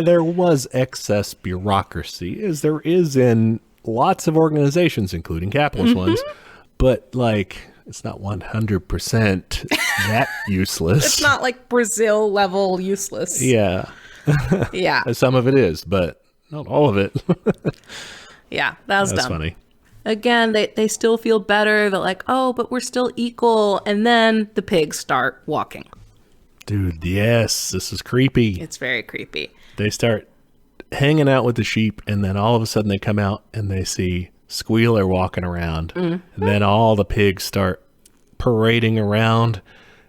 There was excess bureaucracy, as there is in lots of organizations, including capitalist ones, but it's not 100% that useless. It's not Brazil level useless. Yeah. Yeah. Some of it is, but not all of it. Yeah, that's dumb. Funny. Again, they still feel better. They're like, oh, but we're still equal. And then the pigs start walking. Dude, yes, this is creepy. It's very creepy. They start hanging out with the sheep, and then all of a sudden they come out and they see Squealer walking around. And then all the pigs start parading around,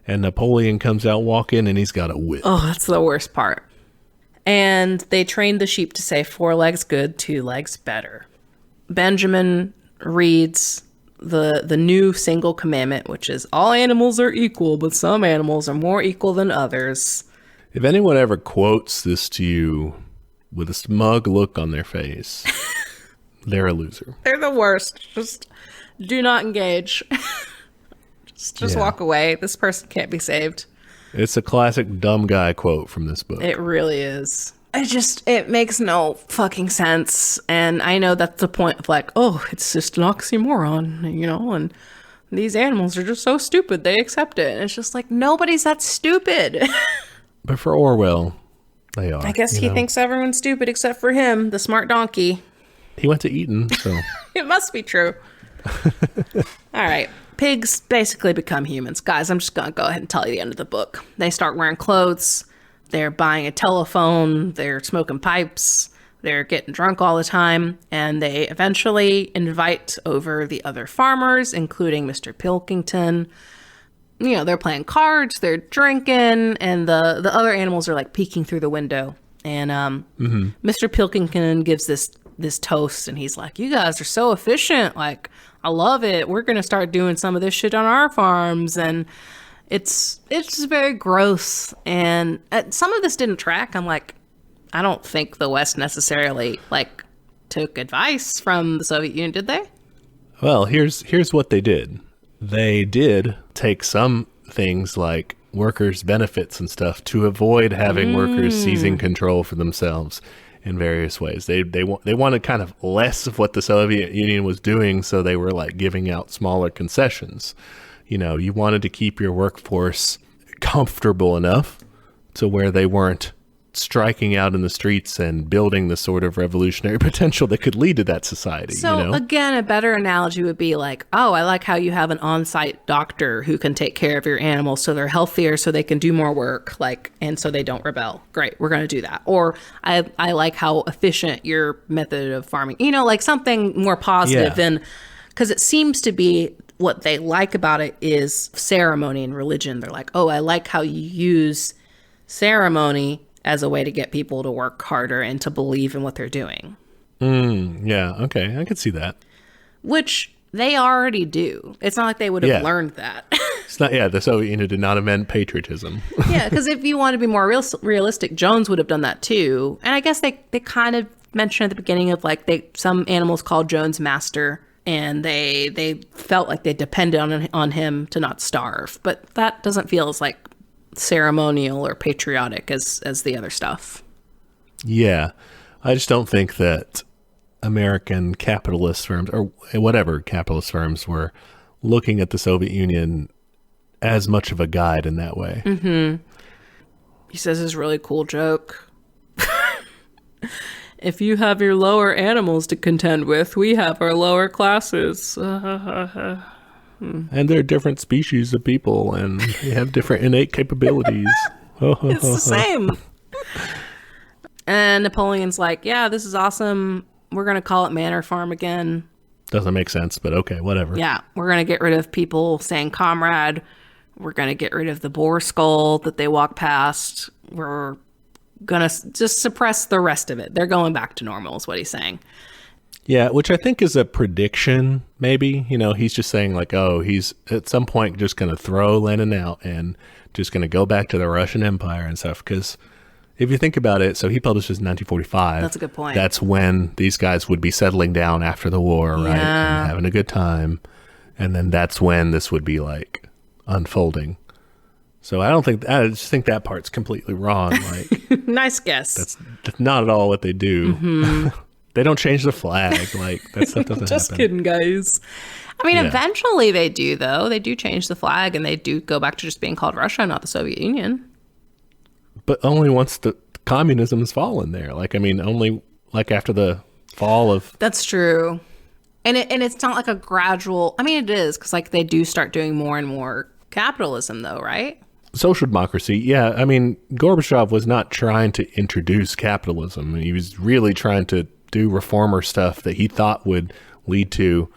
and Napoleon comes out walking, and he's got a whip. Oh, that's the worst part. And they trained the sheep to say 4 legs good, 2 legs better. Benjamin reads the new single commandment, which is all animals are equal, but some animals are more equal than others. If anyone ever quotes this to you with a smug look on their face, they're a loser. They're the worst. Just do not engage. just walk away. This person can't be saved. It's a classic dumb guy quote from this book. It really is. It makes no fucking sense. And I know that's the point of like, oh, it's just an oxymoron, you know, and these animals are just so stupid. They accept it. And it's just like, nobody's that stupid. But for Orwell, they are. I guess he thinks everyone's stupid except for him, the smart donkey. He went to Eton, so. It must be true. All right. Pigs basically become humans. Guys, I'm just going to go ahead and tell you the end of the book. They start wearing clothes. They're buying a telephone, they're smoking pipes, they're getting drunk all the time, and they eventually invite over the other farmers, including Mr. Pilkington. You know, they're playing cards, they're drinking, and the other animals are like peeking through the window. And Mr. Pilkington gives this toast, and he's like, you guys are so efficient, like, I love it. We're going to start doing some of this shit on our farms, and it's very gross, and some of this didn't track. I'm like, I don't think the West necessarily like took advice from the Soviet Union, did they? Well, here's what they did. They did take some things like workers' benefits and stuff to avoid having workers seizing control for themselves in various ways. They wanted kind of less of what the Soviet Union was doing, so they were like giving out smaller concessions. You know, you wanted to keep your workforce comfortable enough to where they weren't striking out in the streets and building the sort of revolutionary potential that could lead to that society. So, you know? Again, a better analogy would be like, oh, I like how you have an on-site doctor who can take care of your animals so they're healthier, so they can do more work, like, and so they don't rebel. Great, we're going to do that. Or I like how efficient your method of farming, you know, like something more positive. And because it seems to be what they like about it is ceremony and religion. They're like, oh, I like how you use ceremony as a way to get people to work harder and to believe in what they're doing. Yeah, okay, I could see that. Which they already do. It's not like they would have learned that. It's not, the Soviet Union did not invent patriotism. Yeah, because if you want to be more realistic, Jones would have done that too. And I guess they kind of mentioned at the beginning of like some animals called Jones master, and they felt like they depended on him to not starve. But that doesn't feel as like ceremonial or patriotic as the other stuff. Yeah, I just don't think that American capitalist firms or whatever capitalist firms were looking at the Soviet Union as much of a guide in that way. He says this really cool joke. If you have your lower animals to contend with, we have our lower classes. And they're different species of people, and they have different innate capabilities. It's the same. And Napoleon's like, yeah, this is awesome. We're going to call it Manor Farm again. Doesn't make sense, but okay, whatever. Yeah, we're going to get rid of people saying comrade. We're going to get rid of the boar skull that they walk past. We're going to just suppress the rest of it. They're going back to normal is what he's saying. Yeah, which I think is a prediction, maybe. You know, he's just saying like, oh, he's at some point just going to throw Lenin out and just going to go back to the Russian Empire and stuff. Because if you think about it, so he publishes in 1945. That's a good point. That's when these guys would be settling down after the war, right? And having a good time. And then that's when this would be like unfolding. So I just think that part's completely wrong. Like, nice guess. That's not at all what they do. They don't change the flag. Like, that stuff doesn't just happen. kidding, guys. I mean, eventually they do, though. They do change the flag, and they do go back to just being called Russia, not the Soviet Union. But only once the communism's fallen there. Like, I mean, only like after the fall of... That's true. And it's not like a gradual... I mean, it is, because like they do start doing more and more capitalism, though, right? Social democracy, yeah. I mean, Gorbachev was not trying to introduce capitalism. He was really trying to do reformer stuff that he thought would lead to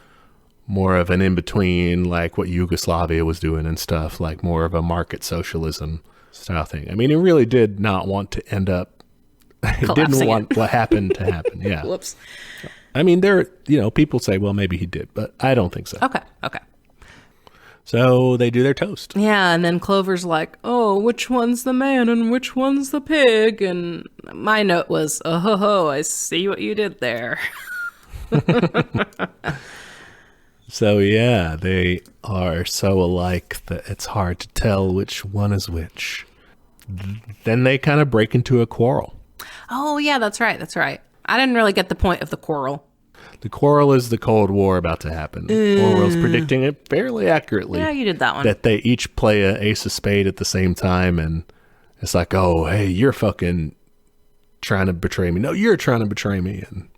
more of an in-between, like what Yugoslavia was doing and stuff, like more of a market socialism style thing. I mean, he really did not want to end up, he didn't want what happened to happen. Yeah. Whoops. I mean, people say, well, maybe he did, but I don't think so. Okay. So they do their toast. Yeah, and then Clover's like, oh, which one's the man and which one's the pig? And my note was, oh, ho, ho, I see what you did there. So, yeah, they are so alike that it's hard to tell which one is which. Then they kind of break into a quarrel. Oh, yeah, that's right. I didn't really get the point of the quarrel. The quarrel is the Cold War about to happen. Orwell's predicting it fairly accurately. Yeah, you did that one. That they each play an ace of spade at the same time, and it's like, oh, hey, you're fucking trying to betray me. No, you're trying to betray me. And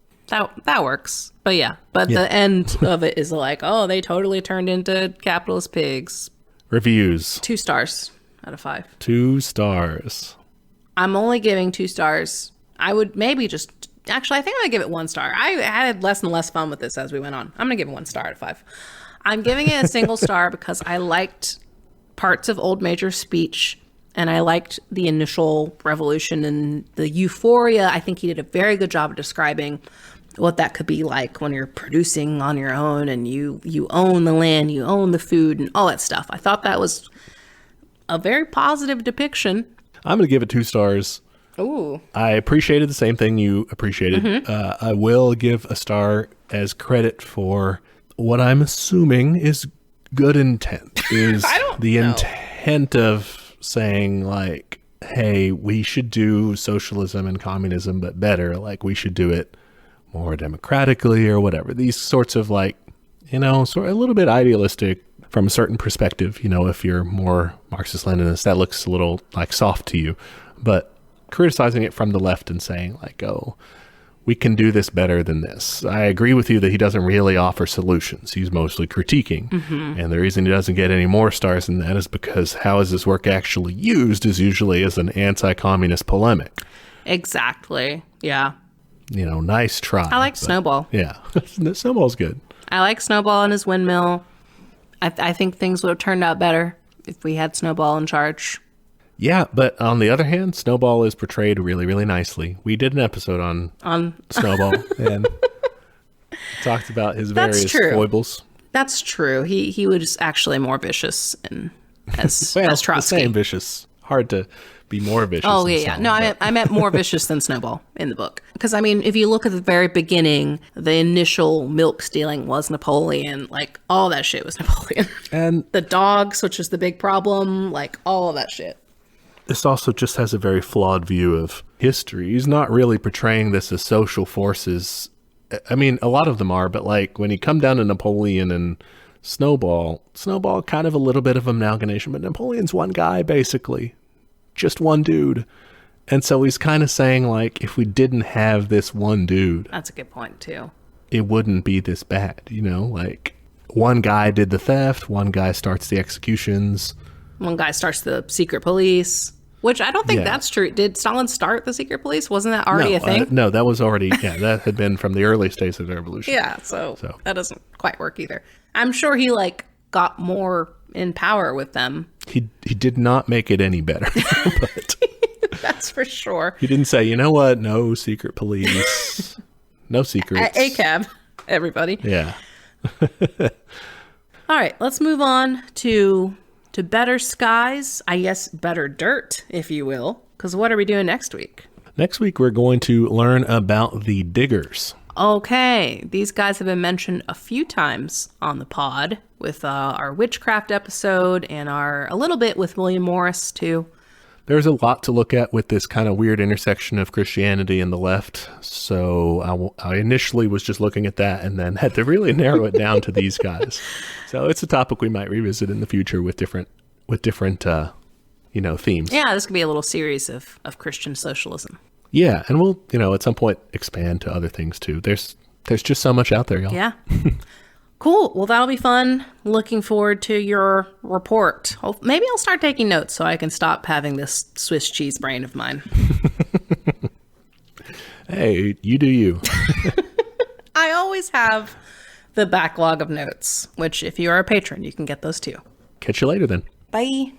that works. But yeah, the end of it is like, oh, they totally turned into capitalist pigs. Reviews. 2 stars out of 5. 2 stars. I'm only giving 2 stars. I would maybe just... Actually, I think I'm going to give it 1 star. I had less and less fun with this as we went on. I'm going to give it 1 star out of 5. I'm giving it a single star because I liked parts of Old Major's speech, and I liked the initial revolution and the euphoria. I think he did a very good job of describing what that could be like when you're producing on your own and you own the land, you own the food, and all that stuff. I thought that was a very positive depiction. I'm going to give it 2 stars. Ooh. I appreciated the same thing you appreciated. Mm-hmm. I will give a star as credit for what I'm assuming is good intent. Is the intent of saying, like, hey, we should do socialism and communism, but better. Like, we should do it more democratically or whatever. These sorts of, like, sort of a little bit idealistic from a certain perspective. If you're more Marxist-Leninist, that looks a little, like, soft to you. But criticizing it from the left and saying, like, oh, we can do this better than this. I agree with you that he doesn't really offer solutions. He's mostly critiquing. Mm-hmm. And the reason he doesn't get any more stars than that is because how is this work actually used is usually as an anti-communist polemic. Exactly. Yeah. Nice try. I like Snowball. Yeah. Snowball's good. I like Snowball and his windmill. I think things would have turned out better if we had Snowball in charge. Yeah, but on the other hand, Snowball is portrayed really, really nicely. We did an episode on Snowball and talked about his various foibles. That's true. He was actually more vicious as Trotsky. The same vicious. Hard to be more vicious. Oh, yeah. No, I meant more vicious than Snowball in the book. Because, I mean, if you look at the very beginning, the initial milk stealing was Napoleon. Like, all that shit was Napoleon. And the dogs, which is the big problem, like, all of that shit. This also just has a very flawed view of history. He's not really portraying this as social forces. I mean, a lot of them are, but like when you come down to Napoleon and Snowball kind of a little bit of amalgamation, but Napoleon's one guy, basically. Just one dude. And so he's kind of saying, like, if we didn't have this one dude. That's a good point, too. It wouldn't be this bad, like one guy did the theft, one guy starts the executions. One guy starts the secret police. Which I don't think that's true. Did Stalin start the secret police? Wasn't that already a thing? No, that was already, that had been from the early stages of the revolution. Yeah, so that doesn't quite work either. I'm sure he, got more in power with them. He did not make it any better. But that's for sure. He didn't say, you know what? No secret police. No secrets. ACAB, everybody. Yeah. All right, let's move on to better skies, I guess better dirt, if you will, because what are we doing next week? Next week, we're going to learn about the Diggers. Okay, these guys have been mentioned a few times on the pod with our witchcraft episode and a little bit with William Morris, too. There's a lot to look at with this kind of weird intersection of Christianity and the left. So I initially was just looking at that and then had to really narrow it down to these guys. So it's a topic we might revisit in the future with different themes. Yeah, this could be a little series of Christian socialism. Yeah, and we'll, at some point expand to other things too. There's just so much out there, y'all. Yeah. Cool. Well, that'll be fun. Looking forward to your report. Maybe I'll start taking notes so I can stop having this Swiss cheese brain of mine. Hey, you do you. I always have the backlog of notes, which if you are a patron, you can get those too. Catch you later then. Bye.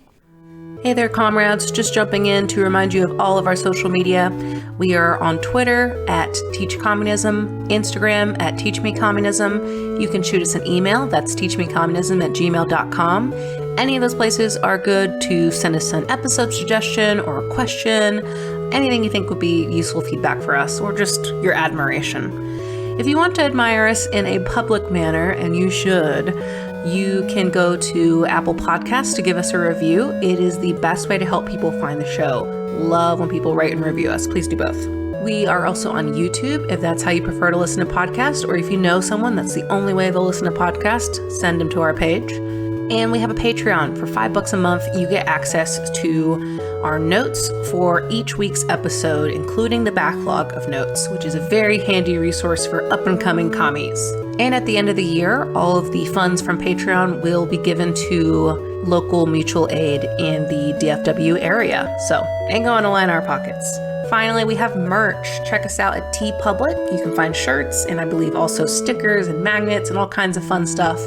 Hey there, comrades. Just jumping in to remind you of all of our social media. We are on Twitter at teachcommunism, Instagram at teachmecommunism. You can shoot us an email. That's teachmecommunism@gmail.com. Any of those places are good to send us an episode suggestion or a question, anything you think would be useful feedback for us, or just your admiration. If you want to admire us in a public manner, and you should, you can go to Apple Podcasts to give us a review. It is the best way to help people find the show. Love when people rate and review us. Please do both. We are also on YouTube, if that's how you prefer to listen to podcasts, or if you know someone that's the only way they'll listen to podcasts, send them to our page. And we have a Patreon. For $5 a month, you get access to our notes for each week's episode, including the backlog of notes, which is a very handy resource for up-and-coming commies. And at the end of the year, all of the funds from Patreon will be given to local mutual aid in the DFW area. So, ain't going to line our pockets. Finally, we have merch. Check us out at TeePublic. You can find shirts and I believe also stickers and magnets and all kinds of fun stuff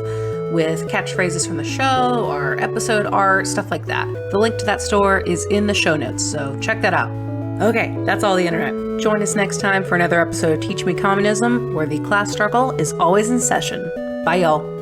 with catchphrases from the show or episode art, stuff like that. The link to that store is in the show notes, so check that out. Okay, that's all the internet. Join us next time for another episode of Teach Me Communism, where the class struggle is always in session. Bye, y'all.